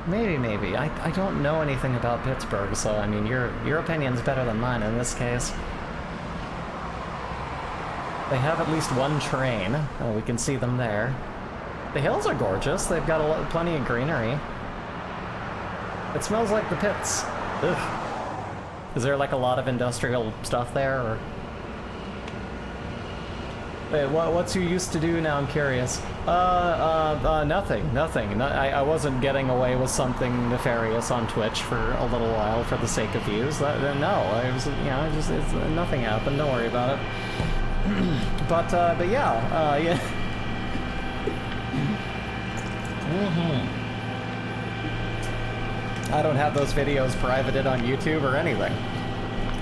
Maybe. I don't know anything about Pittsburgh, so I mean, your opinion's better than mine in this case. They have at least one train. Oh, we can see them there. The hills are gorgeous. They've got plenty of greenery. It smells like the pits. Ugh. Is there like a lot of industrial stuff there, or? Wait, what's you used to do now? I'm curious. Nothing. I wasn't getting away with something nefarious on Twitch for a little while for the sake of views. No, I was, nothing happened. Don't worry about it. But yeah, yeah. I don't have those videos privated on YouTube or anything.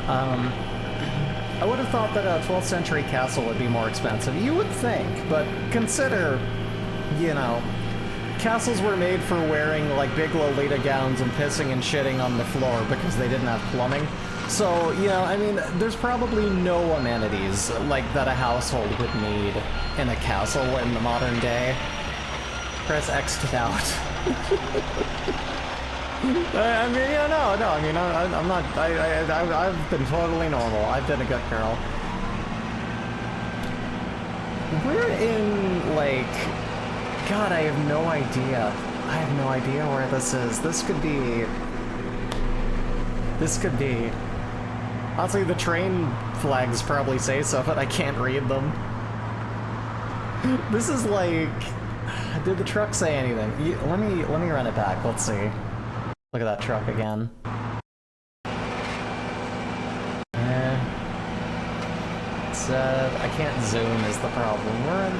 I would have thought that a 12th century castle would be more expensive. You would think, but consider, you know, castles were made for wearing like big Lolita gowns and pissing and shitting on the floor because they didn't have plumbing. So, you know, I mean, there's probably no amenities like that a household would need in a castle in the modern day. Press X to doubt. I mean, yeah, no, I mean, I'm not, I've been totally normal. I've been a good girl. We're in, like, God, I have no idea. I have no idea where this is. This could be, honestly, the train flags probably say so, but I can't read them. This is like, did the truck say anything? Let me run it back, let's see. Look at that truck again. It's, I can't zoom is the problem. We're in,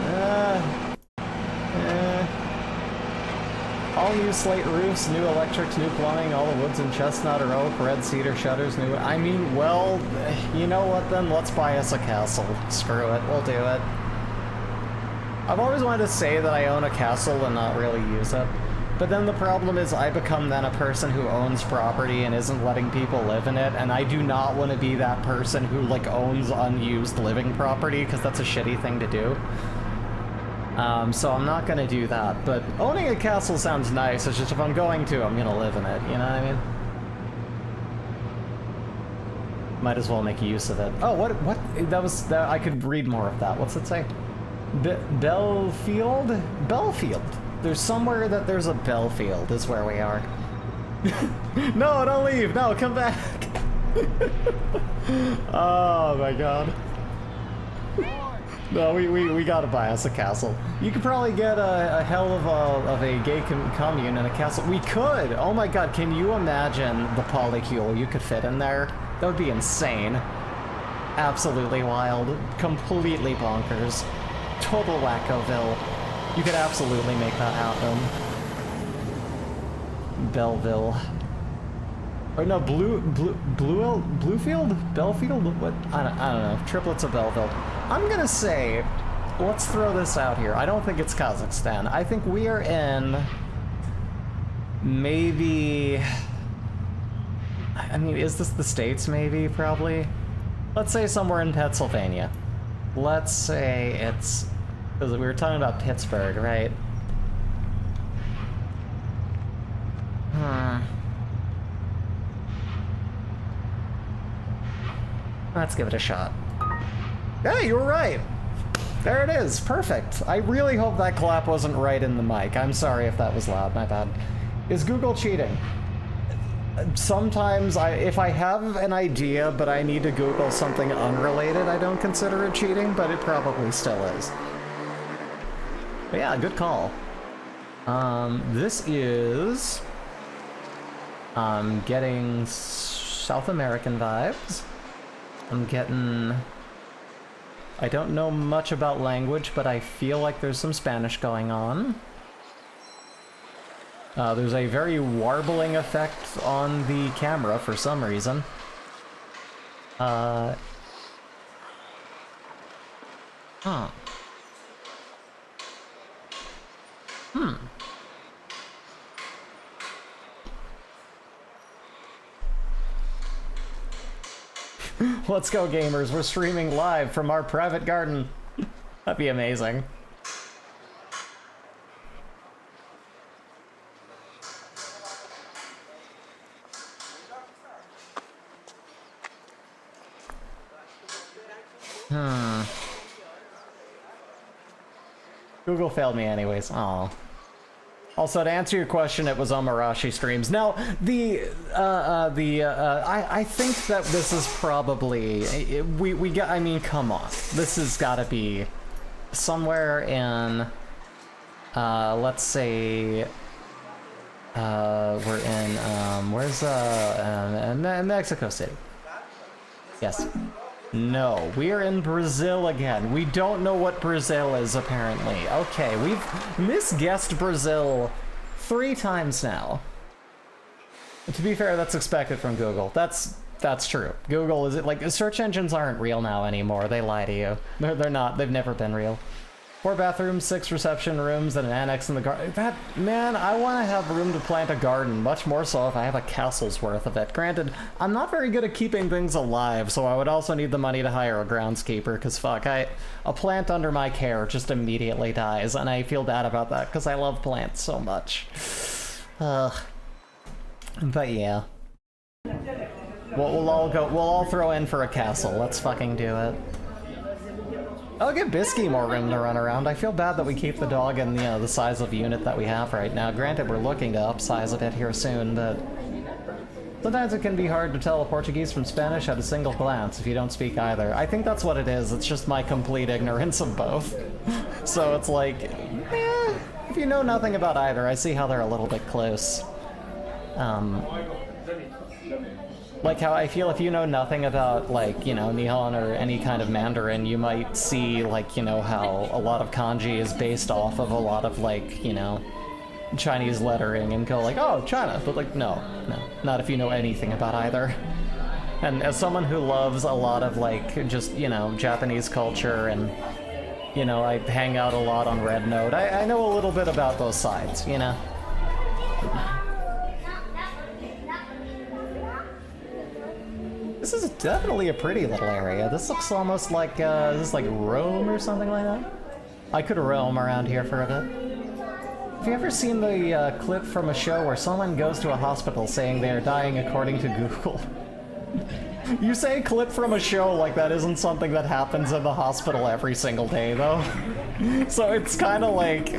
all new slate roofs, new electrics, new plumbing, all the woods and chestnut or oak, red cedar shutters, new... I mean, well, you know what then? Let's buy us a castle. Screw it, we'll do it. I've always wanted to say that I own a castle and not really use it. But then the problem is I become then a person who owns property and isn't letting people live in it, and I do not want to be that person who, like, owns unused living property, because that's a shitty thing to do. So I'm not gonna do that, but owning a castle sounds nice. It's just if I'm going to, I'm gonna live in it, you know what I mean? Might as well make use of it. Oh, what, that I could read more of that. What's it say? Belfield? Belfield. There's somewhere that there's a Belfield is where we are. No, don't leave, no, come back. Oh my god. No, we gotta buy us a castle. You could probably get a hell of a gay commune in a castle. We could! Oh my god, can you imagine the polycule you could fit in there? That would be insane. Absolutely wild. Completely bonkers. Total Wackoville. You could absolutely make that happen. Belleville. Or no, Bluefield? Belfield? What? I don't know. Triplets of Belleville. I'm gonna say, let's throw this out here. I don't think it's Kazakhstan. I think we are in maybe, I mean, is this the States maybe, probably? Let's say somewhere in Pennsylvania. let's say it's, because we were talking about Pittsburgh, right? Let's give it a shot. Hey, you were right. There it is. Perfect. I really hope that clap wasn't right in the mic. I'm sorry if that was loud. My bad. Is Google cheating? Sometimes, if I have an idea, but I need to Google something unrelated, I don't consider it cheating, but it probably still is. But yeah, good call. This is... I'm getting South American vibes. I'm getting... I don't know much about language, but I feel like there's some Spanish going on. There's a very warbling effect on the camera for some reason. Huh. Let's go, gamers. We're streaming live from our private garden. That'd be amazing. Google failed me anyways. Aw. Also, to answer your question, it was Omarashi streams. Now, I think that this is probably, I mean, come on. This has gotta be somewhere in, let's say, we're in, where's, Mexico City. Yes. No, we are in Brazil again. We don't know what Brazil is, apparently. Okay, we've misguessed Brazil 3 times now. To be fair, that's expected from Google. That's true. Google is, like, search engines aren't real now anymore. They lie to you. They're not. They've never been real. 4 bathrooms, 6 reception rooms, and an annex in the garden. Man, I want to have room to plant a garden, much more so if I have a castle's worth of it. Granted, I'm not very good at keeping things alive, so I would also need the money to hire a groundskeeper, because fuck, a plant under my care just immediately dies, and I feel bad about that, because I love plants so much. But yeah. We'll all throw in for a castle. Let's fucking do it. I'll give Bisky more room to run around. I feel bad that we keep the dog in the size of unit that we have right now. Granted, we're looking to upsize a bit here soon, but sometimes it can be hard to tell Portuguese from Spanish at a single glance if you don't speak either. I think that's what it is. It's just my complete ignorance of both. So it's like, if you know nothing about either, I see how they're a little bit close. Like how I feel if you know nothing about, like, you know, Nihon or any kind of Mandarin, you might see, like, you know, how a lot of kanji is based off of a lot of, like, you know, Chinese lettering and go like, oh, China. But, like, no, not if you know anything about either. And as someone who loves a lot of, like, just, you know, Japanese culture and, you know, I hang out a lot on Red Note, I know a little bit about both sides, you know? This is definitely a pretty little area. This looks almost like, is this like Rome or something like that? I could roam around here for a bit. Have you ever seen the clip from a show where someone goes to a hospital saying they are dying according to Google? You say clip from a show like that isn't something that happens in the hospital every single day, though. So it's kind of like,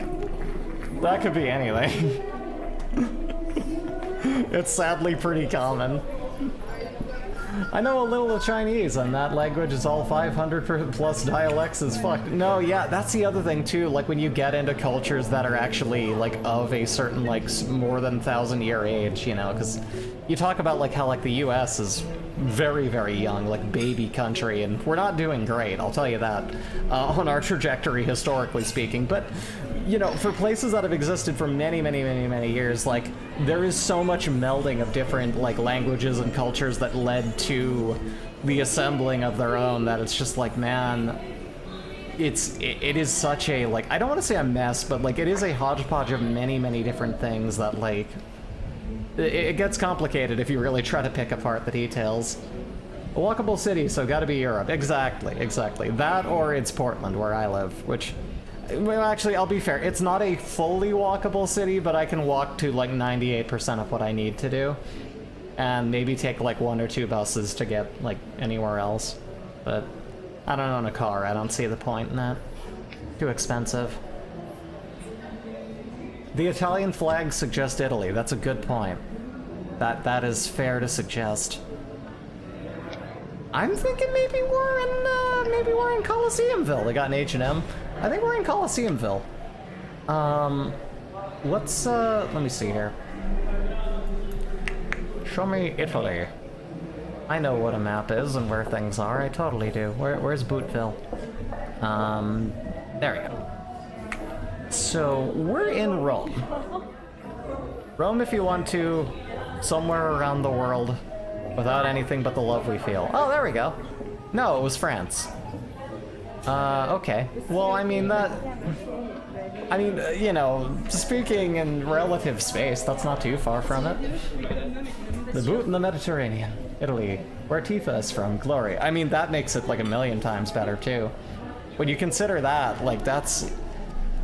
that could be anything. It's sadly pretty common. I know a little of Chinese, and that language is all 500 plus dialects as fuck. No, yeah, that's the other thing too, like when you get into cultures that are actually, like, of a certain, like, more than 1,000-year age, you know, because you talk about, like, how, like, the US is very, very young, like, baby country, and we're not doing great, I'll tell you that, on our trajectory, historically speaking, but, you know, for places that have existed for many, many, many, many years, like, there is so much melding of different, like, languages and cultures that led to the assembling of their own that it's just like, man, it is such a, like, I don't want to say a mess, but, like, it is a hodgepodge of many, many different things that, like, it gets complicated if you really try to pick apart the details. A walkable city, so gotta be Europe. Exactly, exactly. That or it's Portland, where I live, which... Well, actually, I'll be fair. It's not a fully walkable city, but I can walk to like 98% of what I need to do. And maybe take like 1 or 2 buses to get like anywhere else. But I don't own a car. I don't see the point in that. Too expensive. The Italian flag suggests Italy. That's a good point. That is fair to suggest. I'm thinking maybe we're in Coliseumville. They got an H&M. I think we're in Coliseumville. Let me see here. Show me Italy. I know what a map is and where things are. I totally do. Where's Bootville? There we go. So, we're in Rome. Rome, if you want to, somewhere around the world, without anything but the love we feel. Oh, there we go. No, it was France. Okay. Well, I mean, you know, speaking in relative space, that's not too far from it. The boot in the Mediterranean. Italy, where Tifa is from. Glory. I mean, that makes it like a million times better, too. When you consider that, like, that's...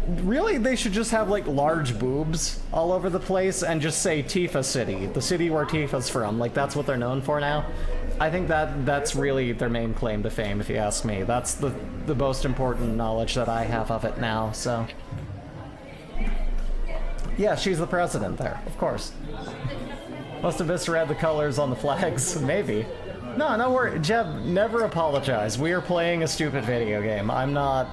Really, they should just have, like, large boobs all over the place and just say Tifa City, the city where Tifa's from. Like, that's what they're known for now. I think that's really their main claim to fame, if you ask me. That's the most important knowledge that I have of it now, so... Yeah, she's the president there, of course. Must have misread the colors on the flags, maybe. No worry, Jeb, never apologize. We are playing a stupid video game. I'm not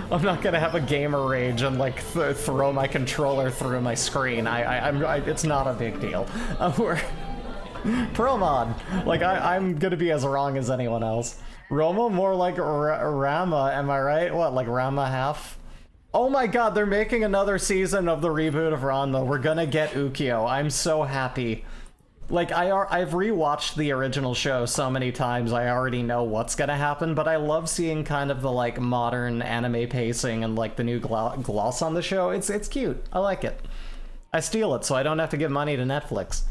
gonna have a gamer rage and like throw my controller through my screen. It's not a big deal. We're pro mod. Like I'm gonna be as wrong as anyone else. Roma, more like Rama. Am I right? What, like Rama half? Oh my god, they're making another season of the reboot of Ranma. We're gonna get Ukyo. I'm so happy. Like, I've rewatched the original show so many times, I already know what's gonna happen, but I love seeing kind of the, like, modern anime pacing and, like, the new gloss on the show. It's cute. I like it. I steal it so I don't have to give money to Netflix.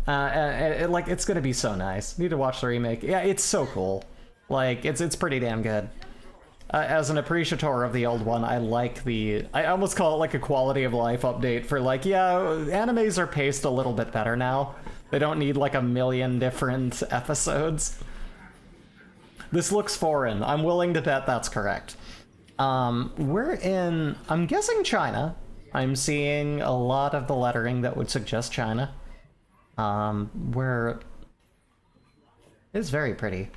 It's gonna be so nice. Need to watch the remake. Yeah, it's so cool. Like, it's pretty damn good. As an appreciator of the old one, I like I almost call it like a quality of life update for like, yeah, animes are paced a little bit better now. They don't need like a million different episodes. This looks foreign. I'm willing to bet that's correct. We're in, I'm guessing China. I'm seeing a lot of the lettering that would suggest China. It's very pretty.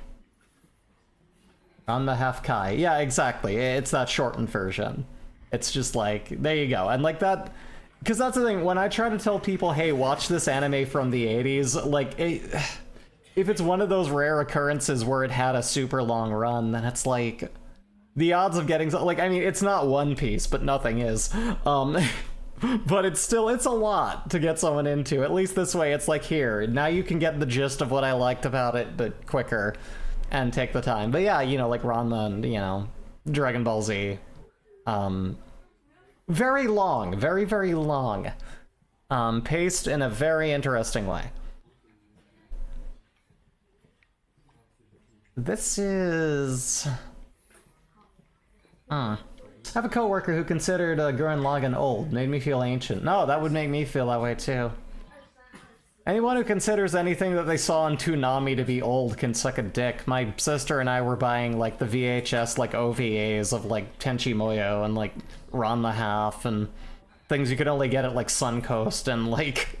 On the half Kai. Yeah, exactly. It's that shortened version. It's just like, there you go. And like that, because that's the thing, when I try to tell people, hey, watch this anime from the 80s, like, if it's one of those rare occurrences where it had a super long run, then it's like, the odds of getting, like, I mean, it's not One Piece, but nothing is. But it's a lot to get someone into. At least this way, it's like, here, now you can get the gist of what I liked about it, but quicker. And take the time. But yeah, you know, like Ranma and, you know, Dragon Ball Z. Very long. Very, very long. Paced in a very interesting way. This is... I have a coworker who considered Gurren Lagann old. Made me feel ancient. No, that would make me feel that way too. Anyone who considers anything that they saw on Toonami to be old can suck a dick. My sister and I were buying, like, the VHS, like, OVAs of, like, Tenchi Muyo and, like, Ranma Half and things you could only get at, like, Suncoast and, like,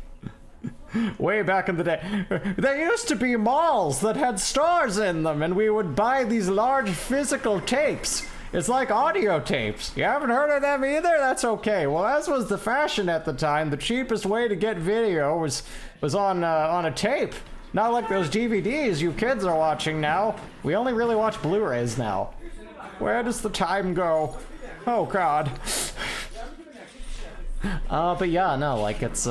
way back in the day. There used to be malls that had stores in them, and we would buy these large physical tapes. It's like audio tapes. You haven't heard of them either? That's okay. Well, as was the fashion at the time, the cheapest way to get video was on a tape. Not like those DVDs you kids are watching now. We only really watch Blu-rays now. Where does the time go? Oh, God. But yeah, no, like, it's,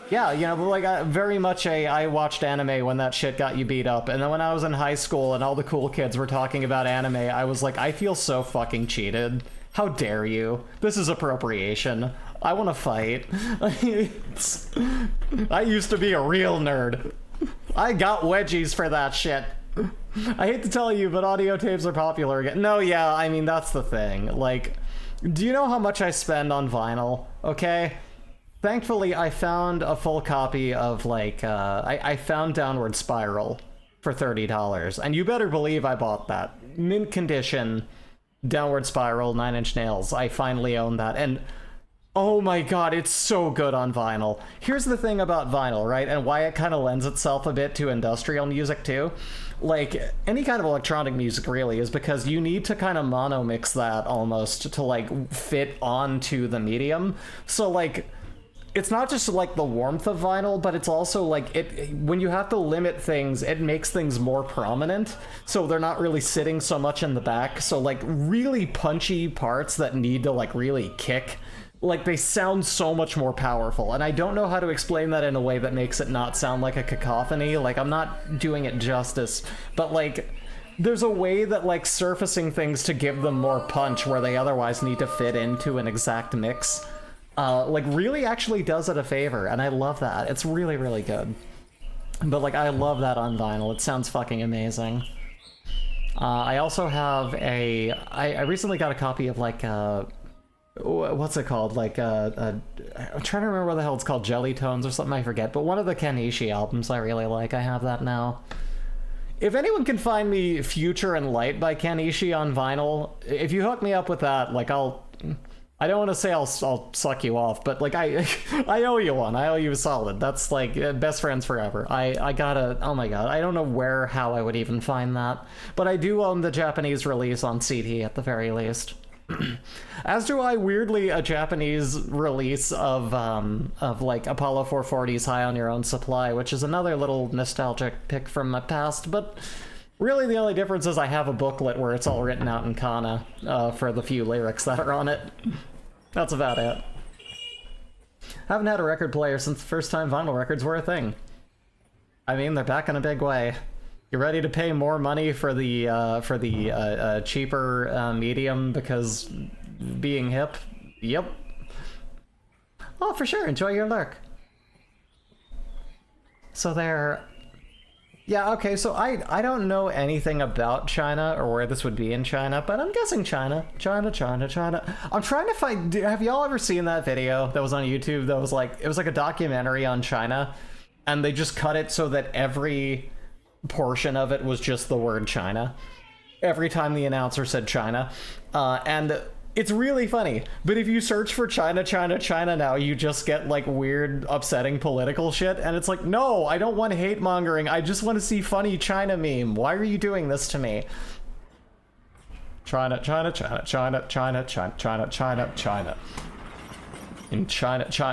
yeah, you know, but like, very much I watched anime when that shit got you beat up, and then when I was in high school and all the cool kids were talking about anime, I was like, I feel so fucking cheated. How dare you? This is appropriation. I want to fight. I used to be a real nerd. I got wedgies for that shit. I hate to tell you, but audio tapes are popular again. No, yeah, I mean, that's the thing. Like, do you know how much I spend on vinyl? Okay? Thankfully, I found a full copy of, like, I found Downward Spiral for $30. And you better believe I bought that. Mint condition, Downward Spiral, 9 Inch Nails. I finally own that. And oh my god, it's so good on vinyl. Here's the thing about vinyl, right? And why it kind of lends itself a bit to industrial music, too. Like, any kind of electronic music, really, is because you need to kind of mono mix that almost to, like, fit onto the medium. So, like, it's not just, like, the warmth of vinyl, but it's also, like, when you have to limit things, it makes things more prominent, so they're not really sitting so much in the back. So, like, really punchy parts that need to, like, really kick, like, they sound so much more powerful. And I don't know how to explain that in a way that makes it not sound like a cacophony. Like, I'm not doing it justice, but, like, there's a way that, like, surfacing things to give them more punch where they otherwise need to fit into an exact mix, like, really actually does it a favor, and I love that. It's really, really good. But, like, I love that on vinyl. It sounds fucking amazing. I also have I recently got a copy of, like, what's it called? Like, I'm trying to remember what the hell it's called, Jelly Tones or something, I forget, but one of the Kenichi albums I really like. I have that now. If anyone can find me Future and Light by Kenichi on vinyl, if you hook me up with that, like, I don't want to say I'll suck you off, but, like, I owe you one. I owe you a solid. That's, like, best friends forever. I gotta, oh my god, I don't know how I would even find that, but I do own the Japanese release on CD at the very least. As do I, weirdly, a Japanese release of like, Apollo 440's High on Your Own Supply, which is another little nostalgic pick from my past, but really the only difference is I have a booklet where it's all written out in kana for the few lyrics that are on it. That's about it. Haven't had a record player since the first time vinyl records were a thing. I mean, they're back in a big way. You ready to pay more money for the cheaper medium because being hip? Yep. Oh, for sure. Enjoy your lurk. So there. Yeah, okay, so I don't know anything about China or where this would be in China, but I'm guessing China. China. I'm trying to find... Have y'all ever seen that video that was on YouTube that was like... It was like a documentary on China, and they just cut it so that every portion of it was just the word China. Every time the announcer said China. And it's really funny, but if you search for China now, you just get, like, weird, upsetting political shit, and it's like, no, I don't want hate mongering, I just want to see funny China meme. Why are you doing this to me? China. In China.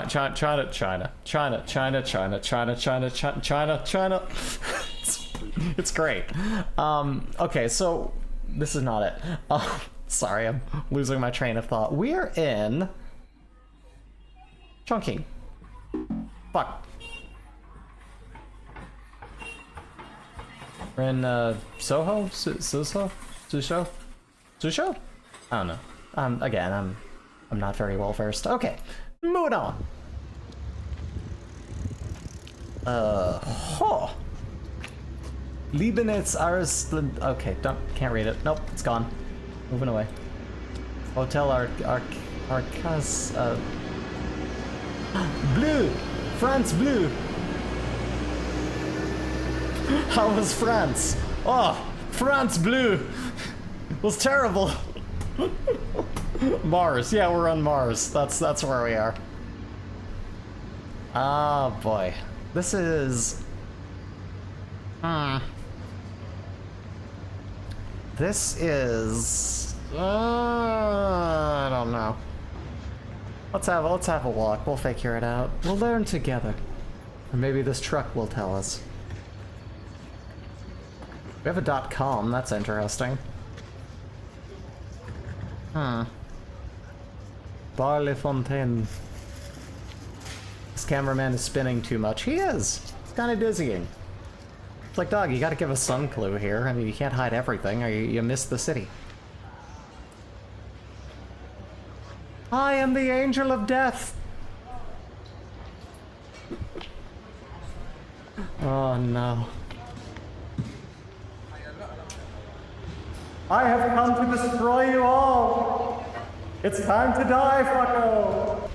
It's great. Okay, so this is not it. Sorry, I'm losing my train of thought. We're in Chongqing. Fuck. We're in Soho? Susho? I don't know. Again, I'm not very well versed. Okay, moving on. Leibniz Arslan. Okay, can't read it. Nope, it's gone. Moving away. Hotel Arcas. Blue! France Blue! How was France? Oh, France Blue! It was terrible! Mars. Yeah, we're on Mars. That's where we are. Ah, boy. This is... This is... I don't know. Let's have a walk. We'll figure it out. We'll learn together. Or maybe this truck will tell us. We have a .com. That's interesting. Barley Fontaine. This cameraman is spinning too much. He is. It's kind of dizzying. It's like, dog, you gotta give us some clue here. I mean, you can't hide everything or you miss the city. I am the angel of death. Oh no. I have come to destroy you all! It's time to die, fucko!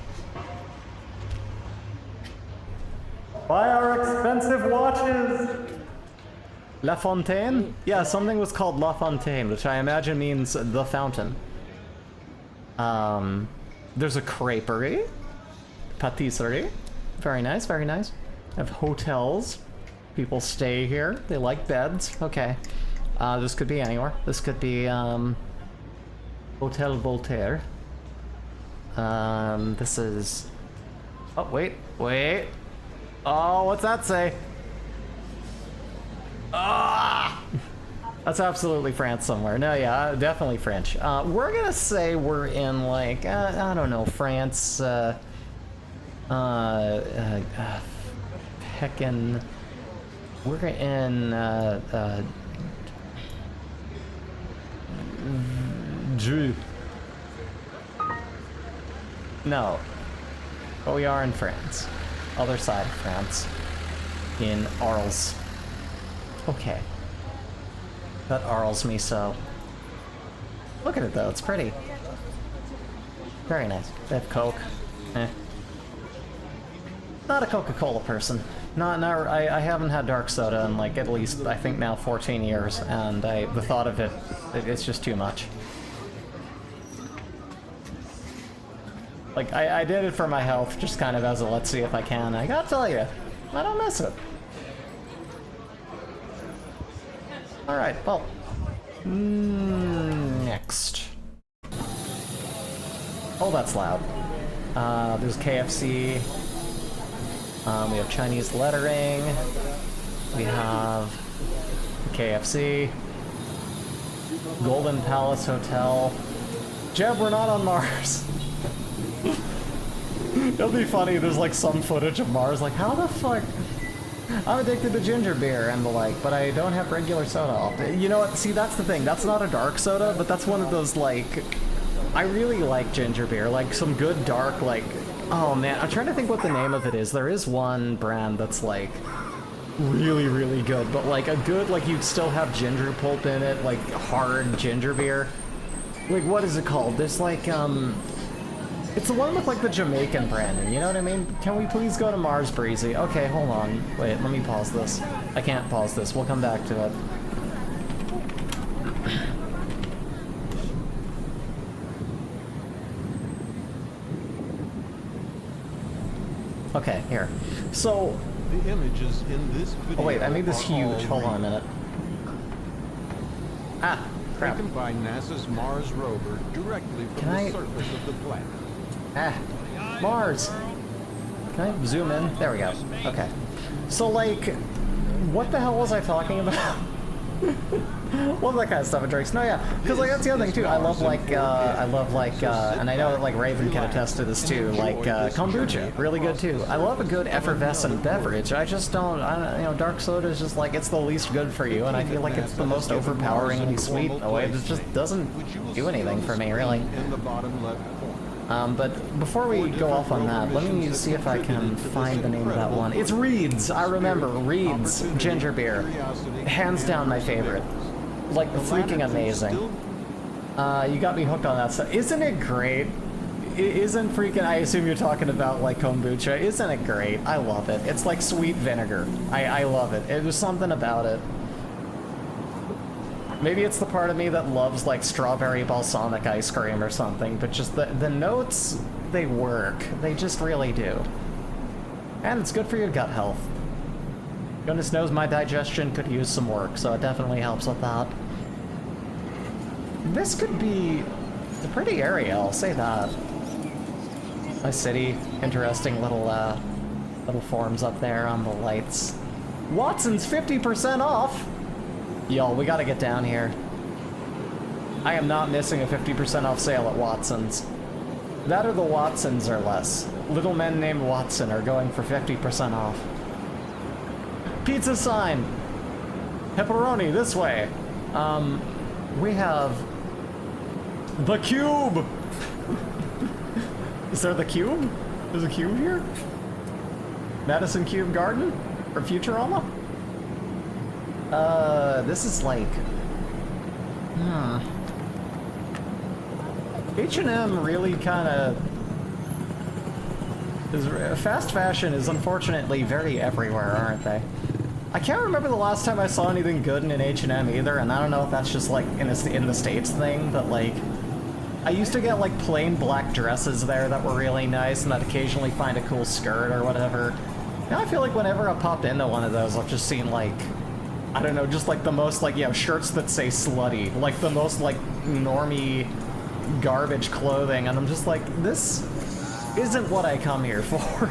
Buy our expensive watches! La Fontaine? Yeah, something was called La Fontaine, which I imagine means the fountain. There's a creperie. Patisserie. Very nice, very nice. I have hotels. People stay here. They like beds. Okay. This could be anywhere. This could be, Hotel Voltaire. This is... Oh, wait, wait. Oh, what's that say? Ah! That's absolutely France somewhere. No, yeah, definitely French. We're gonna say we're in, like, I don't know, France, heckin'... We're in, No. But we are in France. Other side of France. In Arles. Okay. That Arles me so. Look at it though, it's pretty. Very nice. They have Coke. Eh. Not a Coca-Cola person. I haven't had dark soda in like at least I think now 14 years, and the thought of it's just too much. Like I did it for my health, just kind of as a let's see if I can. I gotta tell you, I don't miss it. All right, well, next. Oh, that's loud. There's KFC. We have Chinese lettering. We have KFC. Golden Palace Hotel. Jeb, we're not on Mars. It'll be funny, there's like some footage of Mars, like how the fuck? I'm addicted to ginger beer and the like, but I don't have regular soda. You know what, see that's the thing, that's not a dark soda, but that's one of those like, I really like ginger beer, like some good dark like, oh man, I'm trying to think what the name of it is. There is one brand that's like really, really good, but like a good, like you'd still have ginger pulp in it, like hard ginger beer. Like what is it called? There's like, it's the one with like the Jamaican branding, you know what I mean? Can we please go to Mars, Breezy? Okay, hold on. Wait, let me pause this. I can't pause this, we'll come back to it. Okay, here. So... The images in this video. Oh wait, I made this huge. Hold on a minute. Ah, crap. Taken by NASA's Mars rover directly from the surface of the planet. Ah, Mars. Can I zoom in? There we go. Okay. So like, what the hell was I talking about? Well, that kind of stuff it drinks. No, yeah, because like that's the other thing too. I love like, and I know that like Raven can attest to this too. Like kombucha, really good too. I love a good effervescent beverage. I just don't, you know, dark soda is just like it's the least good for you, and I feel like it's the most overpoweringly sweet in a way. It just doesn't do anything for me, really. But before we go off on that, let me see if I can find the name of that one. It's Reed's. I remember Reed's ginger beer, hands down my favorite. Like freaking amazing. You got me hooked on that stuff. Isn't it great? Isn't freaking, I assume you're talking about like kombucha. Isn't it great? I love it. It's like sweet vinegar. I love it. There's something about it. Maybe it's the part of me that loves like strawberry balsamic ice cream or something, but just the notes, they work. They just really do. And it's good for your gut health. Goodness knows my digestion could use some work, so it definitely helps with that. This could be a pretty area, I'll say that. Nice city, interesting little forms up there on the lights. Watson's 50% off! Y'all, we gotta get down here. I am not missing a 50% off sale at Watson's. That or the Watsons are less. Little men named Watson are going for 50% off. Pizza sign! Pepperoni, this way! We have... The Cube! Is there the Cube? There's a Cube here? Madison Cube Garden? Or Futurama? This is like... H&M really kind of... Fast fashion is unfortunately very everywhere, aren't they? I can't remember the last time I saw anything good in an H&M either, and I don't know if that's just like in the States thing, but like... I used to get like plain black dresses there that were really nice, and I'd occasionally find a cool skirt or whatever. Now I feel like whenever I pop into one of those, I've just seen like... I don't know, just like the most like, shirts that say slutty. Like the most like normie garbage clothing, and I'm just like, this isn't what I come here for.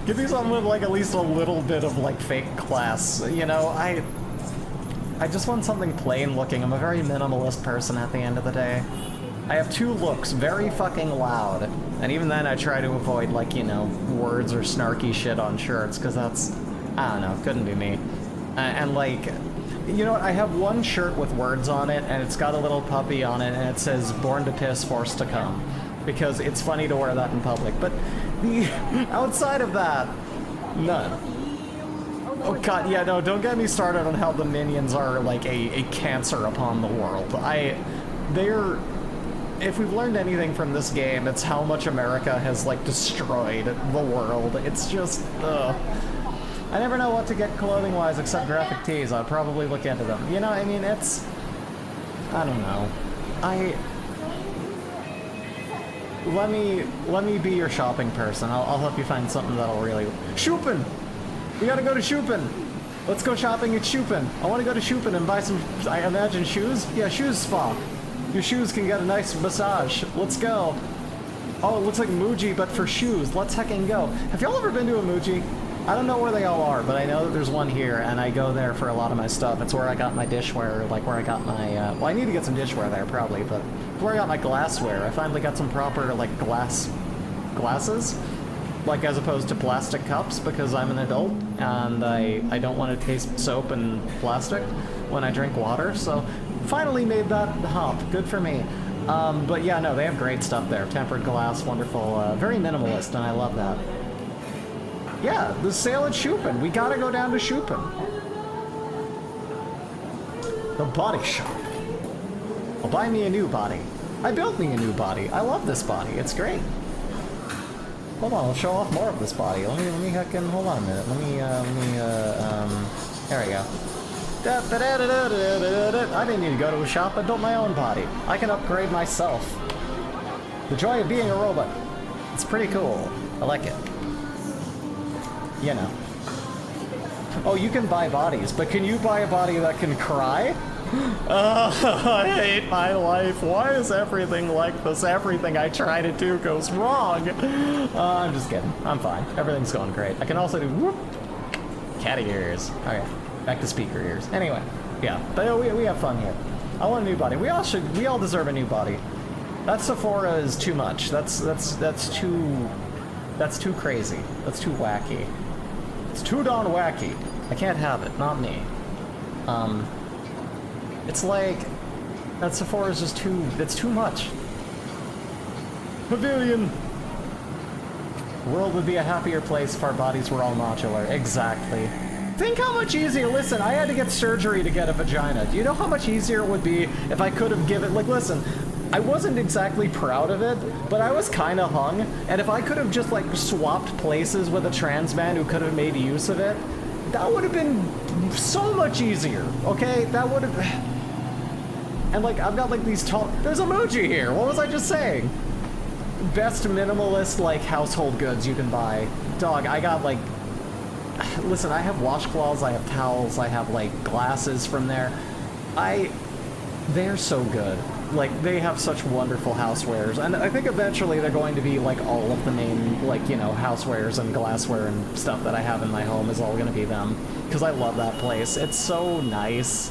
Give me something with like at least a little bit of like fake class, you know? I just want something plain looking. I'm a very minimalist person at the end of the day. I have two looks, very fucking loud, and even then I try to avoid like, words or snarky shit on shirts, because that's, I don't know, couldn't be me. And like, you know what, I have one shirt with words on it, and it's got a little puppy on it, and it says, "Born to piss, forced to come," because it's funny to wear that in public, but the outside of that, none. Oh god, yeah, no, don't get me started on how the minions are like a cancer upon the world. They're, if we've learned anything from this game, it's how much America has like destroyed the world. It's just, I never know what to get clothing-wise except graphic tees. I'll probably look into them. You know, I mean, it's... I don't know. Let me be your shopping person. I'll help you find something that'll really... Shopping! We gotta go to Shopping! Let's go shopping at Shopping. I want to go to Shopping and buy some, I imagine, shoes? Yeah, shoes spa. Your shoes can get a nice massage. Let's go. Oh, it looks like Muji, but for shoes. Let's heckin' go. Have y'all ever been to a Muji? I don't know where they all are, but I know that there's one here, and I go there for a lot of my stuff. It's where I got my dishware, like where I got my, well, I need to get some dishware there, probably, but it's where I got my glassware. I finally got some proper, like, glasses, like, as opposed to plastic cups, because I'm an adult, and I don't want to taste soap and plastic when I drink water, so finally made that hop. Good for me. But yeah, no, they have great stuff there. Tempered glass, wonderful, very minimalist, and I love that. Yeah, the sale at Shopping. We gotta go down to Shopping. The body shop. I'll buy me a new body. I built me a new body. I love this body. It's great. Hold on, I'll show off more of this body. Let me heckin', hold on a minute. There we go. I didn't need to go to a shop. I built my own body. I can upgrade myself. The joy of being a robot. It's pretty cool. I like it. You know. Oh, you can buy bodies, but can you buy a body that can cry? I hate my life. Why is everything like this? Everything I try to do goes wrong. I'm just kidding. I'm fine. Everything's going great. I can also do whoop, cat ears. Okay, back to speaker ears. Anyway, yeah, but we have fun here. I want a new body. We all deserve a new body. That Sephora is too much. That's too crazy. That's too wacky. It's too darn wacky. I can't have it. Not me. It's like that Sephora is just too. It's too much. Pavilion. The world would be a happier place if our bodies were all modular. Exactly. Think how much easier. Listen, I had to get surgery to get a vagina. Do you know how much easier it would be if I could have given? Like, listen. I wasn't exactly proud of it, but I was kind of hung, and if I could have just, like, swapped places with a trans man who could have made use of it, that would have been so much easier, okay? That would have... And, like, I've got, like, these tall... There's emoji here! What was I just saying? Best minimalist, like, household goods you can buy. Dog, I got, like... Listen, I have washcloths, I have towels, I have, like, glasses from there. They're so good. Like, they have such wonderful housewares, and I think eventually they're going to be, like, all of the main, like, you know, housewares and glassware and stuff that I have in my home is all going to be them, because I love that place. It's so nice.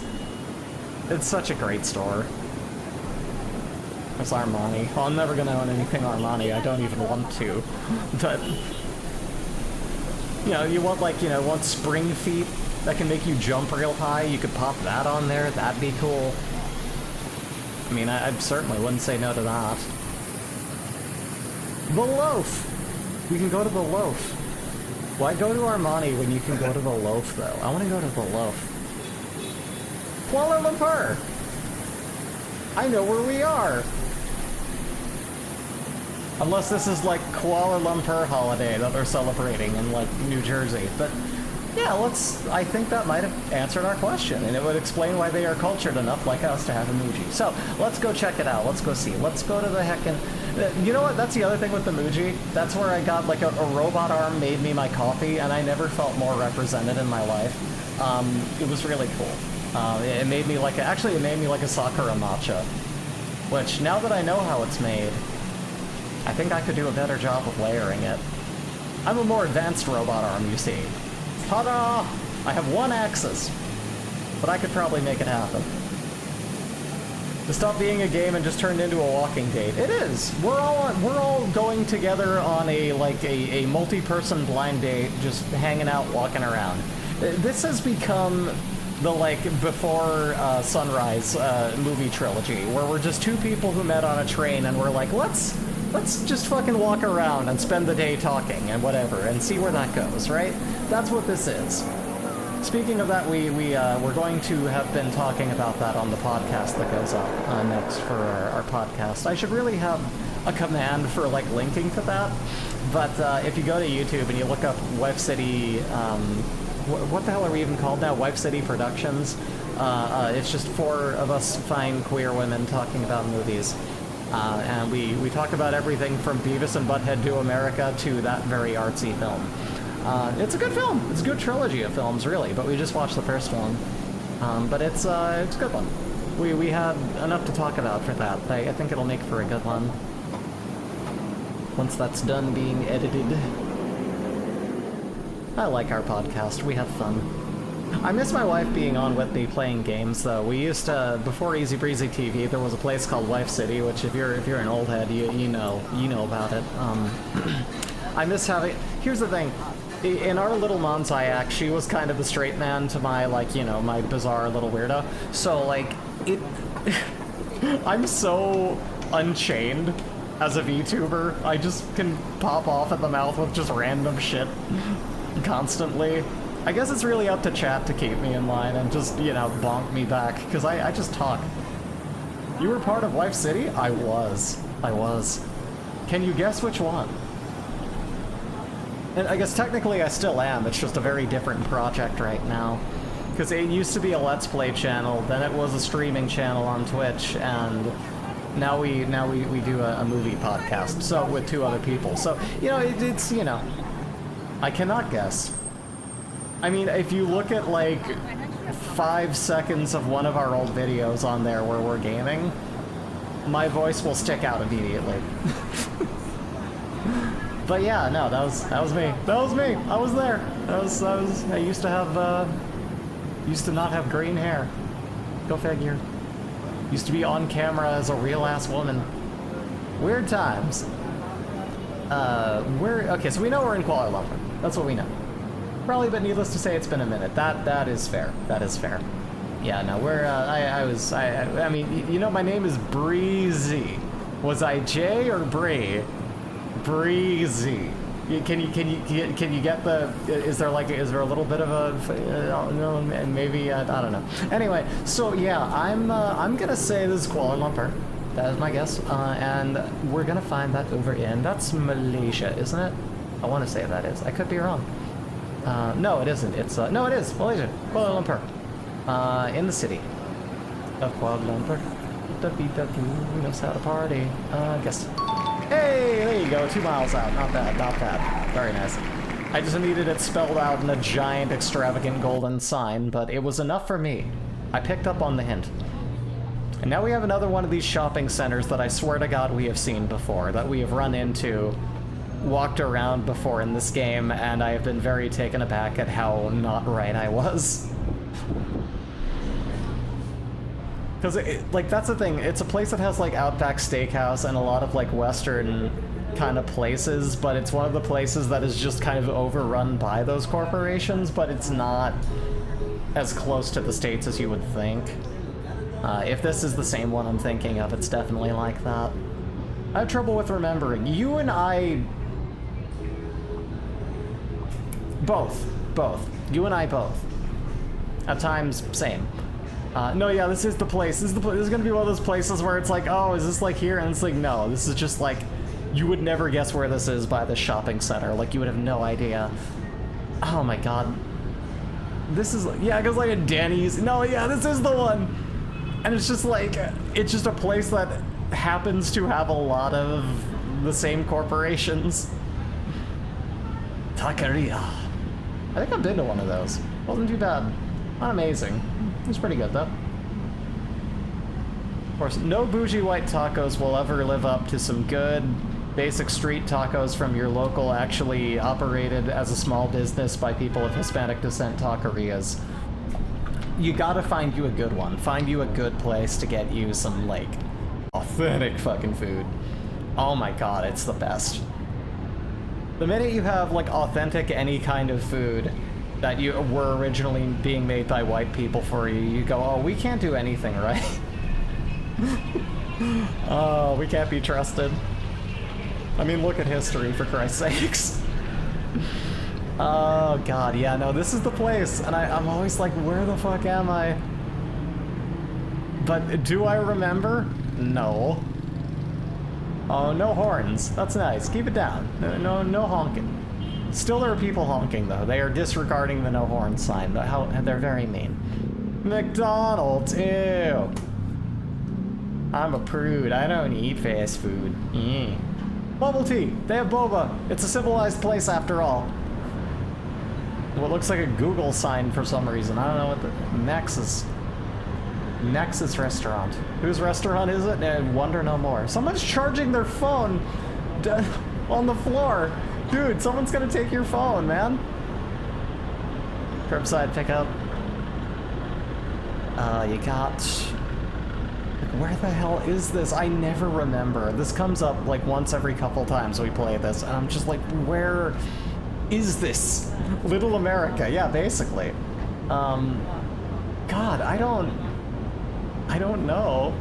It's such a great store. It's Armani. Oh, I'm never going to own anything Armani. I don't even want to. But, you know, you want, like, you know, want spring feet that can make you jump real high? You could pop that on there. That'd be cool. I mean, I certainly wouldn't say no to that. The Loaf! We can go to the Loaf. Why go to Armani when you can go to the Loaf, though? I want to go to the Loaf. Kuala Lumpur! I know where we are! Unless this is like Kuala Lumpur holiday that they're celebrating in like New Jersey. But yeah, I think that might have answered our question, and it would explain why they are cultured enough like us to have emoji. So let's go check it out. Let's go see. Let's go to the heckin'... You know what? That's the other thing with the Muji. That's where I got like a robot arm made me my coffee, and I never felt more represented in my life. It was really cool. It made me like actually it made me like a Sakura matcha, which now that I know how it's made, I think I could do a better job of layering it. I'm a more advanced robot arm, you see. Ta-da! I have 1 axis, but I could probably make it happen. To stop being a game and just turned into a walking date. It is. We're all going together on a multi-person blind date, just hanging out, walking around. This has become the before sunrise movie trilogy, where we're just 2 people who met on a train and we're like, let's just fucking walk around and spend the day talking and whatever and see where that goes, right? That's what this is. Speaking of that, we're going to have been talking about that on the podcast that goes up next for our podcast. I should really have a command for linking to that, but if you go to YouTube and you look up Wife City, what the hell are we even called now? Wife City Productions. It's just 4 of us fine queer women talking about movies. And we talk about everything from Beavis and Butthead Do America to that very artsy film. It's a good film. It's a good trilogy of films, really, but we just watched the first one. But it's a good one. We had enough to talk about for that. I think it'll make for a good one. Once that's done being edited. I like our podcast. We have fun. I miss my wife being on with me playing games, though. We used to, before Easy Breezy TV, there was a place called Wife City, which if you're an old head, you know about it. I miss having... Here's the thing. In our little Manzai act, she was kind of the straight man to my, my bizarre little weirdo. So, I'm so unchained as a VTuber. I just can pop off at the mouth with just random shit constantly. I guess it's really up to chat to keep me in line and just, bonk me back, because I just talk. You were part of Wife City? I was. Can you guess which one? And I guess technically I still am, it's just a very different project right now. Because it used to be a Let's Play channel, then it was a streaming channel on Twitch, and now we do a movie podcast, so with 2 other people. So, it's I cannot guess. I mean, if you look at 5 seconds of one of our old videos on there where we're gaming, my voice will stick out immediately. But yeah, no, that was me. That was me. I was there. I used to not have green hair. Go figure. Used to be on camera as a real ass woman. Weird times. Okay, so we know we're in Kuala Lumpur. That's what we know. Probably, but needless to say, it's been a minute. That is fair. That is fair. Yeah, no, we're, I mean, my name is Breezy. Was I Jay or Bree? Breezy. Can you get the, is there a little bit of a, maybe, I don't know. Anyway, so yeah, I'm gonna say this is Kuala Lumpur. That is my guess, and we're gonna find that over in, that's Malaysia, isn't it? I want to say that is. I could be wrong. No, it isn't. It's, no, it is. Malaysia. Kuala Lumpur. In the city of Kuala Lumpur. Who knows how to party? I guess. Hey, there you go. 2 miles out. Not bad, not bad. Very nice. I just needed it spelled out in a giant, extravagant golden sign, but it was enough for me. I picked up on the hint. And now we have another one of these shopping centers that I swear to God we have seen before, that we have run into, walked around before in this game, and I have been very taken aback at how not right I was. Because, that's the thing, it's a place that has, Outback Steakhouse and a lot of, Western kind of places, but it's one of the places that is just kind of overrun by those corporations, but it's not as close to the States as you would think. If this is the same one I'm thinking of, it's definitely like that. I have trouble with remembering. You and I... Both. You and I both. At times, same. No, yeah, this is the place. This is gonna be one of those places where it's like, oh, is this like here? And it's like, no, this is just like, you would never guess where this is by the shopping center. Like, you would have no idea. Oh my god. This is, yeah, it goes like a Denny's. No, yeah, this is the one. And it's just like, it's just a place that happens to have a lot of the same corporations. Taqueria. I think I've been to one of those. Wasn't too bad. Not amazing. It was pretty good though. Of course, no bougie white tacos will ever live up to some good basic street tacos from your local, actually operated as a small business by people of Hispanic descent taquerias. You gotta find you a good one. Find you a good place to get you some, like, authentic fucking food. Oh my god, it's the best. The minute you have, like, authentic any kind of food that you were originally being made by white people for you, you go, oh, we can't do anything right. Oh, we can't be trusted. I mean, look at history, for Christ's sakes. Oh god, yeah, no, this is the place, and I'm always like, where the fuck am I? But do I remember? No. Oh, no horns. That's nice. Keep it down. No honking. Still, there are people honking, though. They are disregarding the no horn sign. They're very mean. McDonald's, ew. I'm a prude. I don't eat fast food. Bubble tea. They have boba. It's a civilized place after all. What looks like a Google sign for some reason. I don't know what the Nexus restaurant. Whose restaurant is it? Wonder no more. Someone's charging their phone on the floor. Dude, someone's gonna take your phone, man. Curbside pickup. You got... Where the hell is this? I never remember. This comes up like once every couple times we play this, and I'm just like, where is this? Little America, yeah, basically. God, I don't know.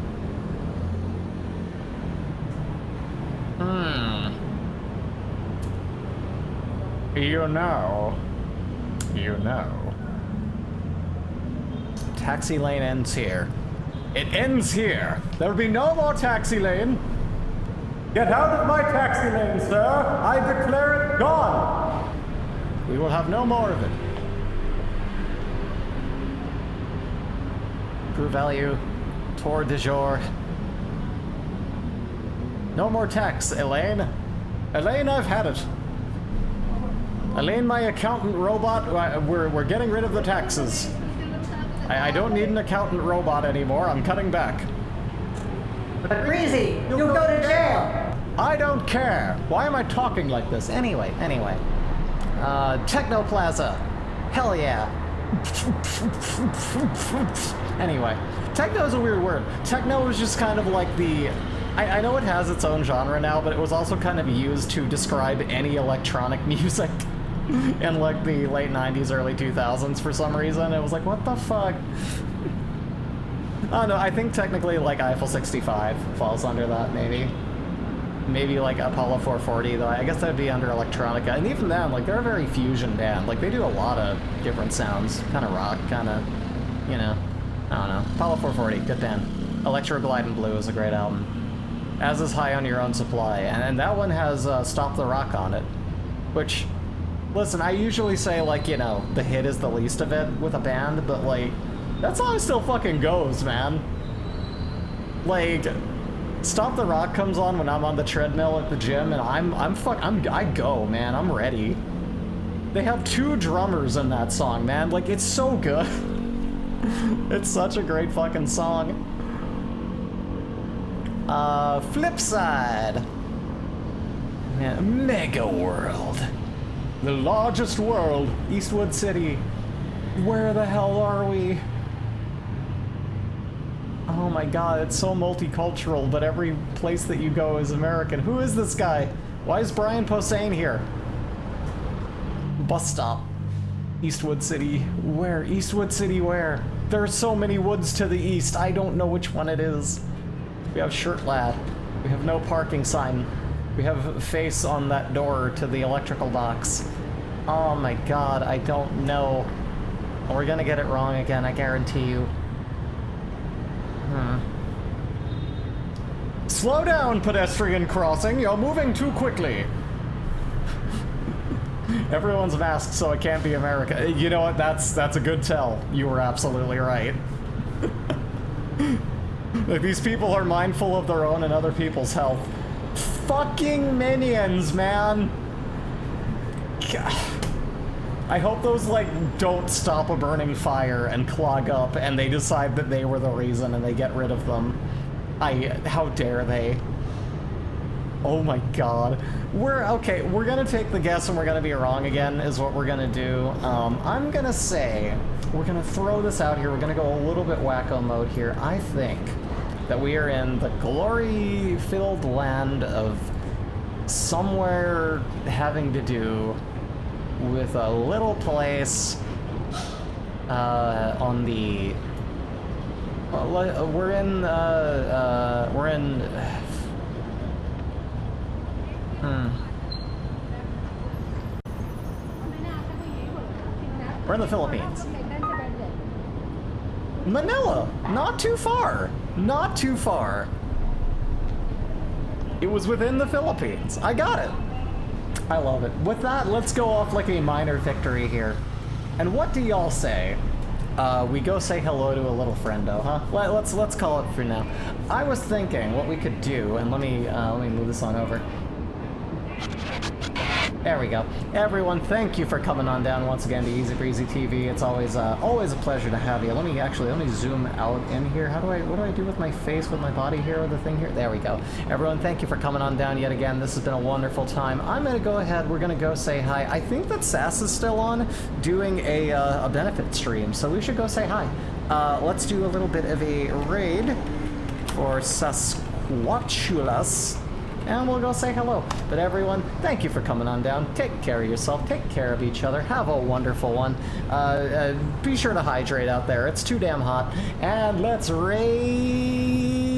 You know. Taxi lane ends here. It ends here. There'll be no more taxi lane. Get out of my taxi lane, sir. I declare it gone. We will have no more of it. True value. Tour de jour. No more tax, Elaine. Elaine, I've had it. Elaine, my accountant robot, we're getting rid of the taxes. I don't need an accountant robot anymore. I'm cutting back. But Breezy, you'll go to jail! I don't care. Why am I talking like this? Anyway. Techno Plaza. Hell yeah. Anyway, techno is a weird word. Techno is just kind of like the... I know it has its own genre now, but it was also kind of used to describe any electronic music in like the late 90s, early 2000s for some reason. It was like, what the fuck? Oh no, I think technically like Eiffel 65 falls under that, maybe. Maybe like Apollo 440, though I guess that would be under electronica. And even then, like, they're a very fusion band. Like, they do a lot of different sounds. Kind of rock, kind of, you know, I don't know. Apollo 440, good band. Electro Glide in Blue is a great album. As is High on Your Own Supply. And that one has Stop the Rock on it. Which, listen, I usually say, like, you know, the hit is the least of it with a band, but, like, that song still fucking goes, man. Like... Stop the Rock comes on when I'm on the treadmill at the gym, and I go, man. I'm ready. They have 2 drummers in that song, man. Like, it's so good. It's such a great fucking song. Flip side. Man, Mega World. The largest world. Eastwood City. Where the hell are we? Oh my god, it's so multicultural, but every place that you go is American. Who is this guy? Why is Brian Posehn here? Bus stop. Eastwood City. Where? Eastwood City where? There are so many woods to the east, I don't know which one it is. We have Shirt Lad. We have no parking sign. We have face on that door to the electrical box. Oh my god, I don't know. We're gonna get it wrong again, I guarantee you. Slow down, pedestrian crossing. You're moving too quickly. Everyone's masked, so it can't be America. You know what? That's a good tell. You were absolutely right. Like, these people are mindful of their own and other people's health. Fucking minions, man. God. I hope those, like, don't stop a burning fire and clog up and they decide that they were the reason and they get rid of them. How dare they? Oh my god. Okay, we're gonna take the guess and we're gonna be wrong again, is what we're gonna do. I'm gonna say, we're gonna throw this out here, we're gonna go a little bit wacko mode here. I think that we are in the glory-filled land of somewhere having to do with a little place on the... we're in the Philippines. Manila! Not too far! Not too far. It was within the Philippines. I got it. I love it. With that, let's go off like a minor victory here. And what do y'all say? We go say hello to a little friendo, huh? Let's call it for now. I was thinking what we could do, and let me move this on over. There we go. Everyone, thank you for coming on down once again to Easy Breezy TV. It's always a pleasure to have you. Let me zoom out in here. What do I do with my face, with my body here, with the thing here? There we go. Everyone, thank you for coming on down yet again. This has been a wonderful time. I'm gonna go ahead. We're gonna go say hi. I think that Sass is still on, doing a benefit stream, so we should go say hi. Let's do a little bit of a raid for Sasquatchulas. And we'll go say hello. But everyone, thank you for coming on down. Take care of yourself. Take care of each other. Have a wonderful one. Be sure to hydrate out there. It's too damn hot. And let's raid